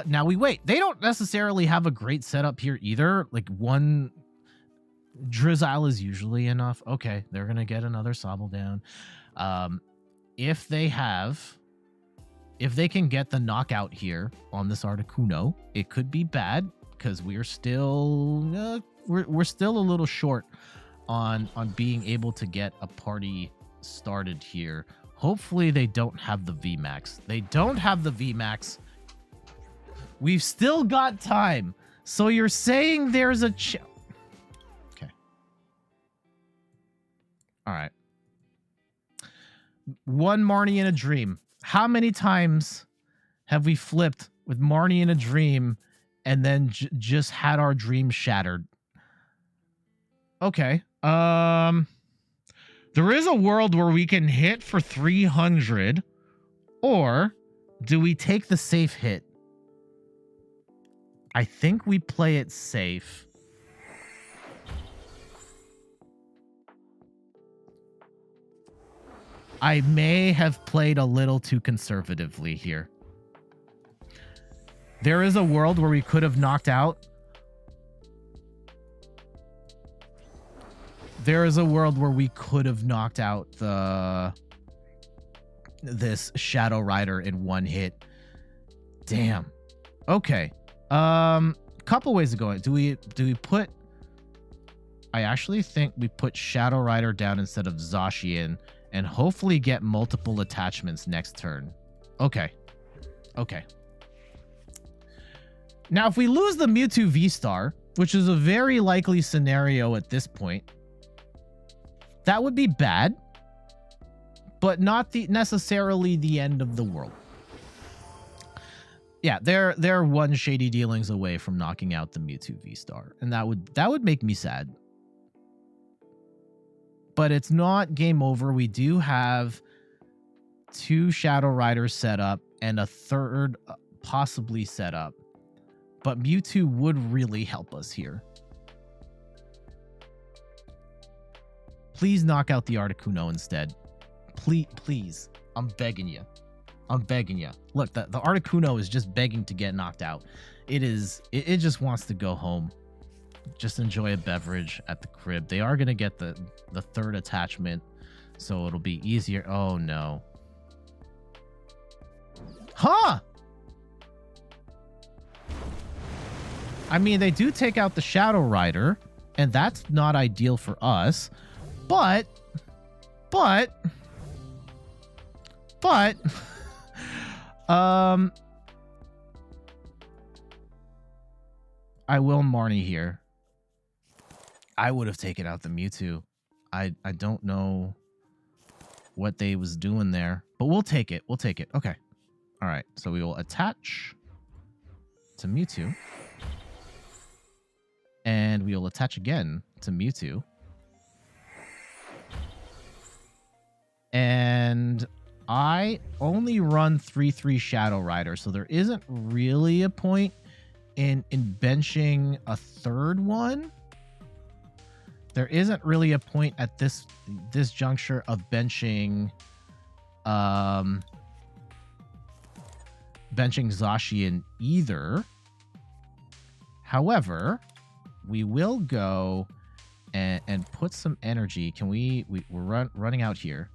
now we wait. They don't necessarily have a great setup here either. Like 1 Drizzile is usually enough. Okay, they're going to get another Sobble down. If they can get the knockout here on this Articuno, it could be bad because we're still we're still a little short on being able to get a party started here. Hopefully they don't have the VMAX. They don't have the VMAX. We've still got time. So you're saying there's a okay. All right. 1 Marnie in a dream. How many times have we flipped with Marnie in a dream and then just had our dream shattered? Okay. There is a world where we can hit for 300, or do we take the safe hit? I think we play it safe. I may have played a little too conservatively here. There is a world where we could have knocked out. There is a world where we could have knocked out this Shadow Rider in 1 hit. Damn. Okay. Couple ways of going. Do we put... I actually think we put Shadow Rider down instead of Zacian and hopefully get multiple attachments next turn. Okay. Okay. Now, if we lose the Mewtwo VSTAR, which is a very likely scenario at this point, that would be bad, but not necessarily the end of the world. Yeah, they're 1 shady dealings away from knocking out the Mewtwo VSTAR, and that would make me sad. But it's not game over. We do have 2 Shadow Riders set up and a 3rd possibly set up. But Mewtwo would really help us here. Please knock out the Articuno instead. Please. I'm begging you. I'm begging you. Look, the Articuno is just begging to get knocked out. It just wants to go home. Just enjoy a beverage at the crib. They are going to get the 3rd attachment, so it'll be easier. Oh, no. Huh! I mean, they do take out the Shadow Rider, and that's not ideal for us. But, I will Marnie here. I would have taken out the Mewtwo. I don't know what they was doing there, but we'll take it. We'll take it. Okay. All right. So we will attach. to Mewtwo. And we will attach again to Mewtwo. And I only run 3/3 Shadow Rider, so there isn't really a point in benching a third one. There isn't really a point at this juncture of benching Zacian either. However, we will go and put some energy. Can we're running out here.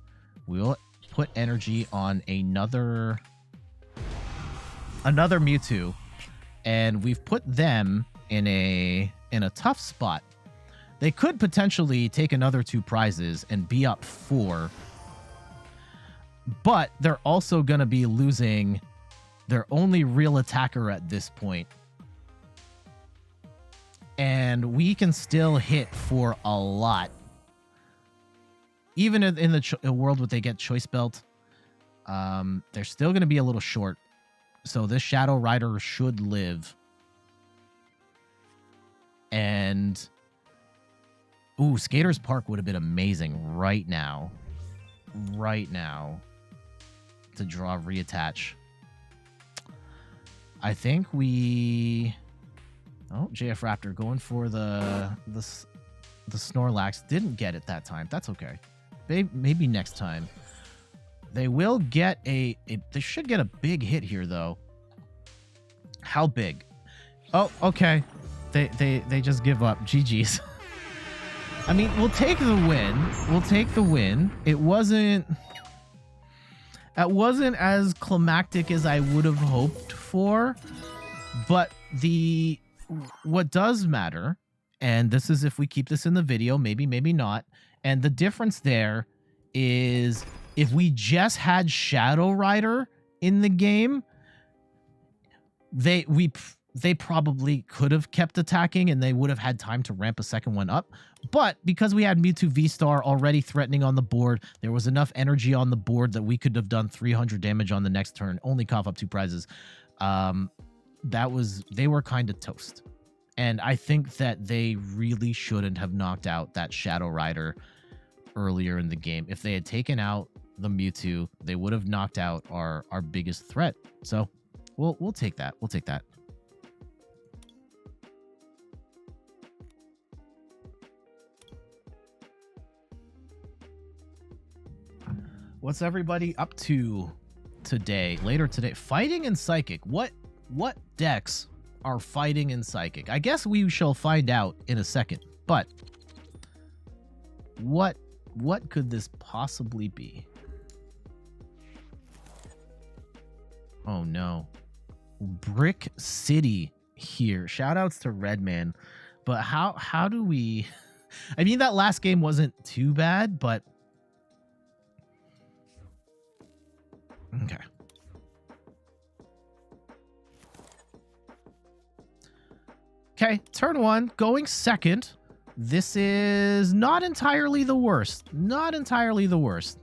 We will put energy on another Mewtwo, and we've put them in a tough spot. They could potentially take another 2 prizes and be up 4, but they're also going to be losing their only real attacker at this point. And we can still hit for a lot. Even in the world where they get Choice Belt, they're still going to be a little short. So this Shadow Rider should live. And ooh, Skater's Park would have been amazing right now. Right now. To draw reattach. I think we... Oh, JF Raptor going for the Snorlax. Didn't get it that time. That's okay. Maybe next time. They will get they should get a big hit here, though. How big? Oh, okay. They just give up. GG's. I mean, we'll take the win. We'll take the win. It wasn't as climactic as I would have hoped for, but what does matter, and this is if we keep this in the video, maybe not, and the difference there is if we just had Shadow Rider in the game, they probably could have kept attacking and they would have had time to ramp a second one up. But because we had Mewtwo V-Star already threatening on the board, there was enough energy on the board that we could have done 300 damage on the next turn, only cough up 2 prizes. They were kind of toast. And I think that they really shouldn't have knocked out that Shadow Rider earlier in the game. If they had taken out the Mewtwo, they would have knocked out our biggest threat. So we'll take that. We'll take that. What's everybody up to today? Later today, fighting in Psychic. What decks are fighting in Psychic? I guess we shall find out in a second. But what could this possibly be? Oh no, Brick City here. Shoutouts to Redman, but how do we? I mean, that last game wasn't too bad, but. Okay. Okay, turn 1, going second. This is not entirely the worst. Not entirely the worst.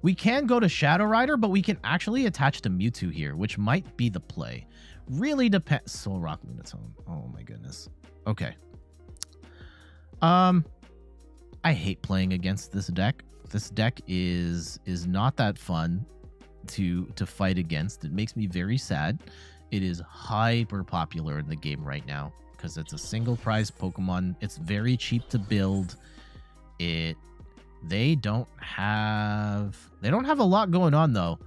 We can go to Shadow Rider, but we can actually attach to Mewtwo here, which might be the play. Really depends. Soul Rock Lunatone. Oh my goodness. Okay. I hate playing against this deck. This deck is not that fun to fight against. It makes me very sad. It is hyper popular in the game right now because it's a single prize Pokemon. It's very cheap to build. They don't have a lot going on though.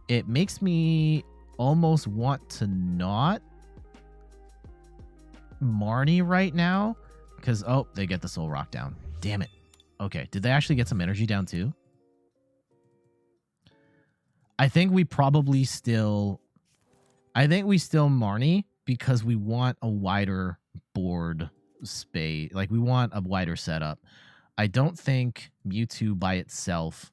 It makes me almost want to not Marnie right now because they get the Soul Rock down. Damn it. Okay, did they actually get some energy down too? I think we still Marnie because we want a wider board space. Like, we want a wider setup. I don't think Mewtwo by itself,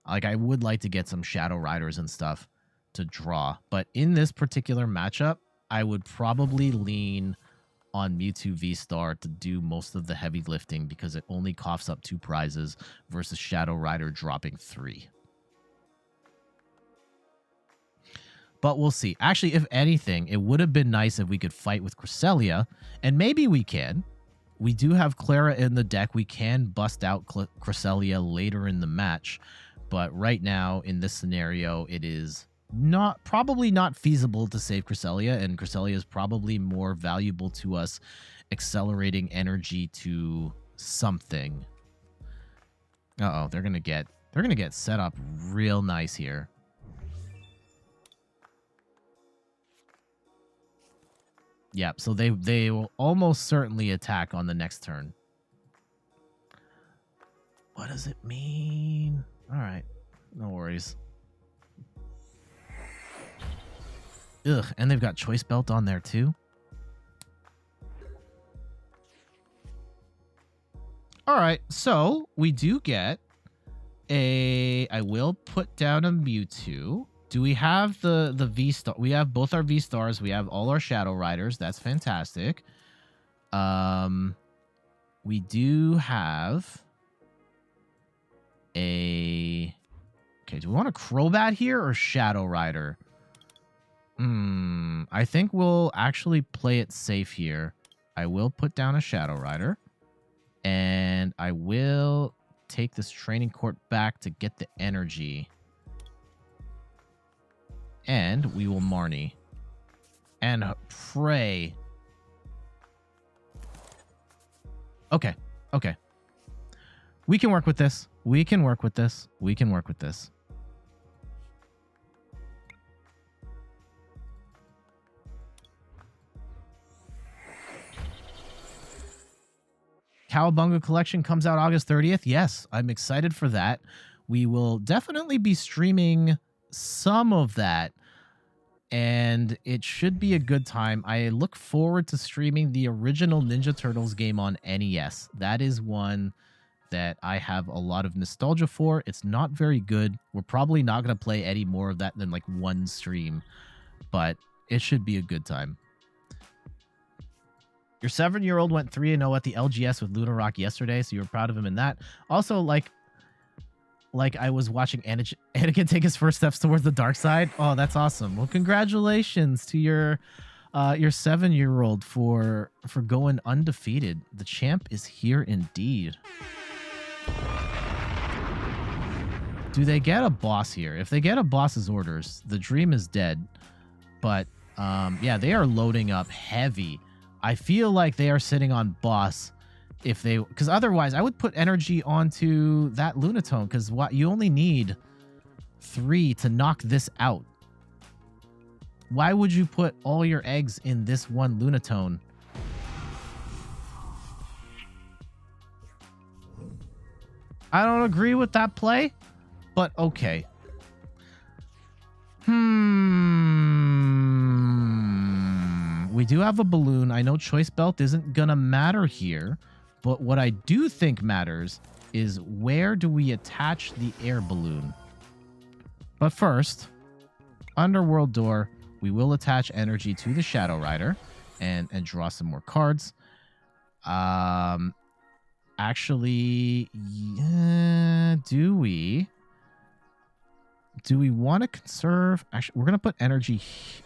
like, I would like to get some Shadow Riders and stuff to draw. But in this particular matchup, I would probably lean on Mewtwo V-Star to do most of the heavy lifting because it only coughs up 2 prizes versus Shadow Rider dropping 3. But we'll see. Actually, if anything, it would have been nice if we could fight with Cresselia, and maybe we can. We do have Clara in the deck. We can bust out Cresselia later in the match, but right now in this scenario, it is probably not feasible to save Cresselia, and Cresselia is probably more valuable to us accelerating energy to something. Uh-oh, they're gonna get set up real nice here. Yep, so they will almost certainly attack on the next turn. What does it mean? All right, no worries. Ugh, and they've got Choice Belt on there too. All right, so we do get a... I will put down a Mewtwo. Do we have the V-Star? We have both our V-Stars. We have all our Shadow Riders. That's fantastic. We do have a... Okay, do we want a Crobat here or Shadow Rider? I think we'll actually play it safe here. I will put down a Shadow Rider. And I will take this Training Court back to get the energy. And we will Marnie. And pray. Okay. Okay. We can work with this. We can work with this. We can work with this. Cowabunga Collection comes out August 30th. Yes, I'm excited for that. We will definitely be streaming some of that, and it should be a good time. I look forward to streaming the original Ninja Turtles game on NES. That is one that I have a lot of nostalgia for. It's not very good. We're probably not going to play any more of that than like one stream, but it should be a good time. Your 7-year-old went 3-0 at the LGS with Luna Rock yesterday, so you were proud of him in that. Also, like I was watching Anakin take his first steps towards the dark side. Oh, that's awesome. Well, congratulations to your 7-year-old for going undefeated. The champ is here indeed. Do they get a boss here? If they get a boss's orders, the dream is dead. But yeah, they are loading up heavy. I feel like they are sitting on boss if they, because otherwise I would put energy onto that Lunatone, because what you only need 3 to knock this out. Why would you put all your eggs in this one Lunatone? I don't agree with that play, but okay. We do have a balloon. I know Choice Belt isn't going to matter here, but what I do think matters is where do we attach the air balloon? But first, Underworld Door, we will attach energy to the Shadow Rider and draw some more cards. Actually, yeah, do we want to conserve? Actually, we're going to put energy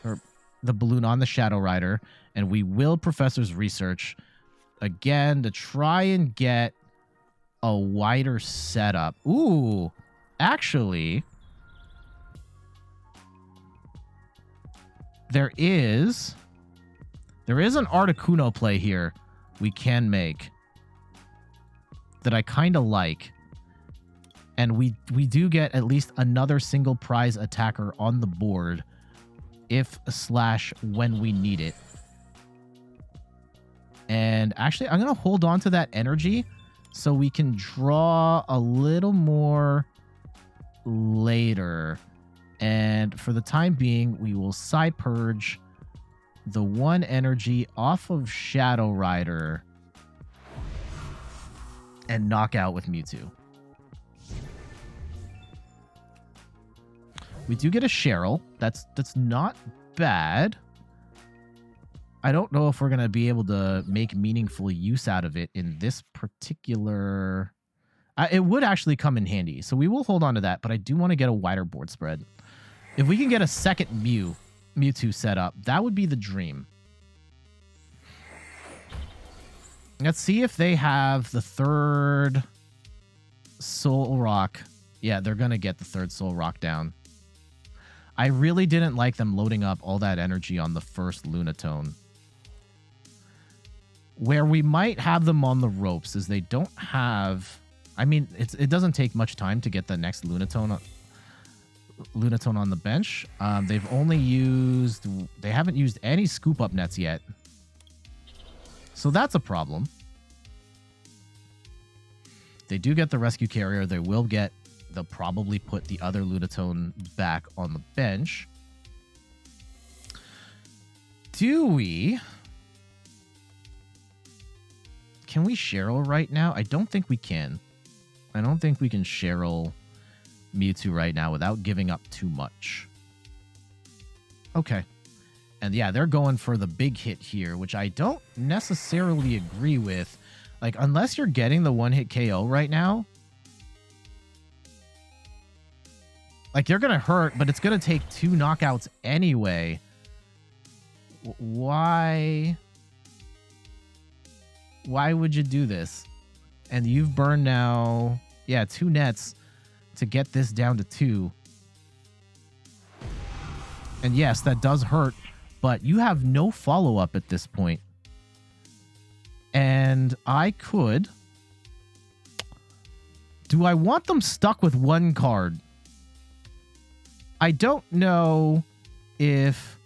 or the balloon on the Shadow Rider, and we will Professor's Research again to try and get a wider setup. Ooh, actually, there is an Articuno play here we can make that I kind of like. And we do get at least another single prize attacker on the board if/when we need it. And actually, I'm going to hold on to that energy so we can draw a little more later. And for the time being, we will Psy Purge the 1 energy off of Shadow Rider and knock out with Mewtwo. We do get a Cheryl. That's not bad. I don't know if we're going to be able to make meaningful use out of it in this particular... it would actually come in handy, so we will hold on to that, but I do want to get a wider board spread. If we can get a second Mew, Mewtwo setup. That would be the dream. Let's see if they have the third Soul Rock. Yeah, they're going to get the third Soul Rock down. I really didn't like them loading up all that energy on the first Lunatone. Where we might have them on the ropes is they don't have... I mean, it doesn't take much time to get the next Lunatone on the bench. They've only used... They haven't used any scoop-up nets yet. So that's a problem. They do get the rescue carrier. They will get... They'll probably put the other Lunatone back on the bench. Do we... Can we Cheryl right now? I don't think we can. I don't think we can Cheryl Mewtwo right now without giving up too much. Okay. And yeah, they're going for the big hit here, which I don't necessarily agree with. Like, unless you're getting the one-hit KO right now, like, they're going to hurt, but it's going to take 2 knockouts anyway. Why would you do this? And you've burned now, yeah, 2 nets to get this down to 2. And yes, that does hurt, but you have no follow-up at this point. And I could... Do I want them stuck with 1 card? I don't know if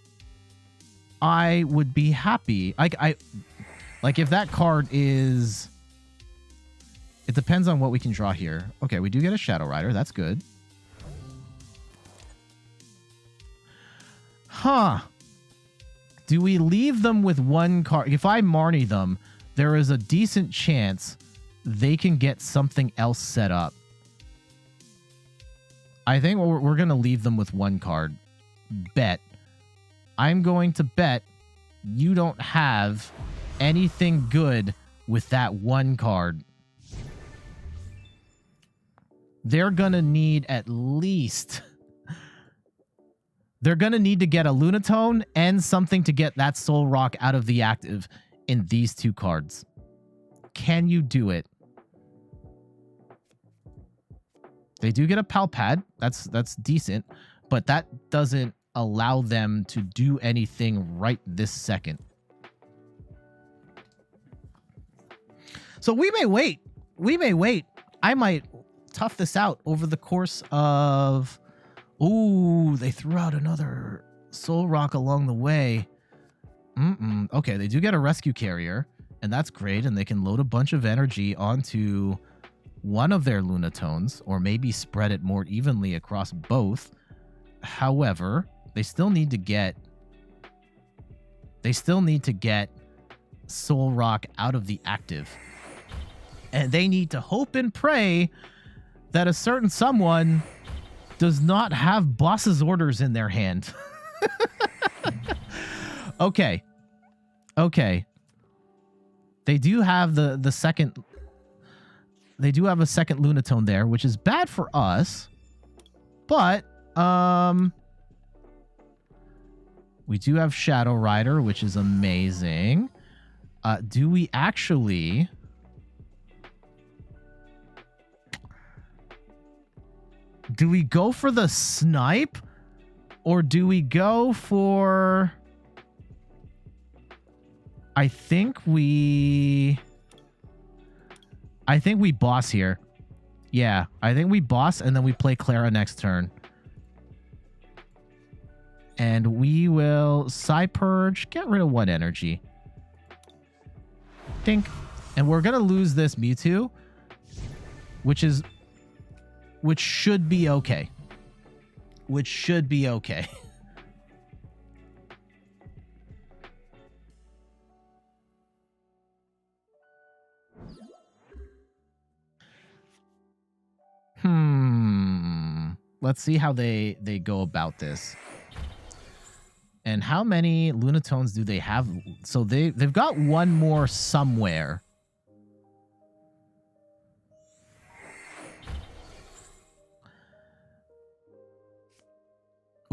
I would be happy. Like, if that card is... It depends on what we can draw here. Okay, we do get a Shadow Rider. That's good. Huh. Do we leave them with 1 card? If I Marnie them, there is a decent chance they can get something else set up. I think we're going to leave them with 1 card. Bet. I'm going to bet you don't have anything good with that 1 card. They're going to need at least... They're going to need to get a Lunatone and something to get that Soul Rock out of the active in these 2 cards. Can you do it? They do get a Pal Pad. That's decent, but that doesn't allow them to do anything right this second. So we may wait. We may wait. I might tough this out over the course of... Ooh, they threw out another Soul Rock along the way. Okay, they do get a rescue carrier, and that's great, and they can load a bunch of energy onto one of their Lunatones, or maybe spread it more evenly across both. However, they still need to get... Soul Rock out of the active. And they need to hope and pray that a certain someone does not have boss's orders in their hand. Okay. Okay. They do have the second... They do have a second Lunatone there, which is bad for us. But, we do have Shadow Rider, which is amazing. Do we actually... Do we go for the snipe? Or do we go for... I think we boss here. Yeah, I think we boss and then we play Clara next turn. And we will Psy-Purge, get rid of 1 energy. Think. And we're going to lose this Mewtwo, which should be okay. Which should be okay. Let's see how they go about this. And how many Lunatones do they have? So they've got 1 more somewhere.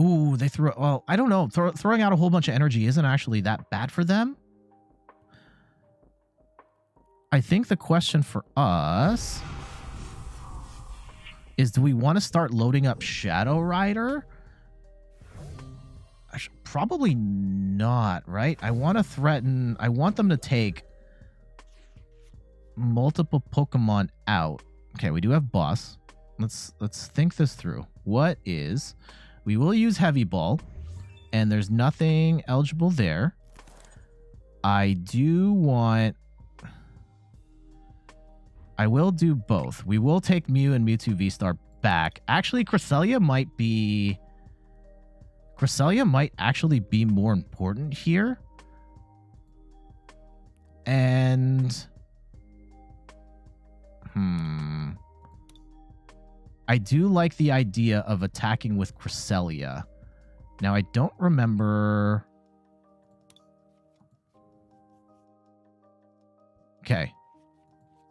Ooh, Ooh, they threw... Well, I don't know. Throwing out a whole bunch of energy isn't actually that bad for them. I think the question for us is, do we want to start loading up Shadow Rider? Probably not, right? I want to threaten... I want them to take multiple Pokemon out. Okay, we do have Boss. Let's think this through. What is... We will use Heavy Ball, and there's nothing eligible there. I do want... I will do both. We will take Mew and Mewtwo V-Star back. Actually, Cresselia might be... Cresselia might actually be more important here. And... I do like the idea of attacking with Cresselia. Now, I don't remember... Okay.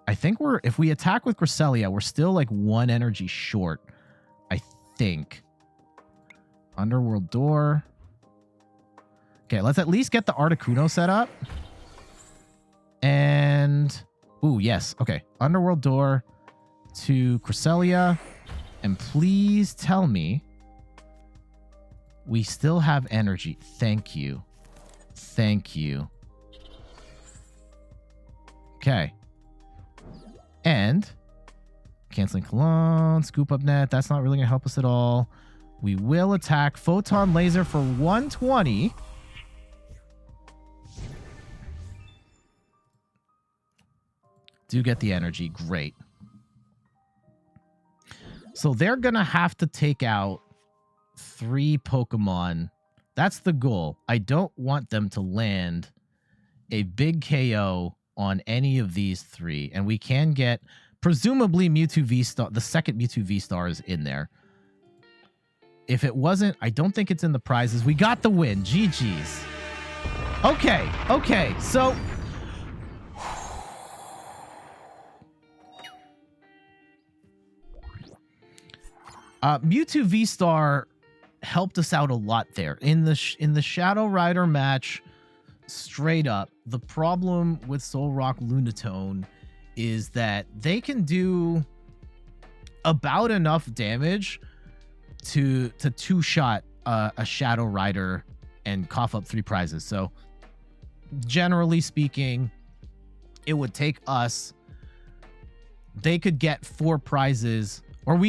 I think if we attack with Cresselia, we're still like 1 energy short, I think. Underworld Door. Okay, let's at least get the Articuno set up. And... Ooh, yes. Okay. Underworld Door to Cresselia. And please tell me we still have energy. Thank you. Thank you. Okay. And canceling Cologne, Scoop Up Net. That's not really going to help us at all. We will attack Photon Laser for 120. Do get the energy. Great. So they're going to have to take out 3 Pokemon. That's the goal. I don't want them to land a big KO on any of these 3. And we can get, presumably, Mewtwo V-Star. The second Mewtwo V-Star is in there. If it wasn't, I don't think it's in the prizes. We got the win. GG's. Okay. Okay. So... Mewtwo V-Star helped us out a lot there. In the Shadow Rider match, straight up, the problem with Solrock Lunatone is that they can do about enough damage to two-shot a Shadow Rider and cough up 3 prizes. So, generally speaking, it would take us... They could get 4 prizes, or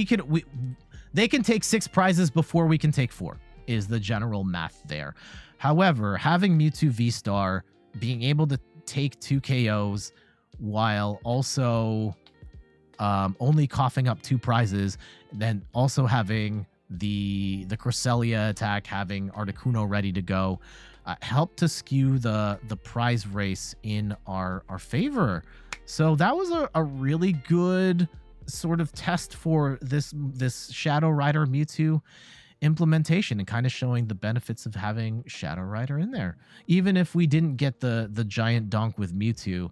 they can take 6 prizes before we can take 4, is the general math there. However, having Mewtwo V-Star, being able to take 2 KOs while also only coughing up 2 prizes, then also having the Cresselia attack, having Articuno ready to go, helped to skew the prize race in our favor. So that was a really good sort of test for this Shadow Rider Mewtwo implementation, and kind of showing the benefits of having Shadow Rider in there. Even if we didn't get the giant donk with Mewtwo,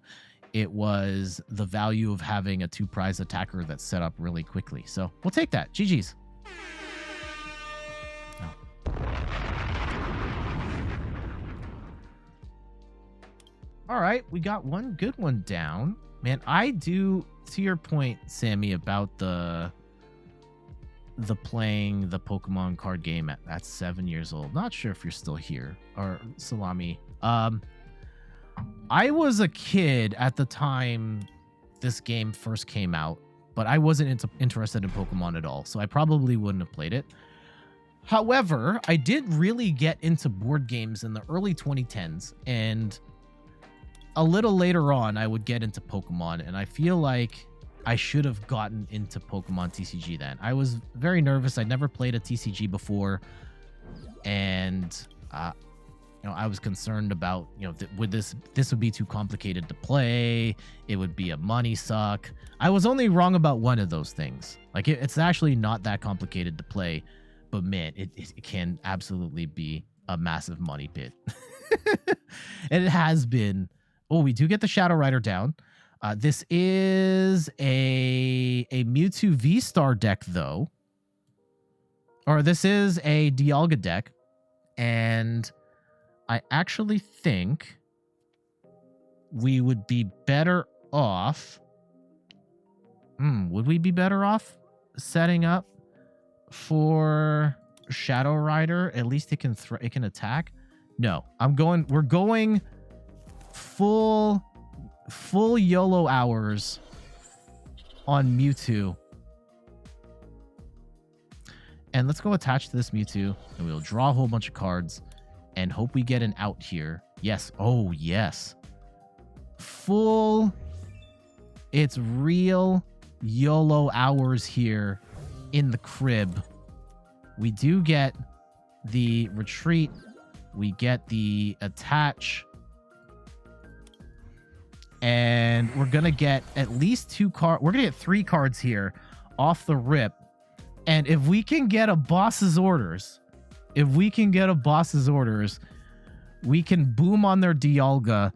it was the value of having a 2 prize attacker that's set up really quickly. So we'll take that. GG's. Oh. All right, we got one good one down. Man, I do, to your point, Sammy, about the playing the Pokemon card game at 7 years old. Not sure if you're still here, or Salami. I was a kid at the time this game first came out, but I wasn't interested in Pokemon at all, so I probably wouldn't have played it. However, I did really get into board games in the early 2010s, and a little later on, I would get into Pokemon, and I feel like I should have gotten into Pokemon TCG then. I was very nervous. I'd never played a TCG before, and I was concerned about, would this would be too complicated to play. It would be a money suck. I was only wrong about one of those things. Like, it's actually not that complicated to play, but man, it can absolutely be a massive money pit. And it has been. Oh, we do get the Shadow Rider down. This is a Mewtwo V-Star deck, though. Or this is a Dialga deck. And I actually think we would be better off. Would we be better off setting up for Shadow Rider? At least it can attack. No, we're going full YOLO hours on Mewtwo. And let's go attach to this Mewtwo, and we'll draw a whole bunch of cards and hope we get an out here. Yes. Oh, yes. It's real YOLO hours here in the crib. We do get the retreat. We get the attach. And we're going to get at least 2 cards. We're going to get 3 cards here off the rip. And if we can get a boss's orders, we can boom on their Dialga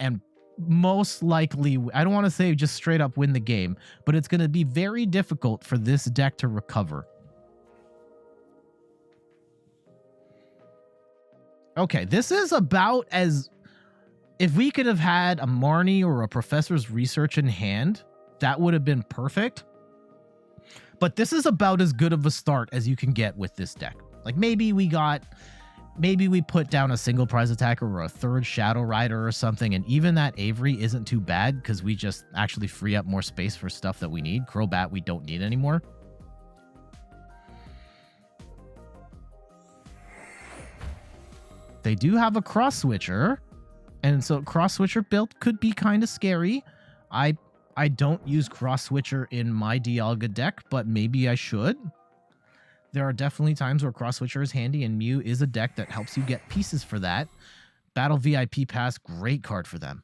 and most likely, I don't want to say just straight up win the game, but it's going to be very difficult for this deck to recover. Okay, this is about as... If we could have had a Marnie or a Professor's Research in hand, that would have been perfect. But this is about as good of a start as you can get with this deck. Like maybe we put down a single prize attacker or a third Shadow Rider or something, and even that Avery isn't too bad because we just actually free up more space for stuff that we need. Crobat we don't need anymore. They do have a Cross Switcher, and so Cross Switcher build could be kind of scary. I don't use Cross Switcher in my Dialga deck, but maybe I should. There are definitely times where Cross Switcher is handy, and Mew is a deck that helps you get pieces for that. Battle VIP Pass, great card for them.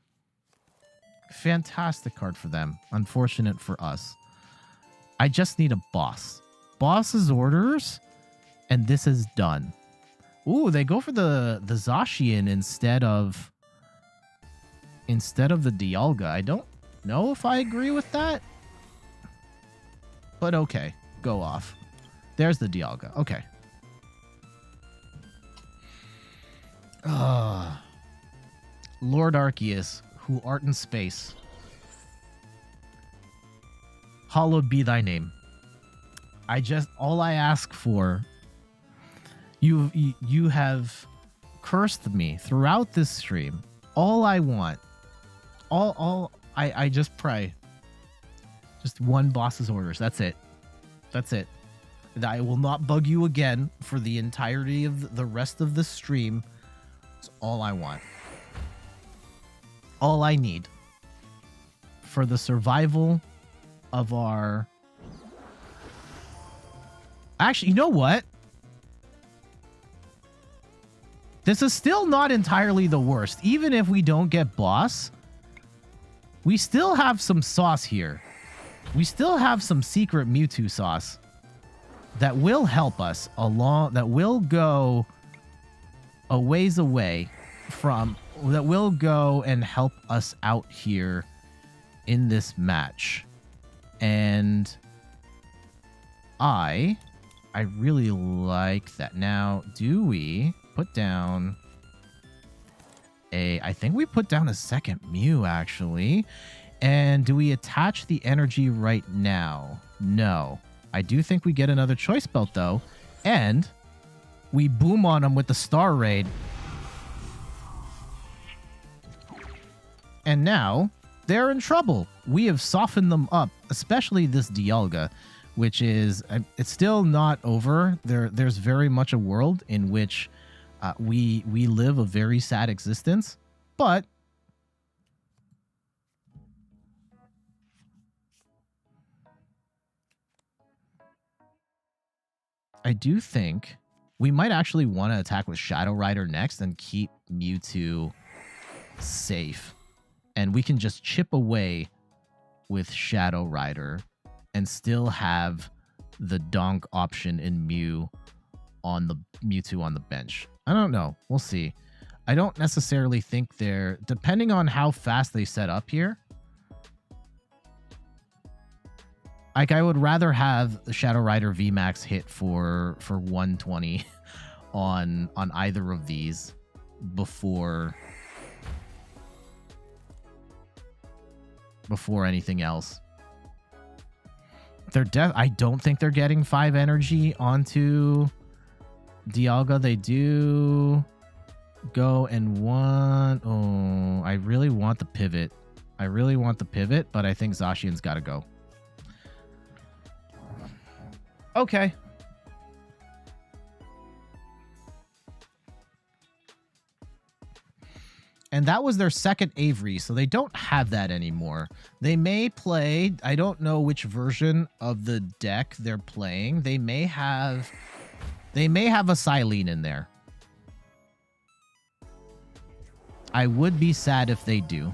Fantastic card for them. Unfortunate for us. I just need a boss. Boss's orders, and this is done. Ooh, they go for the Zacian instead of the Dialga. I don't know if I agree with that, but okay, go off. There's the Dialga. Okay. Lord Arceus, who art in space, hallowed be thy name. All I ask for, you have cursed me throughout this stream. All I want, I just pray. Just one boss's orders. That's it. That's it. I will not bug you again for the entirety of the rest of the stream. It's all I want. All I need for the survival of our... Actually, you know what? This is still not entirely the worst. Even if we don't get boss, we still have some sauce here. We still have some secret Mewtwo sauce that will help us along, that will go a ways away from, that will go and help us out here in this match. And I really like that. Now, do we put down I think we put down a second Mew, actually. And do we attach the energy right now? No. I do think we get another Choice Belt, though. And we boom on them with the Star Raid. And now they're in trouble. We have softened them up, especially this Dialga, which is, it's still not over. There's very much a world in which we live a very sad existence, but I do think we might actually want to attack with Shadow Rider next and keep Mewtwo safe. And we can just chip away with Shadow Rider and still have the donk option in Mew on the Mewtwo on the bench. I don't know. We'll see. I don't necessarily think they're... Depending on how fast they set up here, Like, I would rather have the Shadow Rider VMAX hit for 120 on either of these before anything else. I don't think they're getting 5 energy onto Dialga. They do go and want... Oh, I really want the pivot. But I think Zacian's got to go. Okay. And that was their second Avery, so they don't have that anymore. They may play... I don't know which version of the deck they're playing. They may have a Silene in there. I would be sad if they do.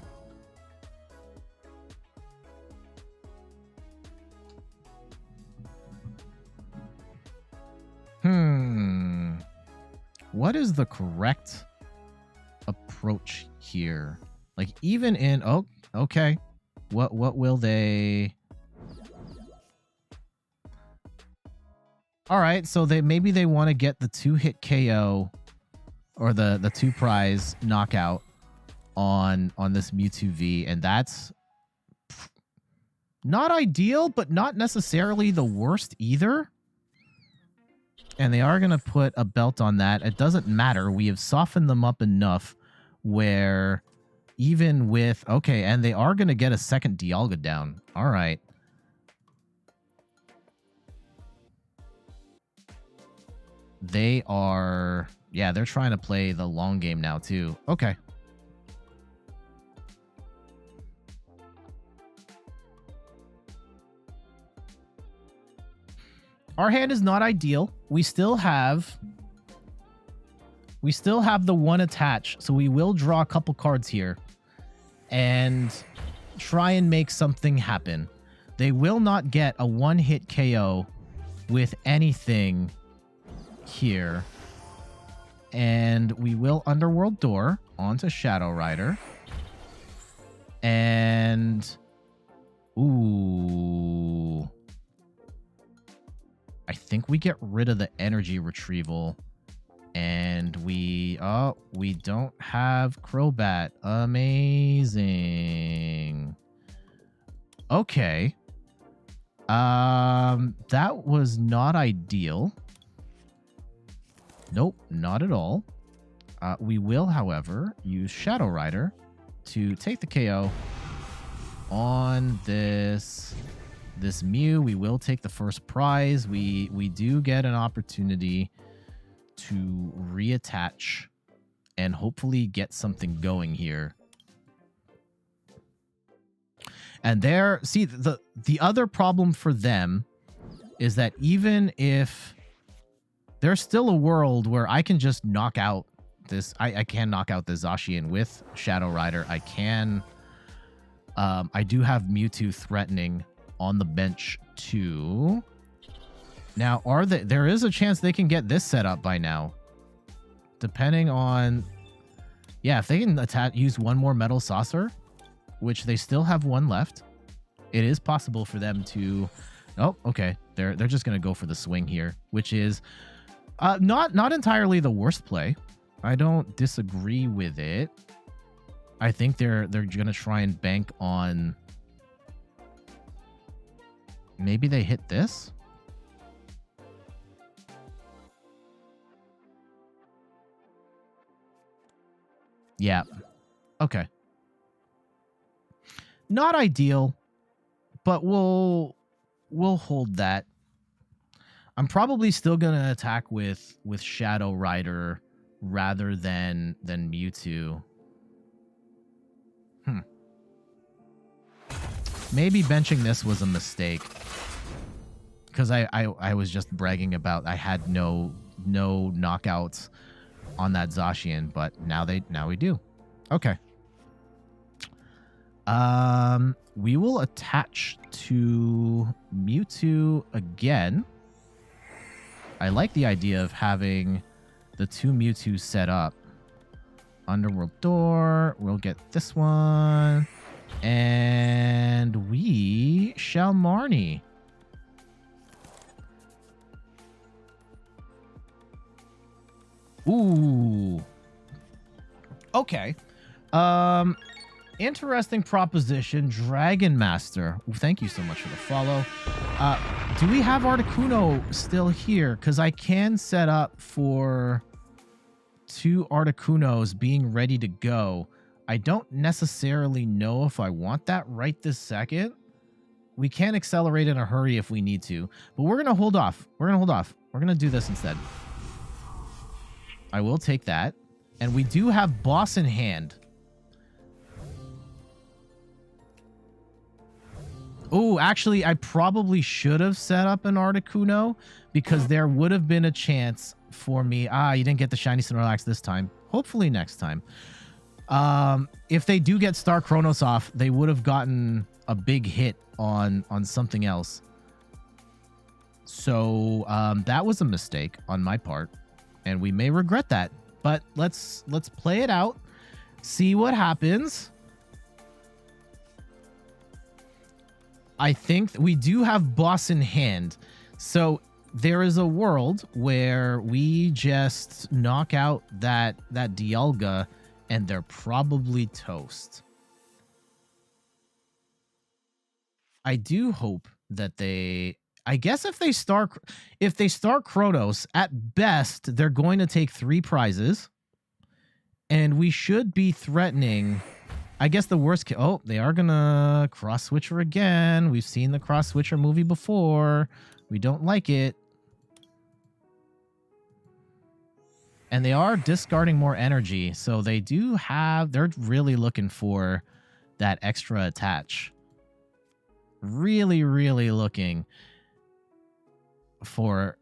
What is the correct approach here? Like, even in... Oh, okay. What will they... All right, so maybe they want to get the 2-hit KO or the 2 prize knockout on this Mewtwo V, and that's not ideal, but not necessarily the worst either. And they are going to put a belt on that. It doesn't matter. We have softened them up enough where even with... Okay, and they are going to get a second Dialga down. All right. They are... Yeah, they're trying to play the long game now, too. Okay. Our hand is not ideal. We still have the 1 attach, so we will draw a couple cards here and try and make something happen. They will not get a 1-hit KO with anything here. And we will Underworld Door onto Shadow Rider. And... Ooh... I think we get rid of the energy retrieval, and we don't have Crobat. Amazing. Okay. That was not ideal. Nope, not at all. We will, however, use Shadow Rider to take the KO on this Mew. We will take the first prize. We do get an opportunity to reattach and hopefully get something going here. And see, the other problem for them is that even if there's still a world where I can just knock out this, I can knock out the Zacian with Shadow Rider. I can, I do have Mewtwo threatening on the bench too. Now, there is a chance they can get this set up by now. Depending on... Yeah, if they can use one more Metal Saucer, which they still have 1 left, it is possible for them to... Oh, okay. They're just going to go for the swing here, which is not entirely the worst play. I don't disagree with it. I think they're going to try and bank on... Maybe they hit this? Yeah. Okay. Not ideal, but we'll hold that. I'm probably still going to attack with Shadow Rider rather than Mewtwo. Maybe benching this was a mistake. Because I was just bragging about I had no knockouts on that Zacian, but now we do. Okay. We will attach to Mewtwo again. I like the idea of having the 2 Mewtwo set up. Underworld Door. We'll get this one. And we shall Marnie. Ooh. Okay. Interesting proposition, Dragon Master. Ooh, thank you so much for the follow. Do we have Articuno still here? Because I can set up for 2 Articunos being ready to go. I don't necessarily know if I want that right this second. We can accelerate in a hurry if we need to, but we're going to hold off. We're going to do this instead. I will take that. And we do have boss in hand. Oh, actually, I probably should have set up an Articuno because there would have been a chance for me. You didn't get the shiny Snorlax this time. Hopefully next time. If they do get Star Chronos off, they would have gotten a big hit on something else. So that was a mistake on my part, and we may regret that. But let's play it out, see what happens. I think we do have boss in hand. So there is a world where we just knock out that Dialga and they're probably toast. I do hope that I guess if they start Kronos, at best they're going to take 3 prizes, and we should be threatening. I guess the worst case... Oh, they are going to Cross Switcher again. We've seen the Cross Switcher movie before. We don't like it. And they are discarding more energy. So they do have... They're really looking for that extra attach. Really, really looking for...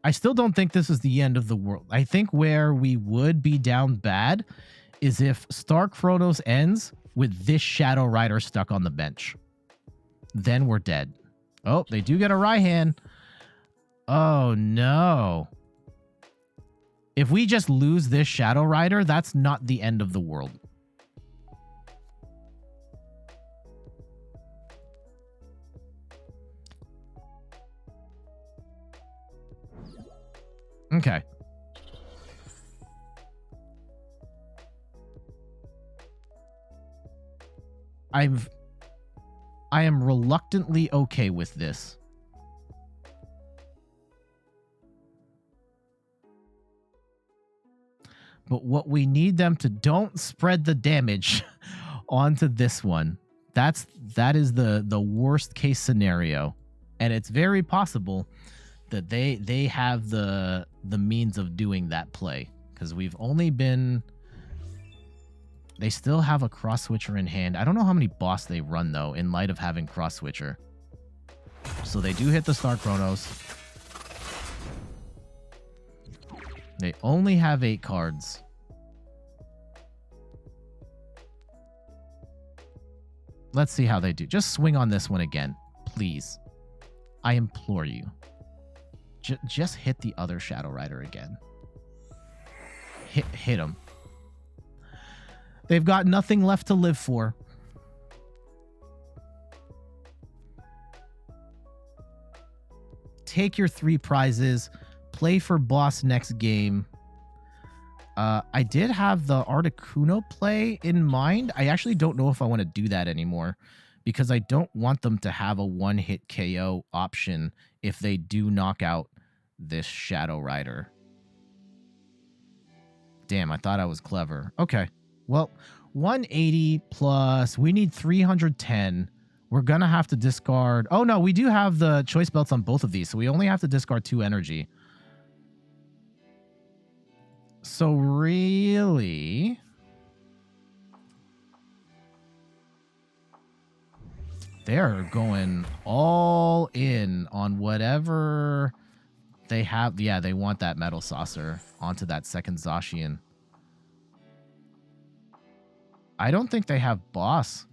I still don't think this is the end of the world. I think where we would be down bad is if Star Chronos ends with this Shadow Rider stuck on the bench. Then we're dead. Oh, they do get a Raihan. Oh, no. If we just lose this Shadow Rider, that's not the end of the world. Okay. I am reluctantly okay with this. But what we need them to... Don't spread the damage onto this one. That is the worst case scenario. And it's very possible that they have the means of doing that play. Because we've only been... They still have a Cross Switcher in hand. I don't know how many boss they run, though, in light of having Cross Switcher. So they do hit the Star Chronos. They only have 8 cards. Let's see how they do. Just swing on this one again, please. I implore you. Just hit the other Shadow Rider again. Hit him. They've got nothing left to live for. Take your 3 prizes. Play for boss next game. I did have the Articuno play in mind. I actually don't know if I want to do that anymore, because I don't want them to have a one-hit KO option if they do knock out this Shadow Rider. Damn, I thought I was clever. Okay. Well, 180 plus, we need 310. We're going to have to discard... Oh, no, we do have the choice belts on both of these, so we only have to discard 2 energy. So, really... They're going all in on whatever they have. Yeah, they want that Metal Saucer onto that second Zacian. I don't think they have boss.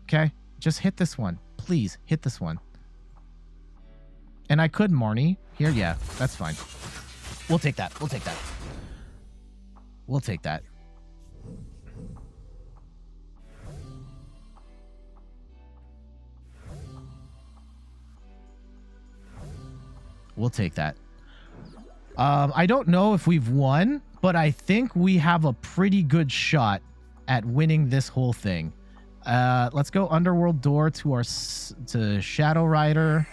Okay, just hit this one. Please, hit this one. And I could Marnie here. Yeah, that's fine. We'll take that. We'll take that. We'll take that. We'll take that. I don't know if we've won, but I think we have a pretty good shot at winning this whole thing. Let's go Underworld Door to Shadow Rider.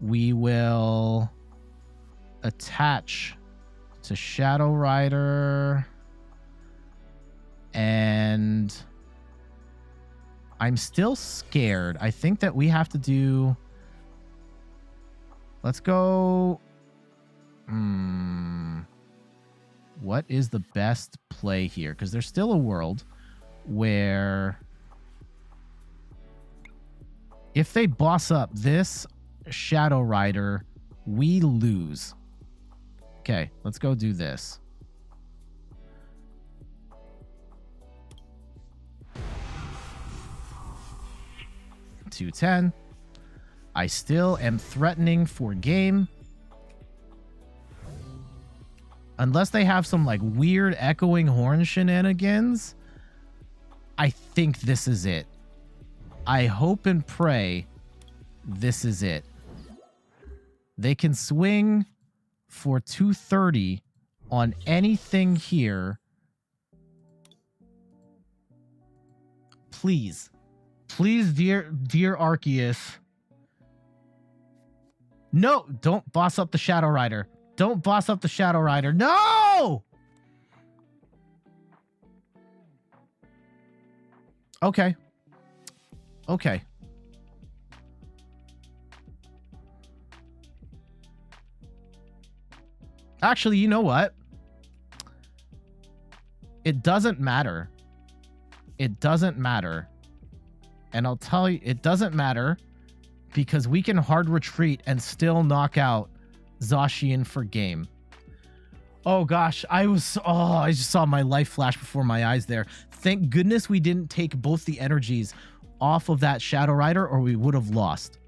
We will attach to Shadow Rider. And I'm still scared. I think that we have to do... Let's go... What is the best play here? Because there's still a world where if they boss up this Shadow Rider, we lose. Okay, let's go do this. $210. I still am threatening for game. Unless they have some like weird echoing horn shenanigans, I think this is it. I hope and pray this is it. They can swing for 230 on anything here. Please. Please, dear Arceus. No, don't boss up the Shadow Rider. Don't boss up the Shadow Rider. No! Okay. Okay. Actually, you know what? It doesn't matter. It doesn't matter. And I'll tell you, it doesn't matter because we can hard retreat and still knock out Zacian for game. Oh gosh, I just saw my life flash before my eyes there. Thank goodness we didn't take both the energies off of that Shadow Rider or we would have lost.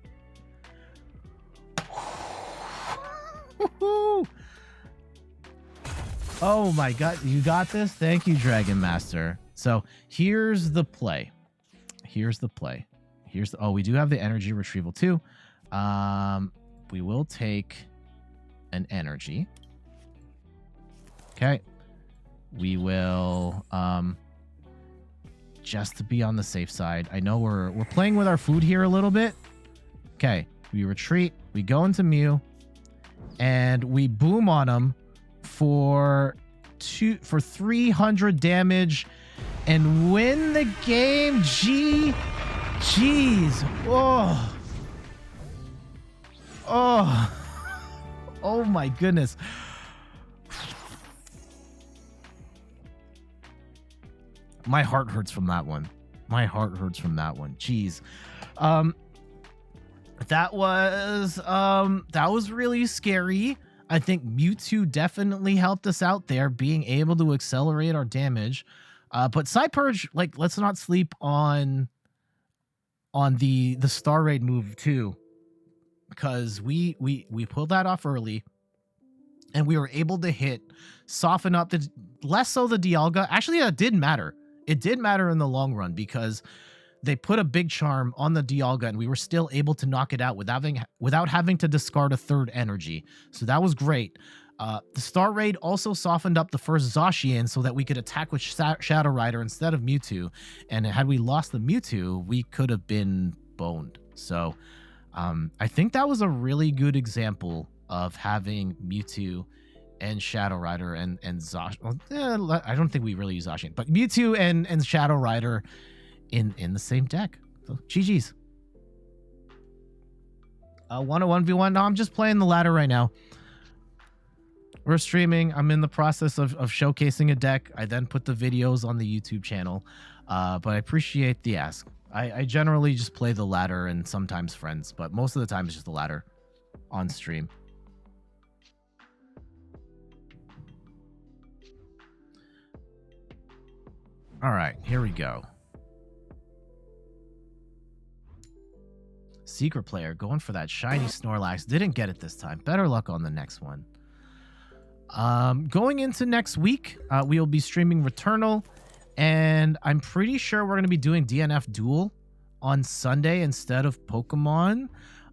Oh my god, you got this? Thank you, Dragon Master. So here's the play. Here's the play. We do have the energy retrieval too. We will take an energy. Okay. We will just to be on the safe side. I know we're playing with our food here a little bit. Okay. We retreat. We go into Mew. And we boom on him for 300 damage and win the game. Jeez. Oh my goodness. My heart hurts from that one. Jeez. That was really scary. I think Mewtwo definitely helped us out there, being able to accelerate our damage. But Psypurge, like, let's not sleep on the Star Raid move too, because we pulled that off early, and we were able to soften up less so the Dialga. Actually, that did matter. It did matter in the long run because they put a big charm on the Dialga and we were still able to knock it out without having to discard a third energy. So that was great. The Star Raid also softened up the first Zacian so that we could attack with Shadow Rider instead of Mewtwo. And had we lost the Mewtwo, we could have been boned. So I think that was a really good example of having Mewtwo and Shadow Rider and Zacian. Well, I don't think we really use Zacian, but Mewtwo and Shadow Rider in the same deck. So GG's. 101v1. No, I'm just playing the ladder right now. We're streaming. I'm in the process of showcasing a deck. I then put the videos on the YouTube channel. But I appreciate the ask. I generally just play the ladder and sometimes friends, but most of the time it's just the ladder on stream. All right, here we go. Secret player going for that shiny Snorlax. Didn't get it this time. Better luck on the next one. Going into next week, we will be streaming Returnal, and I'm pretty sure we're going to be doing DNF Duel on Sunday instead of Pokemon.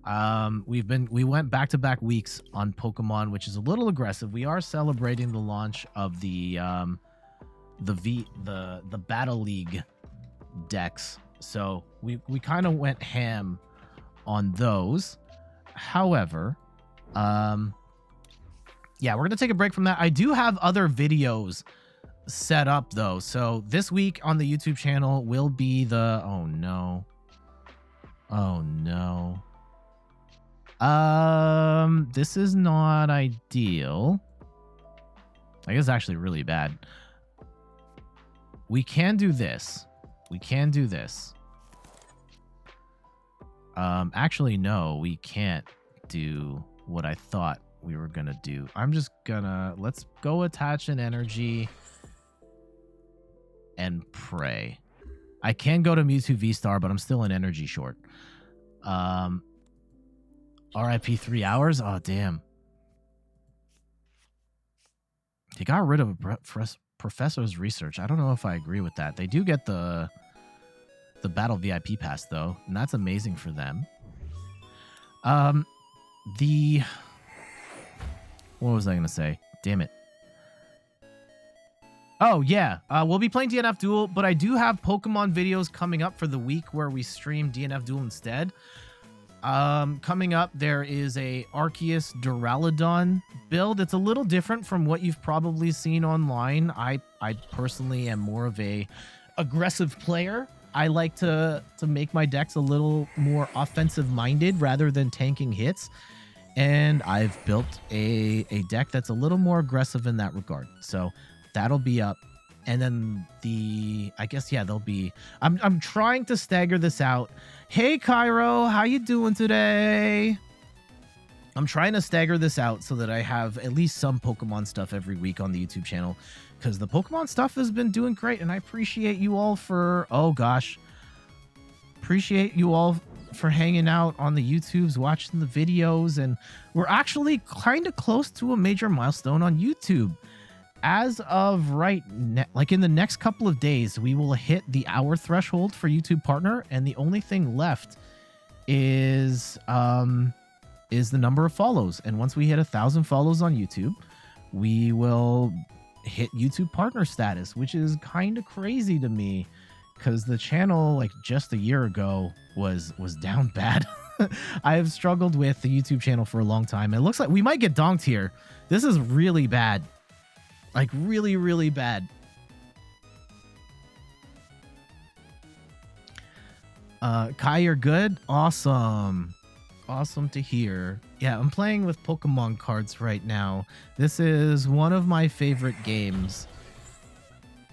We went back-to-back weeks on Pokemon, which is a little aggressive. We are celebrating the launch of the Battle League decks, so we kind of went ham on those. However, yeah, we're gonna take a break from that. I do have other videos set up though, so this week on the YouTube channel will be the oh no, this is not ideal. I guess it's actually really bad. We can do this. Actually, no, we can't do what I thought we were gonna do. I'm just gonna, let's go attach an energy and pray. I can go to Mewtwo VSTAR, but I'm still an energy short. RIP 3 hours? Oh, damn. They got rid of a professor's research. I don't know if I agree with that. They do get the Battle VIP pass, though, and that's amazing for them. What was I going to say? Damn it. Oh, yeah. We'll be playing DNF Duel, but I do have Pokemon videos coming up for the week where we stream DNF Duel instead. Coming up, there is a Arceus Duraludon build. It's a little different from what you've probably seen online. I personally am more of a aggressive player. I like to make my decks a little more offensive-minded rather than tanking hits. And I've built a deck that's a little more aggressive in that regard. So that'll be up. And then I guess, yeah, they'll be, I'm trying to stagger this out. Hey, Cairo, how you doing today? I'm trying to stagger this out so that I have at least some Pokemon stuff every week on the YouTube channel, because the Pokemon stuff has been doing great, and I appreciate you all for, oh gosh, appreciate you all for hanging out on the YouTubes, watching the videos, and we're actually kind of close to a major milestone on YouTube. As of right now, like in the next couple of days, we will hit the hour threshold for YouTube Partner, and the only thing left is the number of follows. And once we hit 1,000 follows on YouTube, we will hit YouTube Partner status, which is kind of crazy to me, because the channel, like just a year ago, was down bad. I have struggled with the YouTube channel for a long time. It looks like we might get donked here. This is really bad. Like, really, really bad. Kai, you're good? Awesome. Awesome to hear. Yeah, I'm playing with Pokemon cards right now. This is one of my favorite games.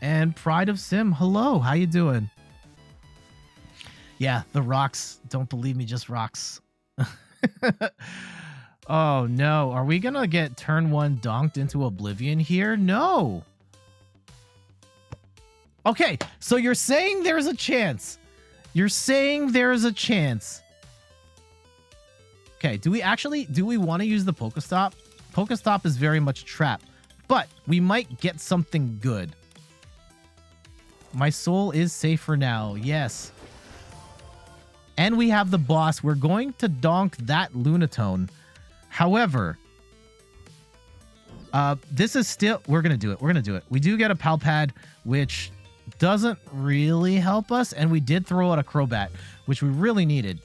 And Pride of Sim, hello. How you doing? Yeah, the rocks. Don't believe me, just rocks. Oh, no. Are we going to get turn 1 donked into oblivion here? No. Okay, so you're saying there's a chance. You're saying there's a chance. Okay, do we want to use the Pokestop? Pokestop is very much a trap, but we might get something good. My soul is safe for now. Yes. And we have the boss. We're going to donk that Lunatone. However, this is still, we're going to do it. We're going to do it. We do get a Pal Pad, which doesn't really help us. And we did throw out a Crobat, which we really needed.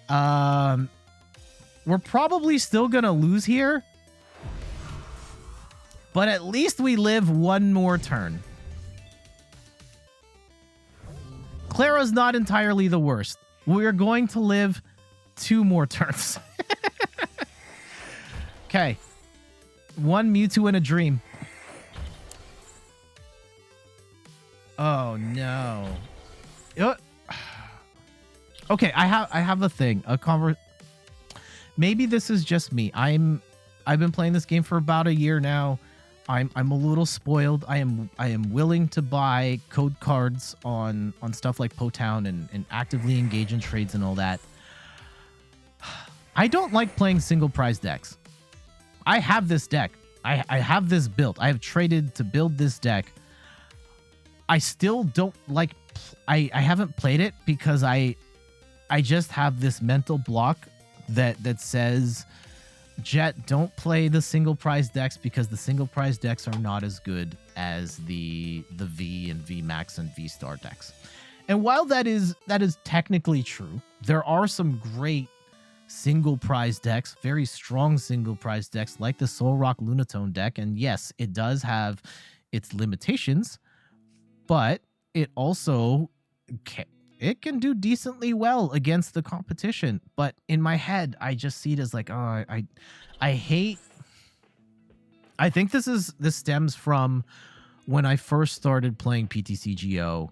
We're probably still going to lose here. But at least we live one more turn. Clara's not entirely the worst. We're going to live 2 more turns. Okay. 1 Mewtwo in a dream. Oh no. Okay, I have a thing. Maybe this is just me. I've been playing this game for about a year now. I'm a little spoiled. I am willing to buy code cards on stuff like Potown and actively engage in trades and all that. I don't like playing single prize decks. I have this deck. I have this built. I have traded to build this deck. I still don't like... I haven't played it because I just have this mental block that says, Jet, don't play the single prize decks because the single prize decks are not as good as the V and VMAX and VSTAR decks. And while that is technically true, there are some great single prize decks, very strong single prize decks like the Solrock Lunatone deck. And yes, it does have its limitations, but it also can do decently well against the competition. But in my head, I just see it as like, oh, I hate. I think this stems from when I first started playing PTCGO,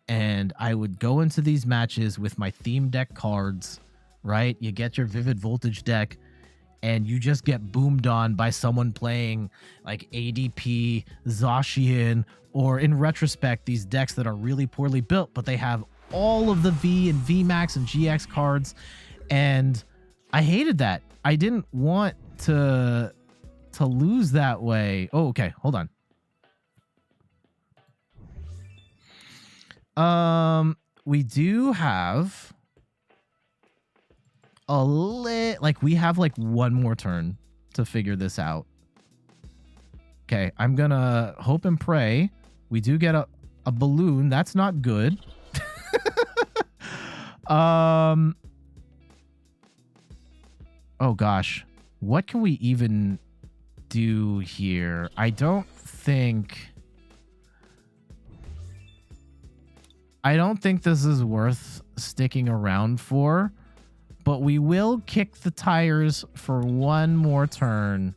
and I would go into these matches with my theme deck cards, right? You get your Vivid Voltage deck, and you just get boomed on by someone playing like ADP, Zacian, or in retrospect, these decks that are really poorly built, but they have all of the V and VMAX and GX cards, and I hated that. I didn't want to lose that way. Oh, okay, hold on. We do have we have like one more turn to figure this out. Okay, I'm gonna hope and pray we do get a balloon. That's not good. Oh gosh, what can we even do here? I don't think this is worth sticking around for, but we will kick the tires for one more turn.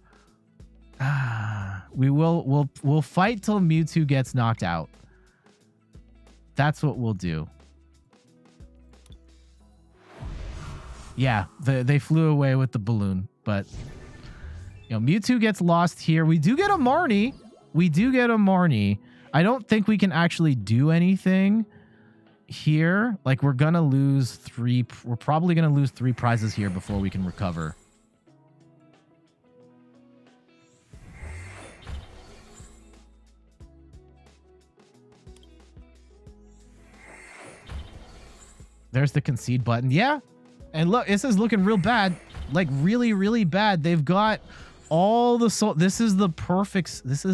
We'll fight till Mewtwo gets knocked out. That's what we'll do. Yeah, they flew away with the balloon, but Mewtwo gets lost here. We do get a Marnie. I don't think we can actually do anything here. Like, we're probably gonna lose 3 prizes here before we can recover. There's the concede button. Yeah. And look, this is looking real bad. Like, really, really bad. They've got all the soul. This is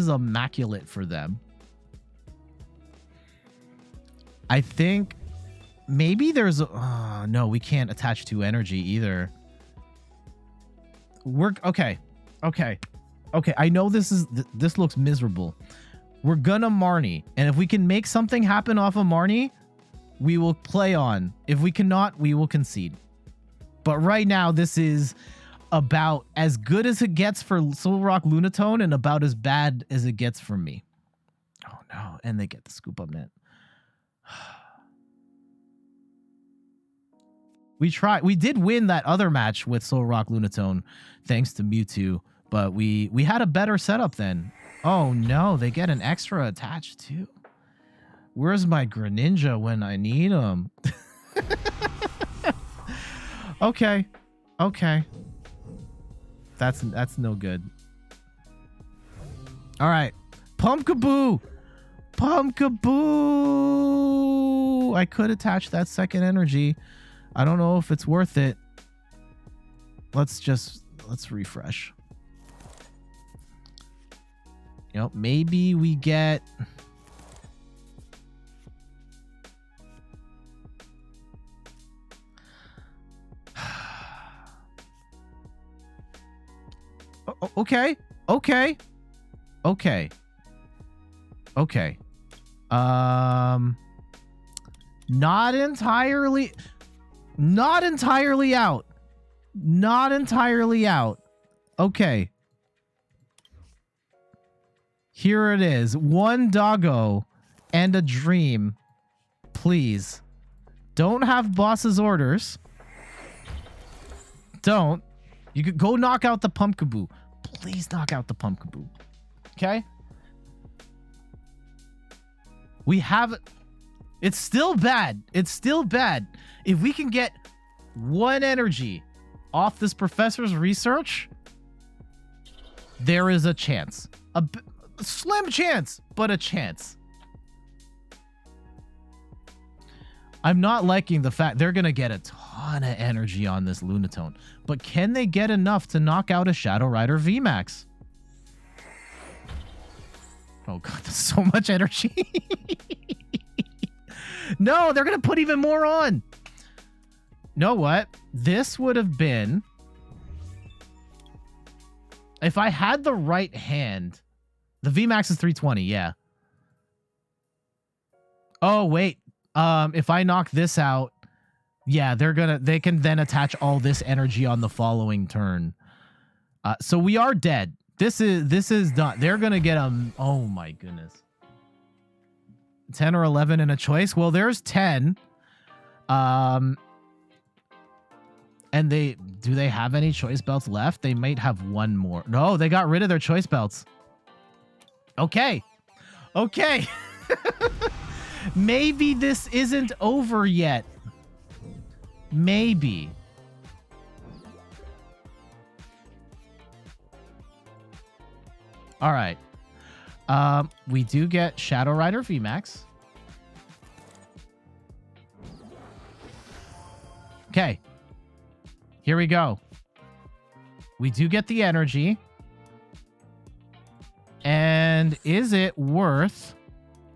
immaculate for them. I think maybe there's no, we can't attach to energy either. Okay. I know this looks miserable. We're gonna Marnie, and if we can make something happen off of Marnie, we will play on. If we cannot, we will concede. But right now, this is about as good as it gets for Solrock Lunatone and about as bad as it gets for me. Oh no, and they get the scoop up net. We did win that other match with Solrock Lunatone thanks to Mewtwo, but we had a better setup then. Oh no, they get an extra attached too. Where's my Greninja when I need him? Okay. That's no good. All right. Pumpkaboo. I could attach that second energy. I don't know if it's worth it. Let's refresh. Maybe we get... Okay. Not entirely out. Okay. Here it is. One doggo and a dream. Please. Don't have boss's orders. Don't. You could go knock out the Pumpkaboo. Please knock out the Pumpkaboo. Okay? We have... It's still bad. If we can get one energy off this professor's research, there is a chance. A slim chance, but a chance. I'm not liking the fact they're going to get a ton ton of energy on this Lunatone. But can they get enough to knock out a Shadow Rider VMAX? Oh god, that's so much energy. No, they're going to put even more on. Know what? This would have been... If I had the right hand... The VMAX is 320, yeah. Oh, wait. If I knock this out... Yeah, they can then attach all this energy on the following turn. So we are dead. This is done. They're going to get a... Oh, my goodness. 10 or 11 in a choice. Well, there's 10. And do they have any choice belts left? They might have one more. No, they got rid of their choice belts. Okay. Okay. Maybe this isn't over yet. Maybe. All right. We do get Shadow Rider VMAX. Okay. Here we go. We do get the energy. And is it worth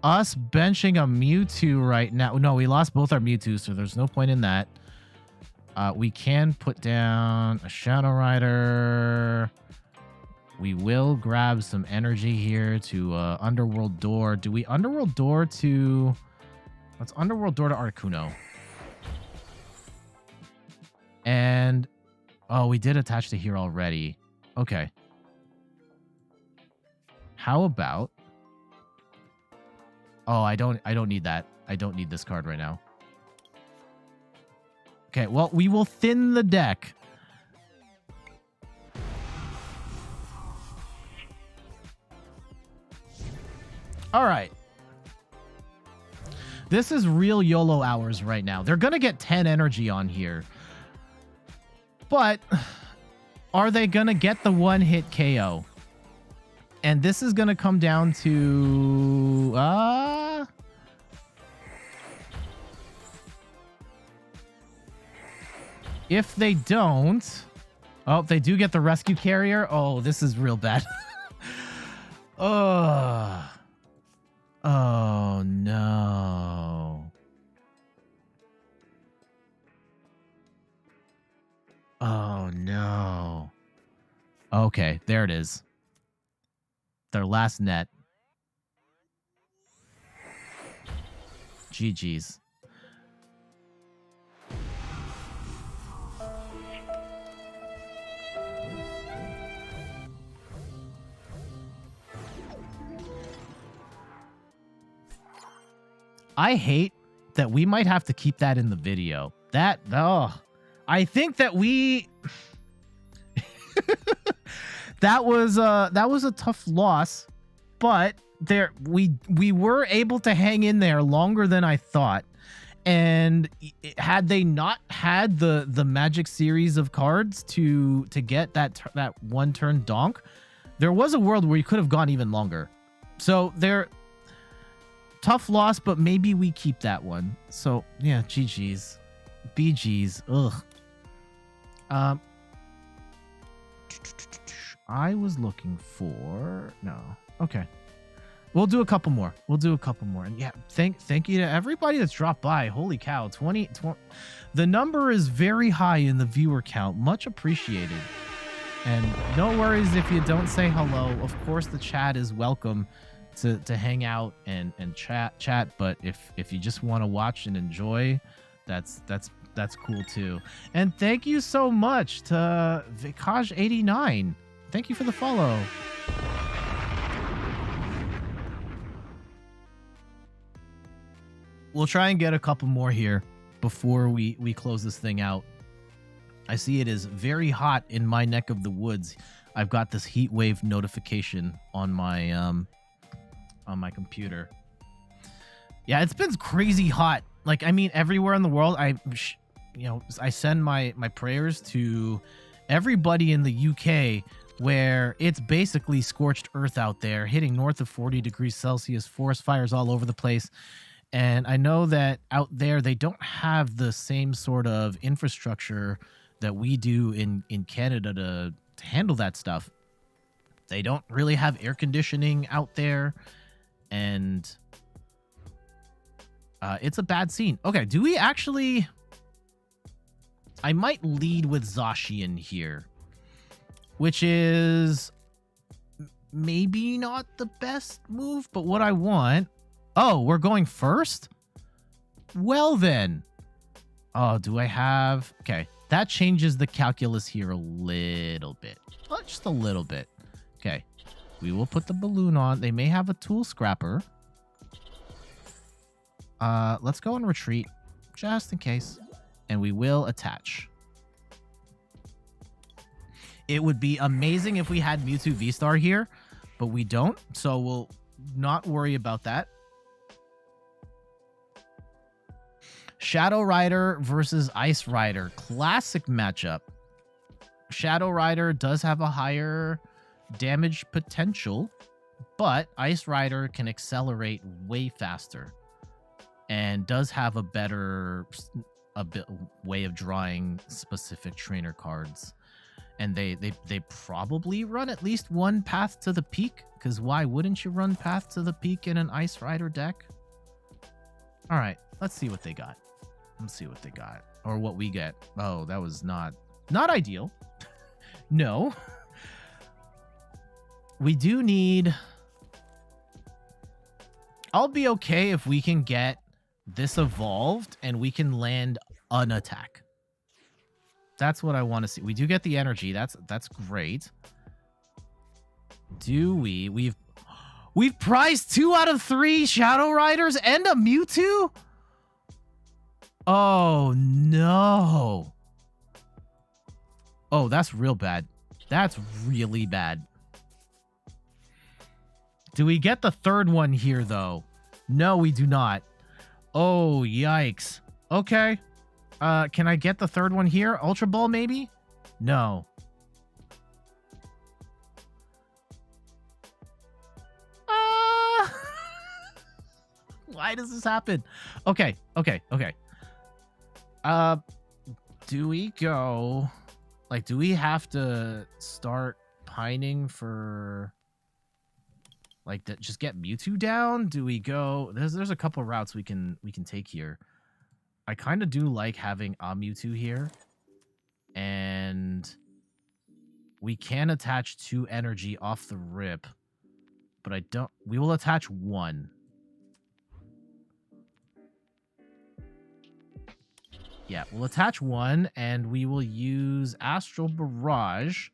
us benching a Mewtwo right now? No, we lost both our Mewtwo, so there's no point in that. We can put down a Shadow Rider. We will grab some energy here to Underworld Door. Do we Underworld Door to... Let's Underworld Door to Articuno. And... Oh, we did attach to here already. Okay. How about... Oh, I don't need that. I don't need this card right now. Okay, well, we will thin the deck. All right. This is real YOLO hours right now. They're going to get 10 energy on here. But are they going to get the one-hit KO? And this is going to come down to... If they don't... Oh, they do get the rescue carrier. Oh, this is real bad. Oh... Oh, no. Oh, no. Okay, there it is. Their last net. GG's. I hate that we might have to keep that in the video. I think that we... that was a tough loss, but we were able to hang in there longer than I thought. And had they not had the magic series of cards to get that one turn donk, there was a world where you could have gone even longer. So tough loss, but maybe we keep that one. So yeah, GG's. BG's. Ugh. I was looking for... No. Okay. We'll do a couple more. And yeah, thank you to everybody that's dropped by. Holy cow. 20. The number is very high in the viewer count. Much appreciated. And no worries if you don't say hello. Of course, the chat is welcome to hang out and chat. But if you just want to watch and enjoy, that's cool too. And thank you so much to Vikaj89. Thank you for the follow. We'll try and get a couple more here before we close this thing out. I see it is very hot in my neck of the woods. I've got this heat wave notification on my computer. Yeah, it's been crazy hot. Like, I mean, everywhere in the world. I send my prayers to everybody in the UK where it's basically scorched earth out there, hitting north of 40 degrees Celsius, forest fires all over the place. And I know that out there, they don't have the same sort of infrastructure that we do in Canada to handle that stuff. They don't really have air conditioning out there. And it's a bad scene. Okay, do we actually... I might lead with Zacian here, which is maybe not the best move, but what I want... Oh, we're going first? Well then. Oh, do I have... Okay, that changes the calculus here a little bit. Well, just a little bit. Okay, we will put the balloon on. They may have a tool scrapper. Let's go and retreat, just in case. And we will attach. It would be amazing if we had Mewtwo VSTAR here, but we don't, so we'll not worry about that. Shadow Rider versus Ice Rider. Classic matchup. Shadow Rider does have a higher damage potential, but Ice Rider can accelerate way faster and does have a better way of drawing specific trainer cards. And they probably run at least one Path to the Peak, because why wouldn't you run Path to the Peak in an Ice Rider deck? All right, let's see what they got. Let's see what they got, or what we get. Oh, that was not ideal. No. We do need... I'll be okay if we can get this evolved and we can land an attack. That's what I want to see. We do get the energy. That's great. Do we? We've prized 2 out of 3 Shadow Riders and a Mewtwo? Oh, no. Oh, that's real bad. That's really bad. Do we get the third one here, though? No, we do not. Oh, yikes. Okay. Can I get the third one here? Ultra Ball, maybe? No. Why does this happen? Okay. Do we go... Like, do we have to start pining for... Like, just get Mewtwo down? Do we go... There's a couple routes we can take here. I kind of do like having a Mewtwo here. And we can attach 2 energy off the rip. But I don't... We will attach 1. Yeah, we'll attach 1, and we will use Astral Barrage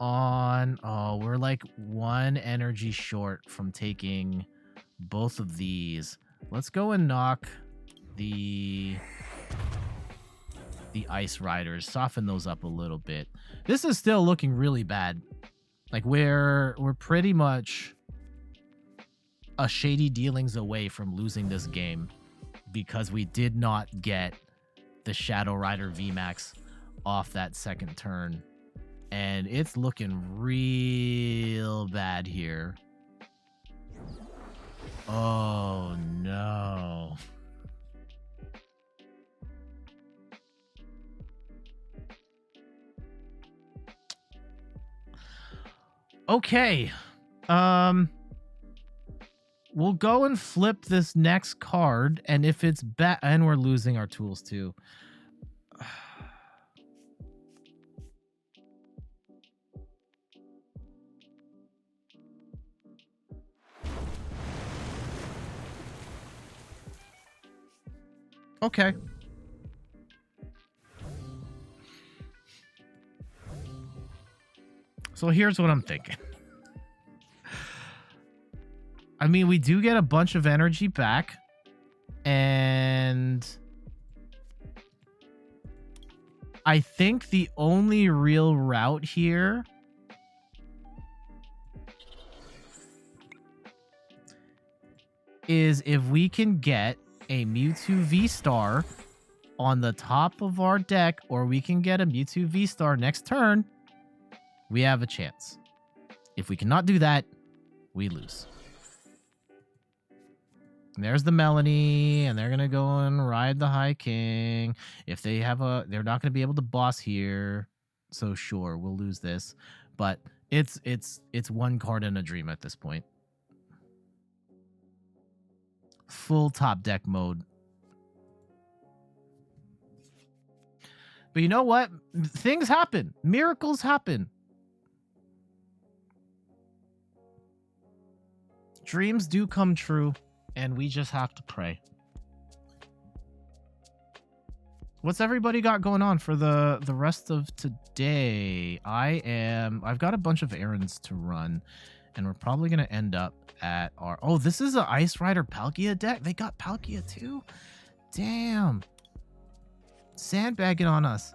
on... Oh, we're like 1 energy short from taking both of these. Let's go and knock the Ice Riders. Soften those up a little bit. This is still looking really bad. Like, we're pretty much a shady dealings away from losing this game because we did not get the Shadow Rider VMAX off that second turn. And it's looking real bad here. Oh, no. Okay. We'll go and flip this next card, and if it's bad, and we're losing our tools too. Okay. So here's what I'm thinking. I mean, we do get a bunch of energy back, and I think the only real route here is if we can get a Mewtwo VSTAR on the top of our deck, or we can get a Mewtwo VSTAR next turn, we have a chance. If we cannot do that, we lose. There's the Melanie, and they're going to go and ride the High King. If they have a... They're not going to be able to boss here. So sure, we'll lose this. But it's one card in a dream at this point. Full top deck mode. But you know what? Things happen. Miracles happen. Dreams do come true, and we just have to pray. What's everybody got going on for the rest of today? I've got a bunch of errands to run, and we're probably going to end up at our... Oh, this is an Ice Rider Palkia deck? They got Palkia too? Damn. Sandbagging on us.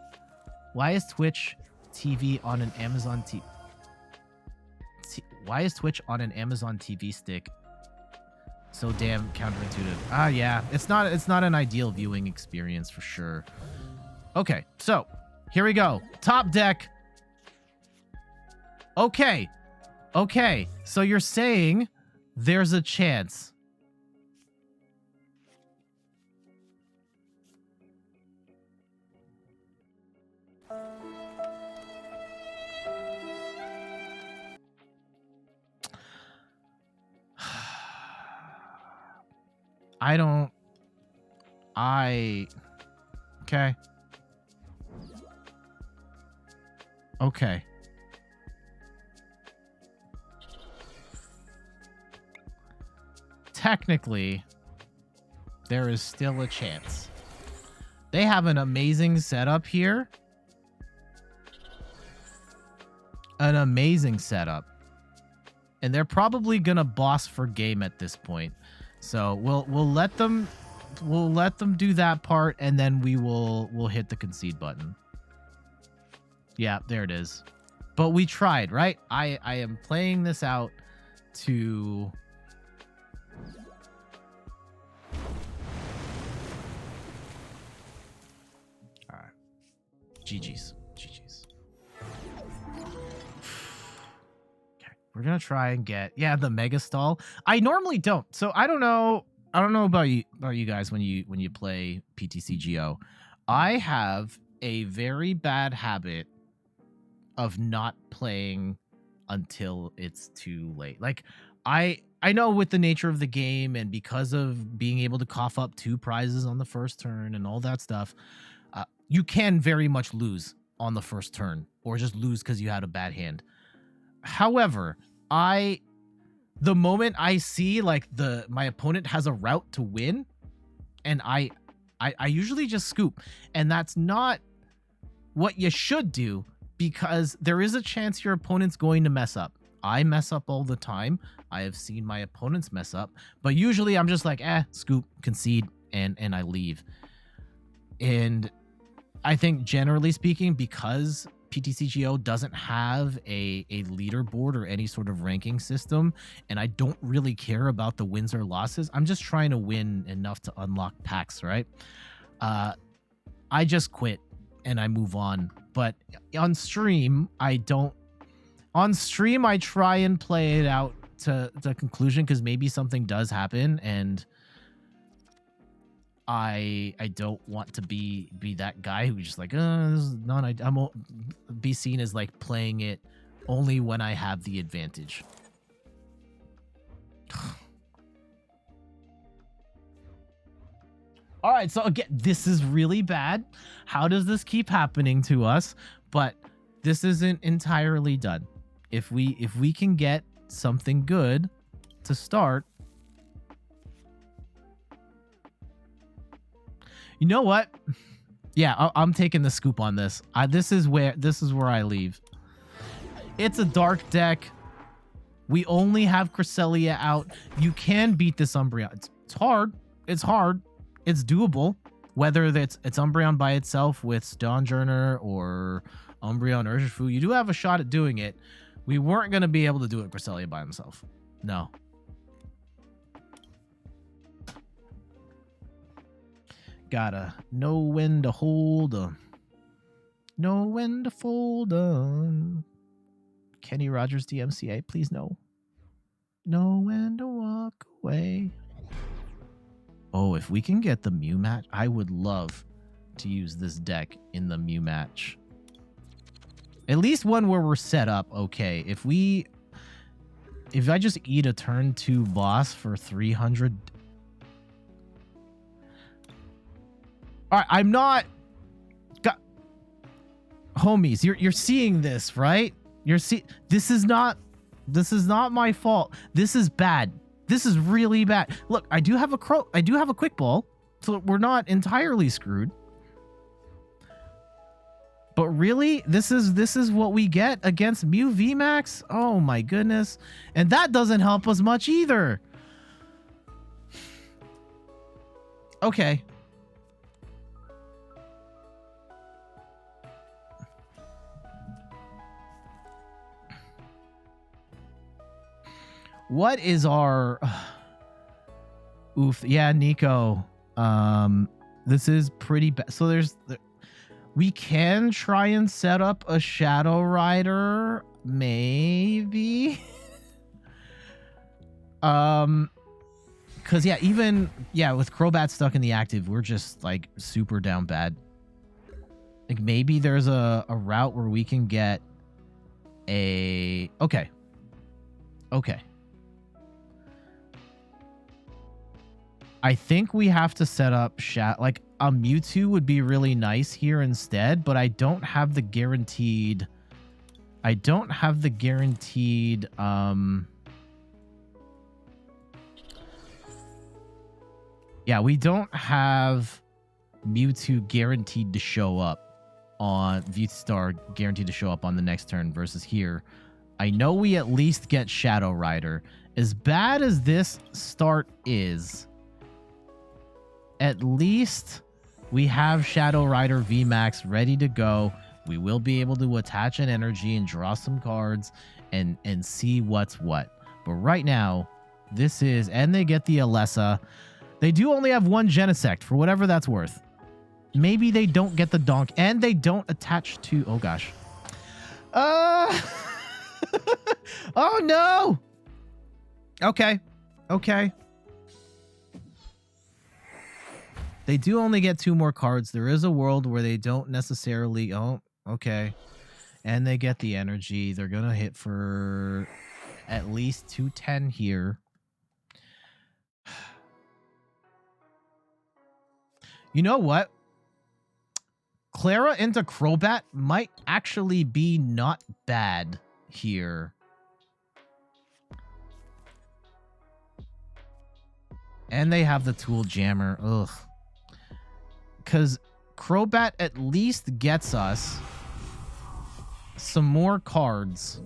Why is Twitch TV on an Amazon TV? Why is Twitch on an Amazon TV stick so damn counterintuitive? Ah, yeah. It's not an ideal viewing experience for sure. Okay, so here we go. Top deck. Okay. Okay. So you're saying there's a chance. Okay. Okay. Technically, there is still a chance. They have an amazing setup here. An amazing setup. And they're probably gonna boss for game at this point. So we'll let them do that part, and then we'll hit the concede button. Yeah, there it is. But we tried, right? I am playing this out to... All right. GG's. GG's. Okay. We're going to try and get... Yeah, the Mega Stall. I normally don't. So I don't know about you guys when you play PTCGO. I have a very bad habit of not playing until it's too late. Like I know with the nature of the game and because of being able to cough up 2 prizes on the first turn and all that stuff, you can very much lose on the first turn or just lose because you had a bad hand. However, the moment I see like my opponent has a route to win, and I usually just scoop, and that's not what you should do, because there is a chance your opponent's going to mess up. I mess up all the time. I have seen my opponents mess up, but usually I'm just like, scoop, concede, and I leave. And I think generally speaking, because PTCGO doesn't have a leaderboard or any sort of ranking system, and I don't really care about the wins or losses, I'm just trying to win enough to unlock packs, right? I just quit and I move on. But on stream, I don't. On stream, I try and play it out to the conclusion, because maybe something does happen, and I don't want to be that guy who's just like, this is not. I won't be seen as like playing it only when I have the advantage. All right, so again, this is really bad. How does this keep happening to us? But this isn't entirely done. If we can get something good to start. You know what? Yeah, I'm taking the scoop on this. This is where I leave. It's a dark deck. We only have Cresselia out. You can beat this Umbreon. It's hard. It's hard. It's doable. Whether it's Umbreon by itself with Stonjourner or Umbreon Urshifu, you do have a shot at doing it. We weren't going to be able to do it Cresselia by himself. No. Gotta know when to hold 'em. Know when to fold 'em. Kenny Rogers DMCA, please no. Know when to walk away. Oh, if we can get the Mew match, I would love to use this deck in the Mew match. At least one where we're set up okay. If I just eat a turn 2 boss for 300. All right, I'm not. Homies, you're seeing this, right? This is not my fault. This is bad. This is really bad. Look, I do have a quick ball, so we're not entirely screwed. But really, this is what we get against Mew VMAX? Oh my goodness. And that doesn't help us much either. Okay. What is our... Oof. Yeah, Nico. This is pretty bad. So we can try and set up a Shadow Rider, maybe. Cause yeah, with Crobat stuck in the active, we're just like super down bad. Like maybe there's a route where we can get a okay. I think we have to set up like a Mewtwo would be really nice here instead, but I don't have the guaranteed yeah, we don't have Mewtwo guaranteed to show up on VSTAR guaranteed to show up on the next turn versus here. I know we at least get Shadow Rider. As bad as this start is, at least we have Shadow Rider VMAX ready to go. We will be able to attach an energy and draw some cards and see what's what. But right now, this is... And they get the Alessa. They do only have one Genesect, for whatever that's worth. Maybe they don't get the Donk, and they don't attach to... Oh, gosh. Oh, no! Okay. They do only get 2 more cards. There is a world where they don't necessarily... Oh, okay. And they get the energy. They're going to hit for at least 210 here. You know what? Clara into Crobat might actually be not bad here. And they have the Tool Jammer. Ugh. Because Crobat at least gets us some more cards.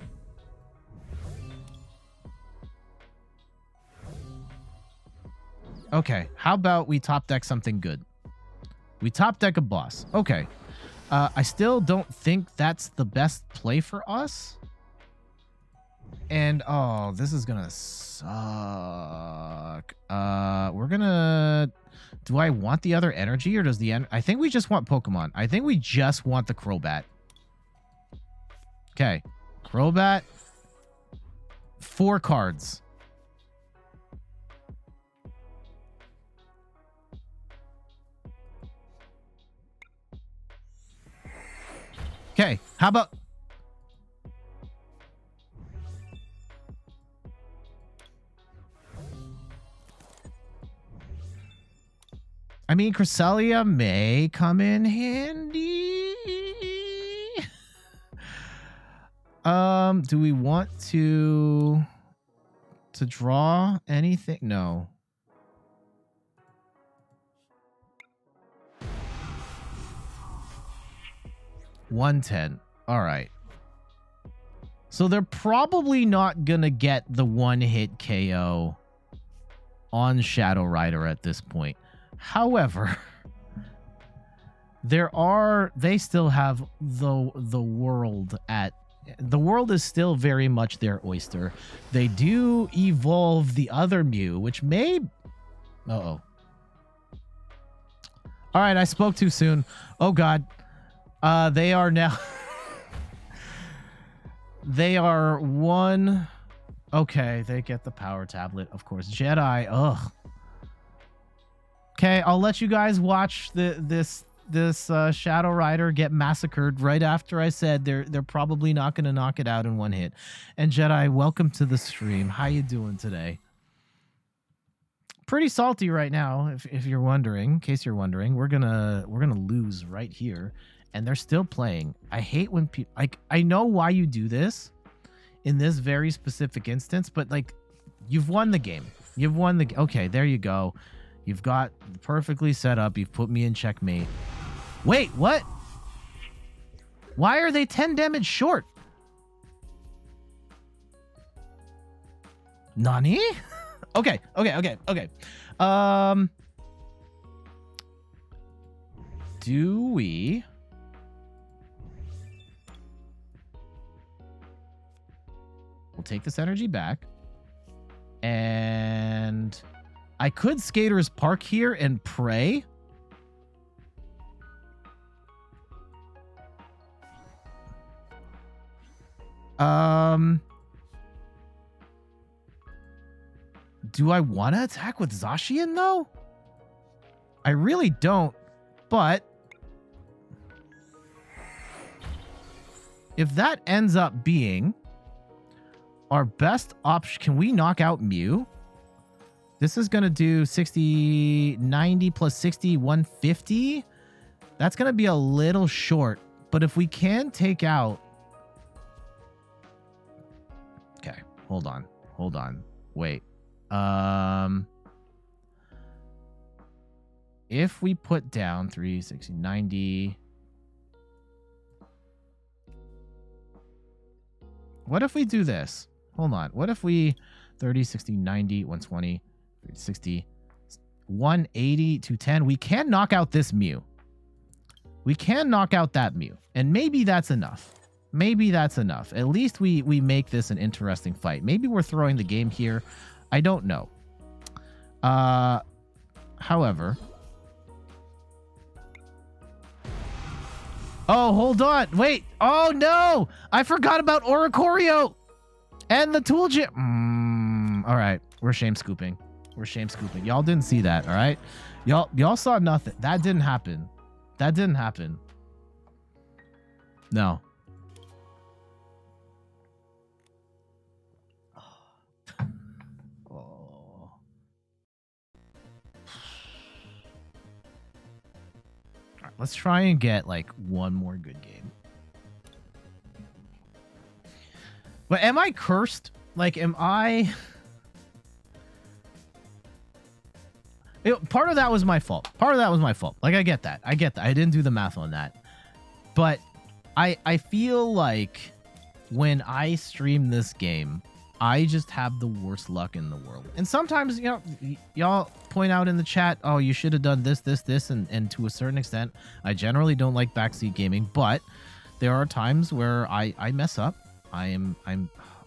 Okay, how about we top deck something good? We top deck a boss. Okay. I still don't think that's the best play for us. And, oh, this is gonna suck. We're gonna... Do I want the other energy, or does the... I think we just want Pokemon. I think we just want the Crobat. Okay. Crobat. 4 cards. Okay. How about... I mean, Cresselia may come in handy. Do we want to draw anything? No. $110. All right. So they're probably not gonna get the 1-hit KO on Shadow Rider at this point. However, they still have the world at... The world is still very much their oyster. They do evolve the other Mew, which may... Uh-oh. All right, I spoke too soon. Oh, God. They are now... They are 1... Okay, they get the power tablet, of course. Jedi, ugh. Okay, I'll let you guys watch this Shadow Rider get massacred right after I said they're probably not going to knock it out in one hit. And Jedi, welcome to the stream. How you doing today? Pretty salty right now, if you're wondering. In case you're wondering, we're gonna lose right here, and they're still playing. I hate when people I know why you do this in this very specific instance, but like, you've won the game. You've won the. Okay, there you go. You've got perfectly set up. You've put me in checkmate. Wait, what? Why are they 10 damage short? Nani? Okay. Do we... We'll take this energy back. And... I could Skater's Park here and pray. Do I want to attack with Zacian though? I really don't, but if that ends up being our best option, can we knock out Mew? This is going to do 60, 90 plus 60, 150. That's going to be a little short, but if we can take out... Okay, hold on. Wait. If we put down 360, 90... What if we do this? Hold on. What if we 30, 60, 90, 120... 60, 180 to 10. We can knock out this Mew. We can knock out that Mew. And maybe that's enough. Maybe that's enough. At least we make this an interesting fight. Maybe we're throwing the game here. I don't know. However. Oh, hold on. Wait. Oh, no. I forgot about Oricorio and the Tool Gym. All right. We're shame scooping. Y'all didn't see that, all right? Y'all saw nothing. That didn't happen. No. Oh. All right, let's try and get like one more good game. But am I cursed? Like, am I... Part of that was my fault. Like, I get that. I didn't do the math on that. But I feel like when I stream this game, I just have the worst luck in the world. And sometimes, you know, y'all point out in the chat, oh, you should have done this, and to a certain extent, I generally don't like backseat gaming, but there are times where I mess up. I'm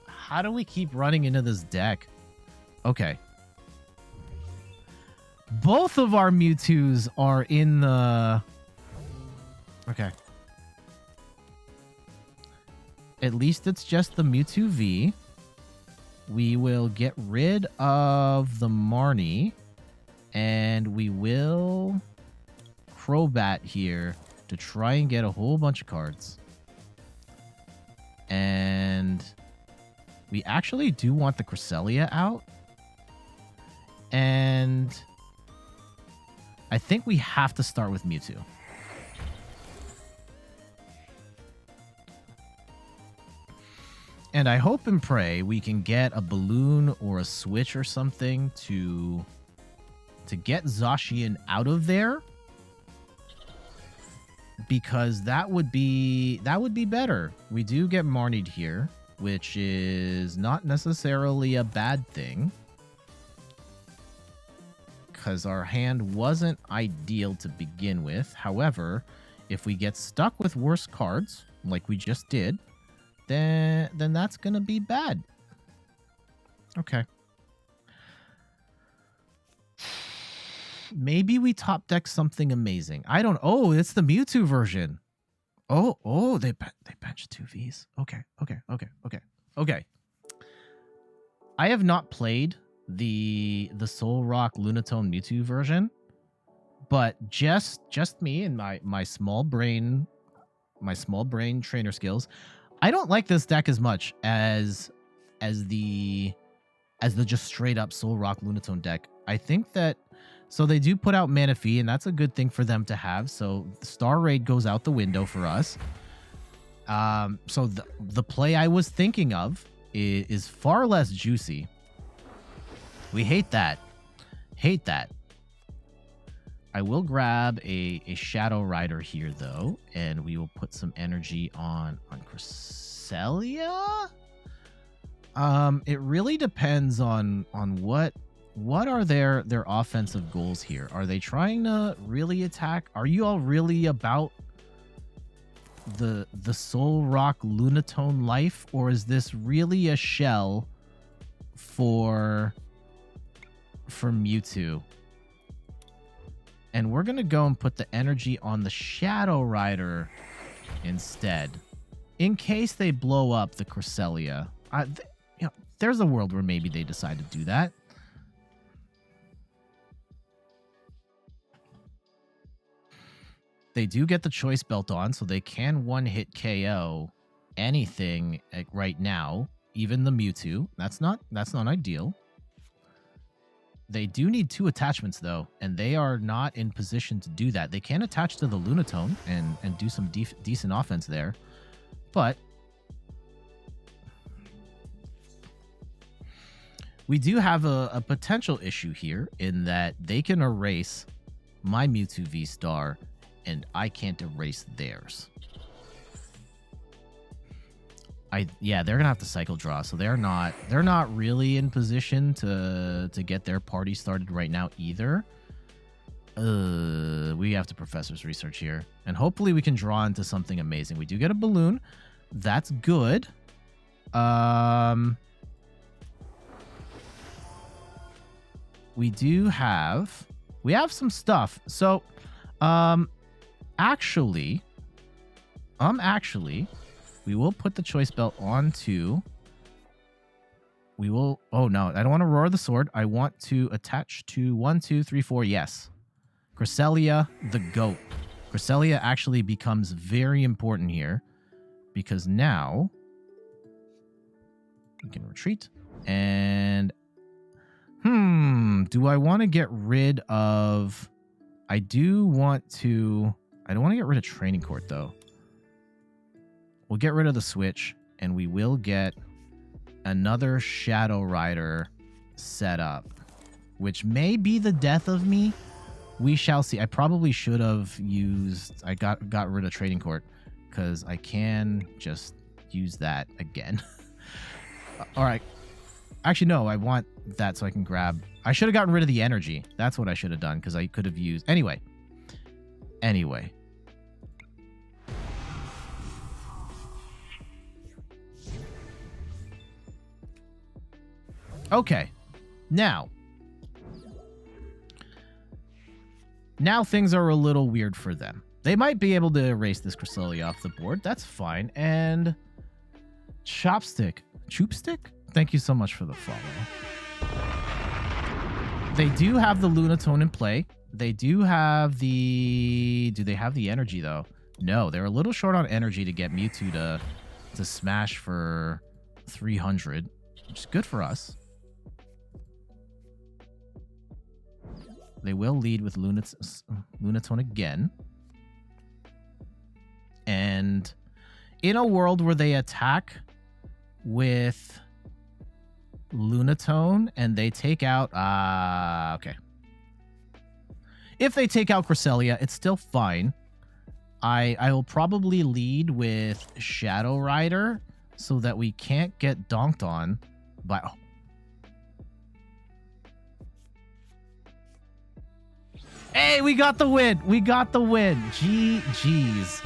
how do we keep running into this deck? Okay. Both of our Mewtwo's are in the... Okay. At least it's just the Mewtwo V. We will get rid of the Marnie. And we will Crobat here to try and get a whole bunch of cards. And we actually do want the Cresselia out. And I think we have to start with Mewtwo. And I hope and pray we can get a balloon or a switch or something to get Zacian out of there. Because that would be better. We do get Marnied here, which is not necessarily a bad thing. Because our hand wasn't ideal to begin with. However, if we get stuck with worse cards, like we just did, then that's going to be bad. Okay. Maybe we top deck something amazing. I don't... Oh, it's the Mewtwo version. Oh, they benched 2 Vs. Okay. I have not played the Soul Rock Lunatone Mewtwo version. But just me and my small brain trainer skills, I don't like this deck as much as the just straight up Soul Rock Lunatone deck. I think that, so they do put out Manaphy, and that's a good thing for them to have. So the Star Raid goes out the window for us. So the play I was thinking of is far less juicy. We hate that. Hate that. I will grab a Shadow Rider here, though, and we will put some energy on Cresselia. It really depends on what are their offensive goals here. Are they trying to really attack? Are you all really about the Soul Rock Lunatone life, or is this really a shell for Mewtwo? And we're going to go and put the energy on the Shadow Rider instead, in case they blow up the Cresselia. There's a world where maybe they decide to do that. They do get the Choice Belt on, so they can one-hit KO anything right now, even the Mewtwo. That's not ideal. They do need 2 attachments, though, and they are not in position to do that. They can attach to the Lunatone and do some decent offense there, but we do have a potential issue here in that they can erase my Mewtwo VSTAR, and I can't erase theirs. Yeah, they're gonna have to cycle draw, so they're not really in position to get their party started right now either. We have to Professor's Research here, and hopefully we can draw into something amazing. We do get a balloon, that's good. We have some stuff. So, actually, we will put the Choice Belt onto. Oh no, I don't want to Roar the Sword. I want to attach to 1, 2, 3, 4. Yes. Cresselia, the GOAT. Cresselia actually becomes very important here because now we can retreat. And do I want to get rid of... I don't want to get rid of Training Court, though. We'll get rid of the switch, and we will get another Shadow Rider set up, which may be the death of me. We shall see. I probably should have used... I got rid of Training Court, because I can just use that again. All right. Actually, no, I want that so I can grab... I should have gotten rid of the energy. That's what I should have done, because I could have used... Anyway. Okay. Now things are a little weird for them. They might be able to erase this Cresselia off the board. That's fine. And Choopstick. Thank you so much for the follow. They do have the Lunatone in play. They do have the... Do they have the energy, though? No, they're a little short on energy to get Mewtwo to smash for 300, which is good for us. They will lead with Lunatone again. And in a world where they attack with Lunatone and they take out... okay. If they take out Cresselia, it's still fine. I will probably lead with Shadow Rider so that we can't get donked on by... Oh. Hey, we got the win. We got the win. GG's.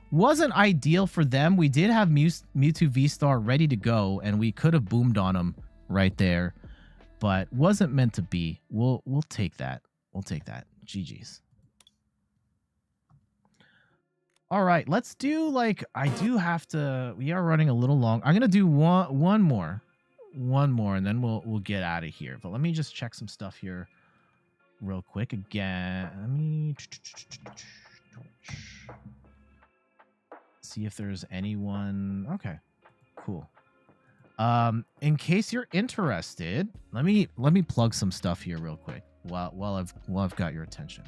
Wasn't ideal for them. We did have Mewtwo VSTAR ready to go, and we could have boomed on him right there, but wasn't meant to be. We'll take that. We'll take that. GG's. All right, let's do like... I do have to... We are running a little long. I'm going to do one more. one more, and then we'll get out of here. But let me just check some stuff here real quick again. Let me see if there's anyone. Okay, cool. In case you're interested, let me plug some stuff here real quick while I've got your attention.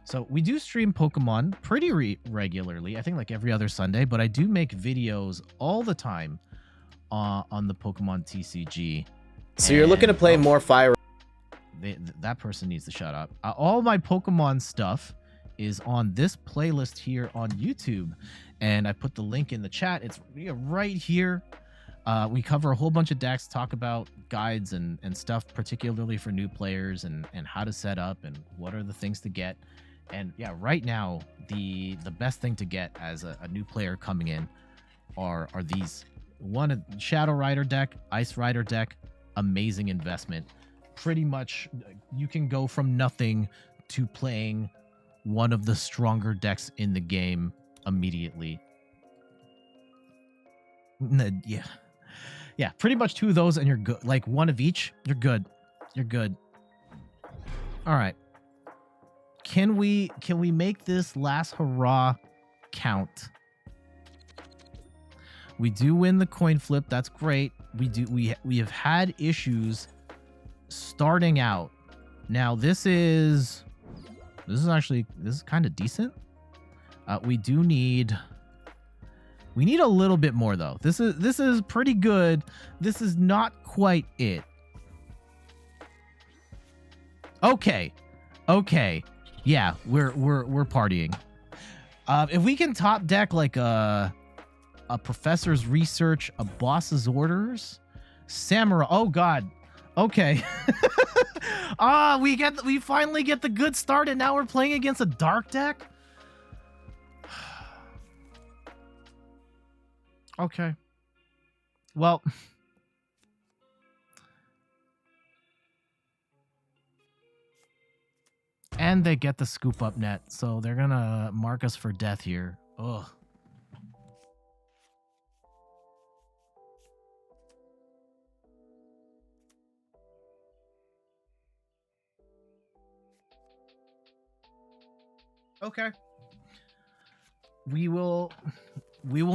So we do stream Pokemon pretty regularly. I think like every other Sunday, but I do make videos all the time on the Pokemon TCG. So you're looking to play more Fire. That person needs to shut up. All my Pokemon stuff is on this playlist here on YouTube, and I put the link in the chat. It's right here. We cover a whole bunch of decks, talk about guides and stuff, particularly for new players and how to set up and what are the things to get. And yeah, right now, the best thing to get as a new player coming in are these. One, Shadow Rider deck, Ice Rider deck, amazing investment. Pretty much, you can go from nothing to playing one of the stronger decks in the game immediately. Yeah, pretty much two of those and you're good. Like one of each, you're good. You're good. All right. Can we make this last hurrah count? We do win the coin flip. That's great. We have had issues starting out. Now this is kind of decent. We need a little bit more though. This is pretty good. This is not quite it. Okay. Yeah, we're partying. If we can top deck like a professor's research, a boss's orders, samurai. Oh god. Okay. We finally get the good start, and now we're playing against a dark deck. Okay. Well, and they get the scoop up net, so they're gonna mark us for death here. Ugh. Okay. We will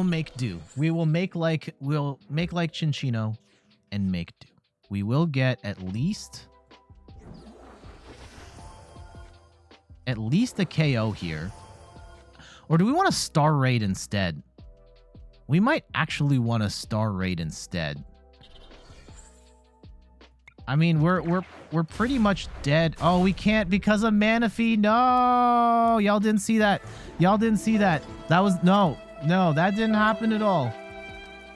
make do. We'll make like Chinchino and make do. We will get at least a KO here. Or do we want a star raid instead? We might actually want a star raid instead. I mean, we're pretty much dead. Oh, we can't because of Manaphy. No, y'all didn't see that. Y'all didn't see that. That was no, that didn't happen at all.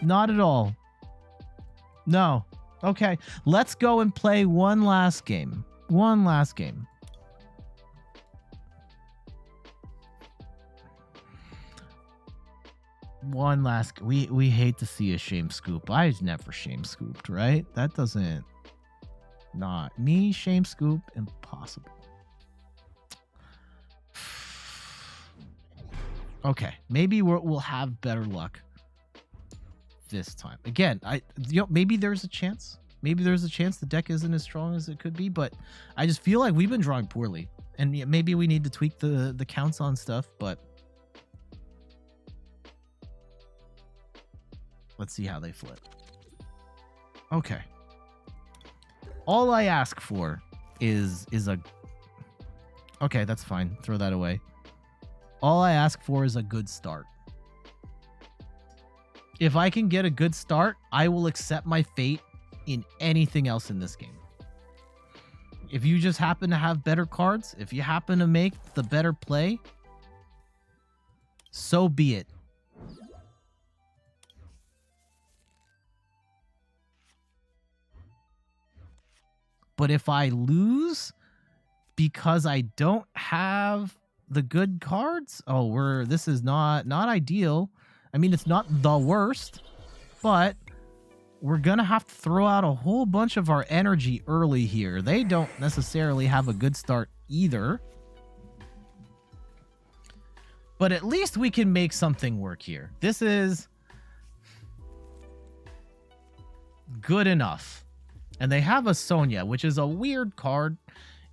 Not at all. No. Okay, let's go and play one last game. One last game. One last. We hate to see a shame scoop. I've never shame scooped, right? That doesn't. Not me, shame scoop, impossible. Okay, maybe we'll have better luck this time. Again, maybe there's a chance. Maybe there's a chance the deck isn't as strong as it could be, but I just feel like we've been drawing poorly, and maybe we need to tweak the counts on stuff. But let's see how they flip. Okay. All I ask for is a... Okay, that's fine. Throw that away. All I ask for is a good start. If I can get a good start, I will accept my fate in anything else in this game. If you just happen to have better cards, if you happen to make the better play, so be it. But if I lose because I don't have the good cards, this is not ideal. I mean, it's not the worst, but we're going to have to throw out a whole bunch of our energy early here. They don't necessarily have a good start either. But at least we can make something work here. This is good enough. And they have a Sonya, which is a weird card.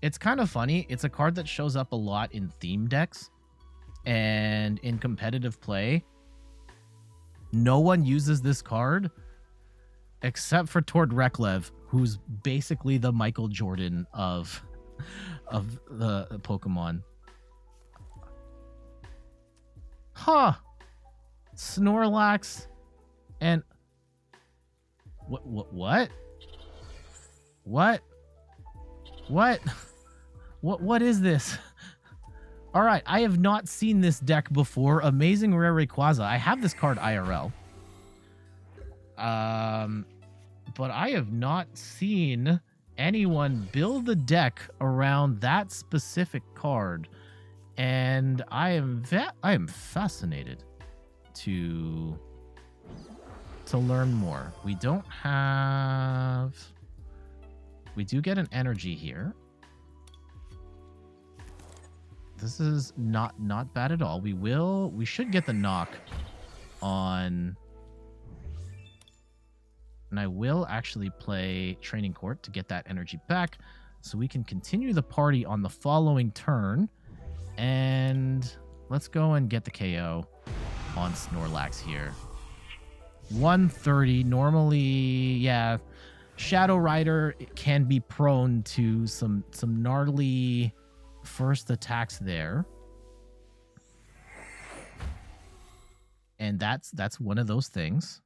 It's kind of funny. It's a card that shows up a lot in theme decks and in competitive play. No one uses this card except for Tord Reklev, who's basically the Michael Jordan of the Pokemon. Huh. Snorlax and what? What is this? All right, I have not seen this deck before. Amazing Rare Rayquaza. I have this card IRL. But I have not seen anyone build a deck around that specific card, and I am fascinated to learn more. We do get an energy here. This is not bad at all. We should get the knock on, and I will actually play Training Court to get that energy back so we can continue the party on the following turn. And let's go and get the KO on Snorlax here. 130. Normally, yeah, Shadow Rider can be prone to some gnarly first attacks there. And that's one of those things.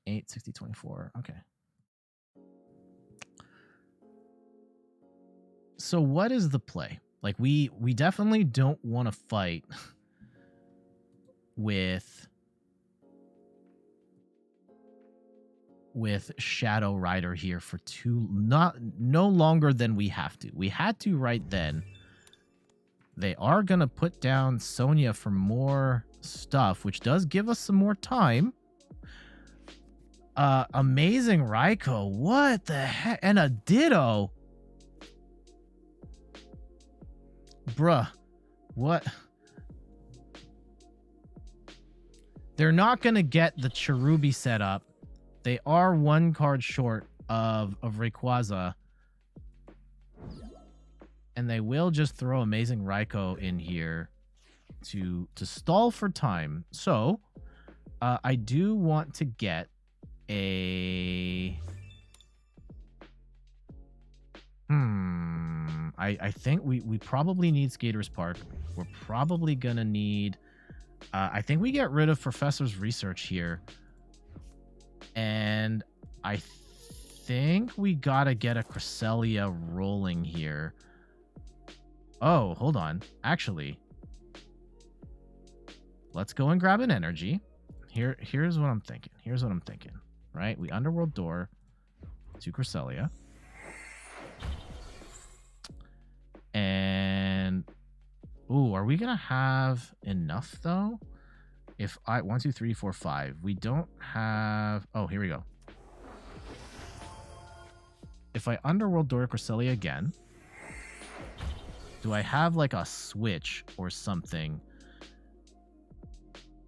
8, 60, 24. Okay. So what is the play? Like, we definitely don't want to fight with Shadow Rider here for no longer than we have to. We had to right then. They are going to put down Sonya for more stuff, which does give us some more time. Amazing Raikou. What the heck? And a Ditto. Bruh. What? They're not going to get the Cherubi set up. They are one card short of Rayquaza. And they will just throw Amazing Raikou in here to stall for time. So, I do want to get a... I think we probably need Skaters Park. We're probably going to need... I think we get rid of Professor's Research here. And I think we got to get a Cresselia rolling here. Oh, hold on. Actually, let's go and grab an energy. Here's what I'm thinking. Right? We Underworld Door to Cresselia. And ooh, are we gonna have enough though? If 1, 2, 3, 4, 5. We don't have. Oh, here we go. If I Underworld Door Cresselia again, do I have like a switch or something?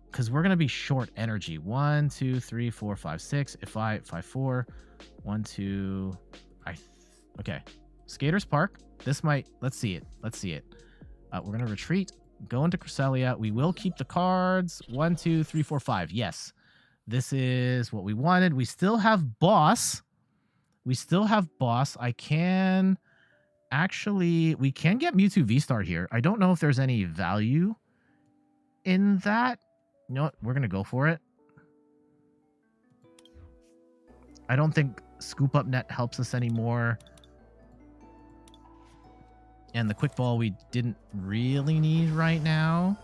Because we're gonna be short energy. 1, 2, 3, 4, 5, 6. If 5, 4. 1, 2. Okay. Skaters Park. This might. Let's see it. We're gonna retreat. Go into Cresselia. We will keep the cards. 1, 2, 3, 4, 5. Yes. This is what we wanted. We still have boss. I can actually... We can get Mewtwo VSTAR here. I don't know if there's any value in that. You know what? We're going to go for it. I don't think Scoop Up Net helps us anymore. And the Quick Ball we didn't really need right now.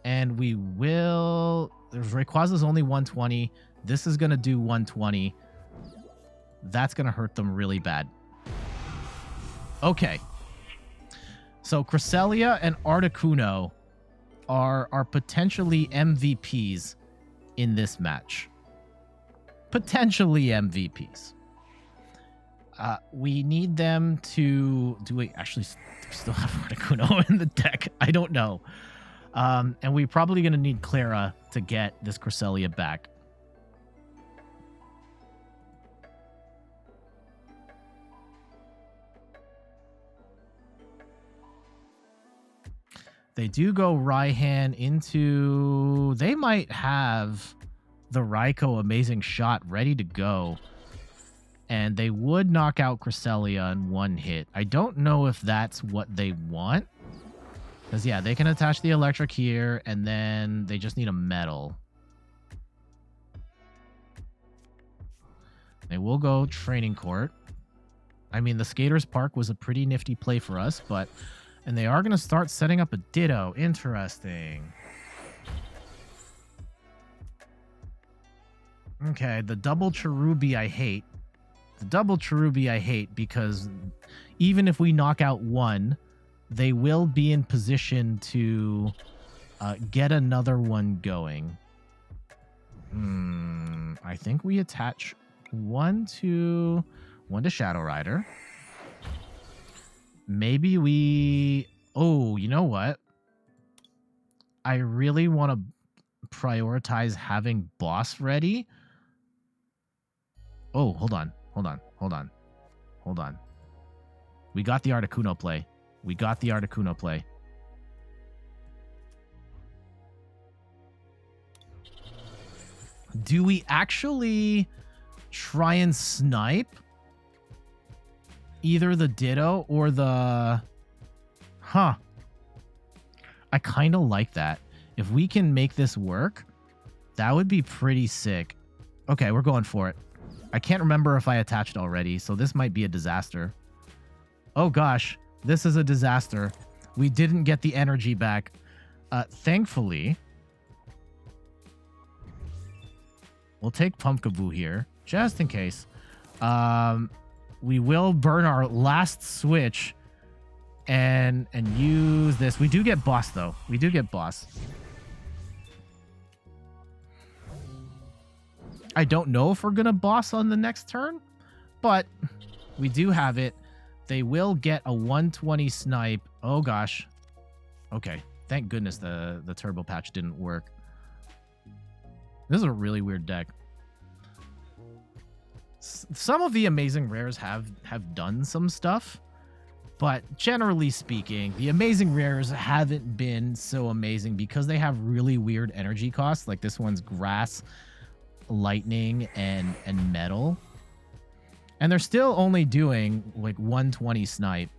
And we will... Rayquaza's only 120. This is going to do 120. That's going to hurt them really bad. Okay. So Cresselia and Articuno are potentially MVPs in this match. Potentially MVPs. We need them to... Do we actually still have Articuno in the deck? I don't know. And we're probably going to need Clara to get this Cresselia back. They do go Raihan into... They might have the Raikou Amazing Shot ready to go. And they would knock out Cresselia in one hit. I don't know if that's what they want. Because, yeah, they can attach the electric here, and then they just need a metal. They will go Training Court. I mean, the Skaters Park was a pretty nifty play for us, but... And they are going to start setting up a Ditto. Interesting. Okay, the double Cherubi I hate. The double Cherubi I hate because even if we knock out one, they will be in position to get another one going. I think we attach one to Shadow Rider. Maybe we... Oh, you know what? I really want to prioritize having Boss ready. Oh, hold on. We got the Articuno play. Do we actually try and snipe either the Ditto or the... Huh. I kind of like that. If we can make this work, that would be pretty sick. Okay, we're going for it. I can't remember if I attached already, so this might be a disaster. Oh gosh, this is a disaster. We didn't get the energy back. Thankfully, we'll take Pumpkaboo here, just in case. We will burn our last switch and use this. We do get Boss, though. We do get Boss. I don't know if we're going to Boss on the next turn, but we do have it. They will get a 120 snipe. Oh, gosh. Okay. Thank goodness the Turbo Patch didn't work. This is a really weird deck. Some of the amazing rares have done some stuff, but generally speaking, the amazing rares haven't been so amazing because they have really weird energy costs. Like this one's grass, lightning, and metal. And they're still only doing like 120 snipe.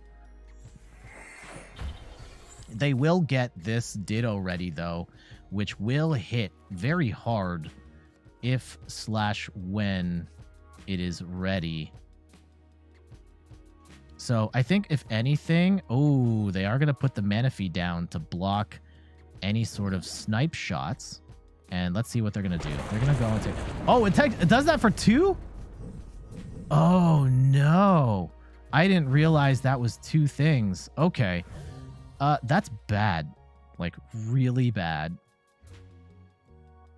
They will get this Ditto ready though, which will hit very hard if/when it is ready. So I think if anything, oh, they are going to put the Manaphy down to block any sort of snipe shots. And let's see what they're going to do. They're going to go into... Oh, it does that for 2? Oh, no. I didn't realize that was 2 things. Okay. That's bad. Like, really bad.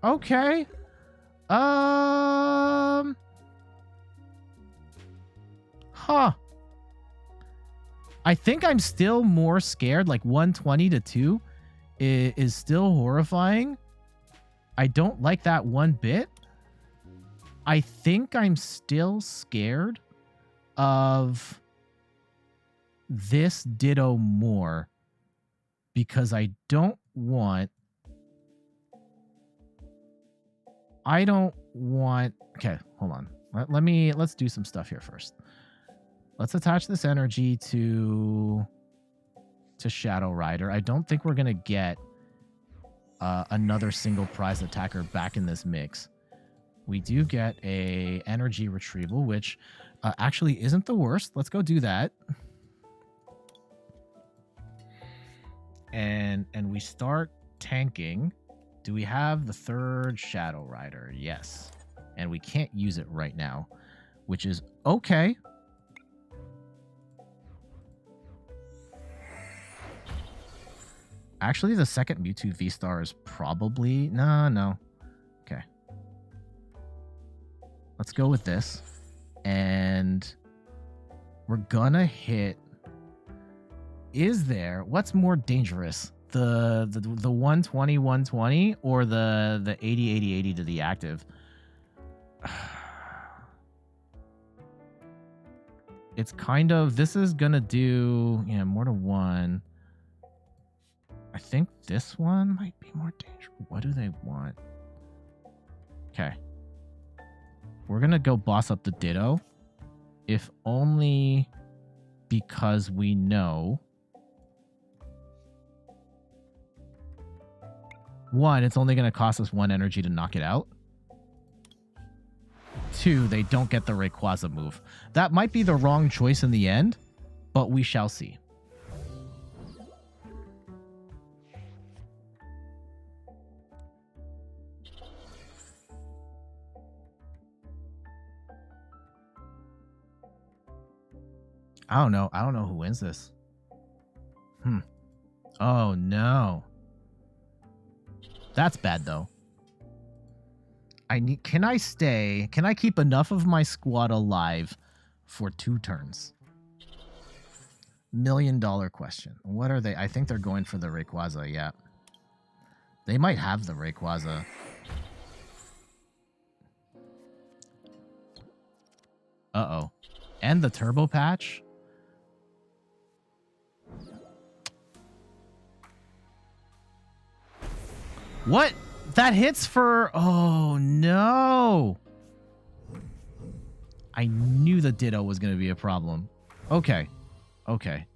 Okay. Huh. I think I'm still more scared. Like 120 to 2 is still horrifying. I don't like that one bit. I think I'm still scared of this Ditto more because I don't want... Okay, hold on. Let's do some stuff here first. Let's attach this energy to Shadow Rider. I don't think we're going to get another single prize attacker back in this mix. We do get a energy retrieval, which actually isn't the worst. Let's go do that. And we start tanking. Do we have the 3rd Shadow Rider? Yes. And we can't use it right now, which is okay. Actually, the 2nd Mewtwo VSTAR is probably... No. Okay. Let's go with this. And we're gonna hit... Is there... What's more dangerous? The 120 or the 80 to the active? It's kind of... This is gonna do... Yeah, more to 1... I I think this one might be more dangerous. What do they want? Okay. We're going to go boss up the Ditto. If only because we know. One, it's only going to cost us 1 energy to knock it out. 2, they don't get the Rayquaza move. That might be the wrong choice in the end, but we shall see. I don't know. I don't know who wins this. Oh, no. That's bad, though. Can I stay? Can I keep enough of my squad alive for 2 turns? $1 million question. What are they? I think they're going for the Rayquaza, yeah. They might have the Rayquaza. Uh-oh. And the Turbo Patch? What? That hits for... Oh, no. I knew the Ditto was going to be a problem. Okay. Okay.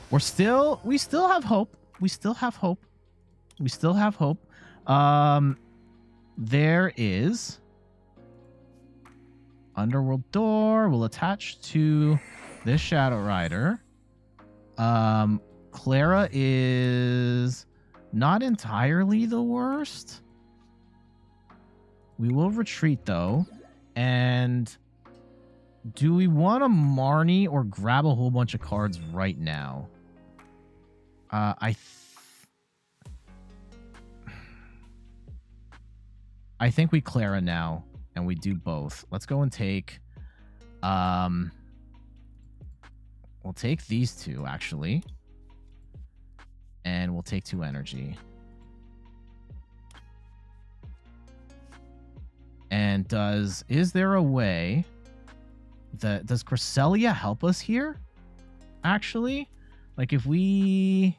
We still have hope. We still have hope. We still have hope. There is... Underworld Door will attach to this Shadow Rider. Clara is not entirely the worst. We will retreat, though. And do we want to Marnie or grab a whole bunch of cards right now? I think we Clara now. And we do both. Let's go and take... we'll take these 2, actually. And we'll take 2 energy. And is there a way that... Does Cresselia help us here? Actually? Like, if we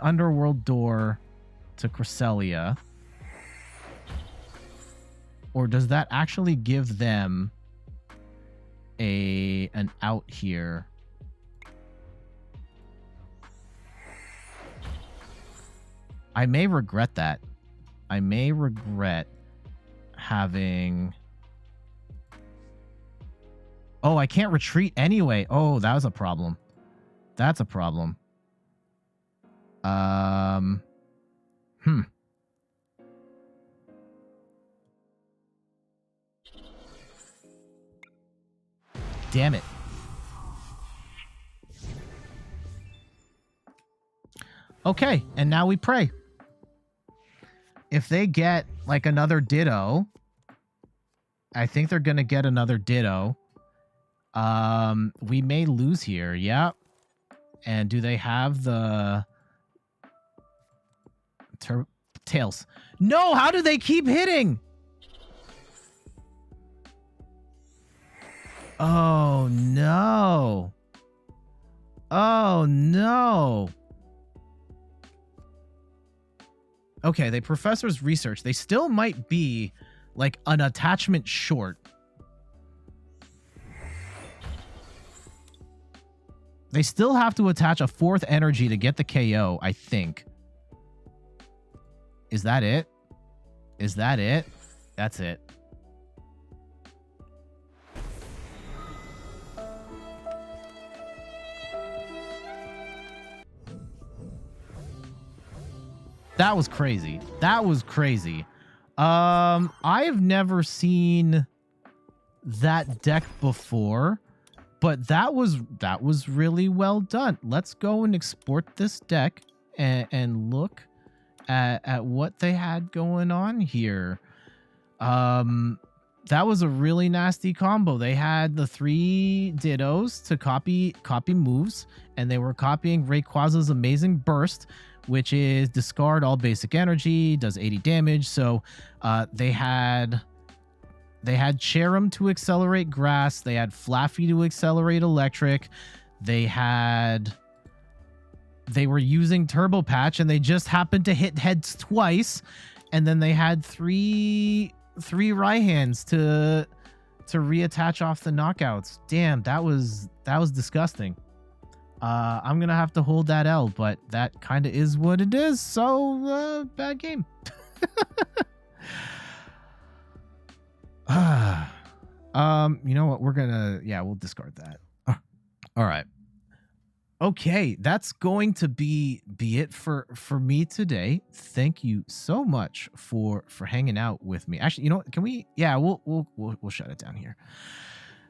Underworld Door to Cresselia... Or does that actually give them an out here? I may regret that. I may regret having... Oh, I can't retreat anyway. Oh, that was a problem. That's a problem. Damn it. Okay, and now we pray. If they get, like, another Ditto, I think they're going to get another Ditto. We may lose here, yeah. And do they have the... Tails. No, how do they keep hitting? Oh, no. Oh, no. Okay, the professor's research. They still might be, like, an attachment short. They still have to attach a 4th energy to get the KO, I think. Is that it? Is that it? That's it. That was crazy. That was crazy. I've never seen that deck before, but that was really well done. Let's go and export this deck and look at what they had going on here. That was a really nasty combo. They had the 3 Dittos to copy moves, and they were copying Rayquaza's amazing burst, which is discard all basic energy, does 80 damage. So they had Cherim to accelerate grass. They had Flaffy to accelerate electric. They were using Turbo Patch, and they just happened to hit heads twice. And then they had three Raihands to reattach off the knockouts. Damn, that was disgusting. I'm gonna have to hold that L, but that kind of is what it is. So bad game. You know what? We'll discard that. All right. Okay, that's going to be it for me today. Thank you so much for hanging out with me. Actually, you know what? Can we? Yeah, we'll shut it down here.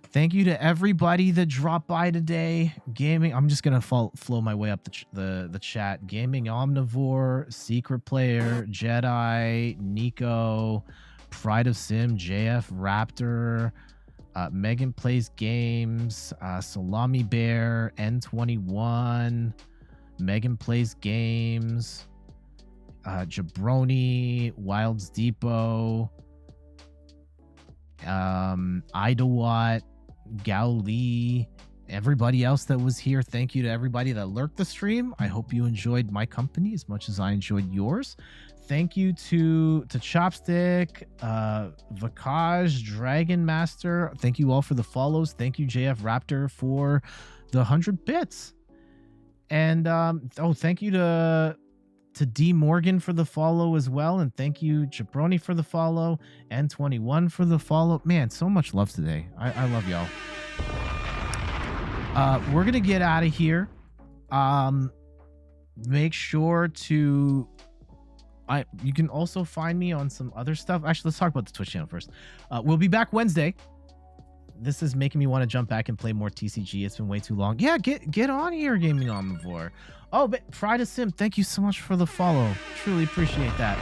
Thank you to everybody that dropped by today. Gaming, I'm just gonna flow my way up the chat. Gaming Omnivore, Secret Player, Jedi, Nico, Pride of Sim, JF Raptor, Megan Plays Games, Salami Bear, N21, Megan Plays Games, Jabroni, Wilds Depot, Idlewatt, Gowlee, everybody else that was here. Thank you to everybody that lurked the stream. I hope you enjoyed my company as much as I enjoyed yours. Thank you to Chopstick, Vakaj, Dragon Master. Thank you all for the follows. Thank you, JF Raptor, for the 100 bits. And thank you to D Morgan for the follow as well. And thank you, Jabroni, for the follow. N21 for the follow. Man, so much love today. I love y'all. We're going to get out of here. Make sure to... you can also find me on some other stuff. Actually, let's talk about the Twitch channel first. We'll be back Wednesday. This is making me want to jump back and play more TCG. It's been way too long. Yeah, get on here, Gaming Omnivore. Oh, but Pride of Sim, thank you so much for the follow. Truly appreciate that.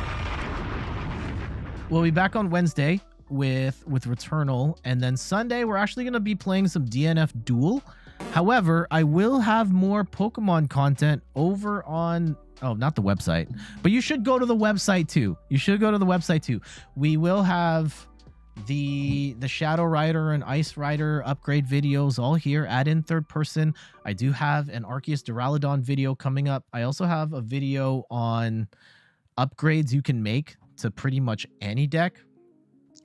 We'll be back on Wednesday with Returnal, and then Sunday we're actually going to be playing some DNF Duel. However, I will have more Pokemon content over on... Oh, not the website. But you should go to the website too. We will have the Shadow Rider and Ice Rider upgrade videos all here. Add in third person. I do have an Arceus Duraludon video coming up. I also have a video on upgrades you can make to pretty much any deck,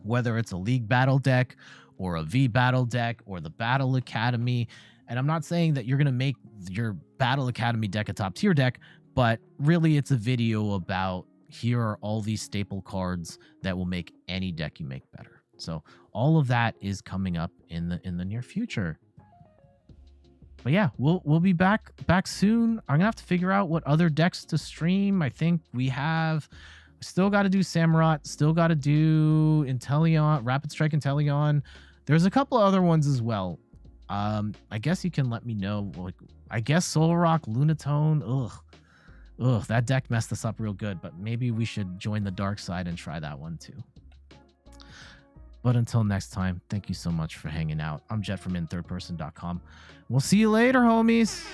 whether it's a League Battle deck or a V Battle deck or the Battle Academy. And I'm not saying that you're going to make your Battle Academy deck a top tier deck, but really it's a video about here are all these staple cards that will make any deck you make better. So all of that is coming up in the near future. But yeah, we'll be back soon. I'm gonna have to figure out what other decks to stream. I think we still got to do Samurott, still got to do Inteleon, Rapid Strike Inteleon. There's a couple other ones as well. I guess you can let me know. Like, I guess Solrock, Lunatone. Ugh, that deck messed us up real good, but maybe we should join the dark side and try that one too. But until next time, thank you so much for hanging out. I'm Jet from inthirdperson.com. We'll see you later, homies.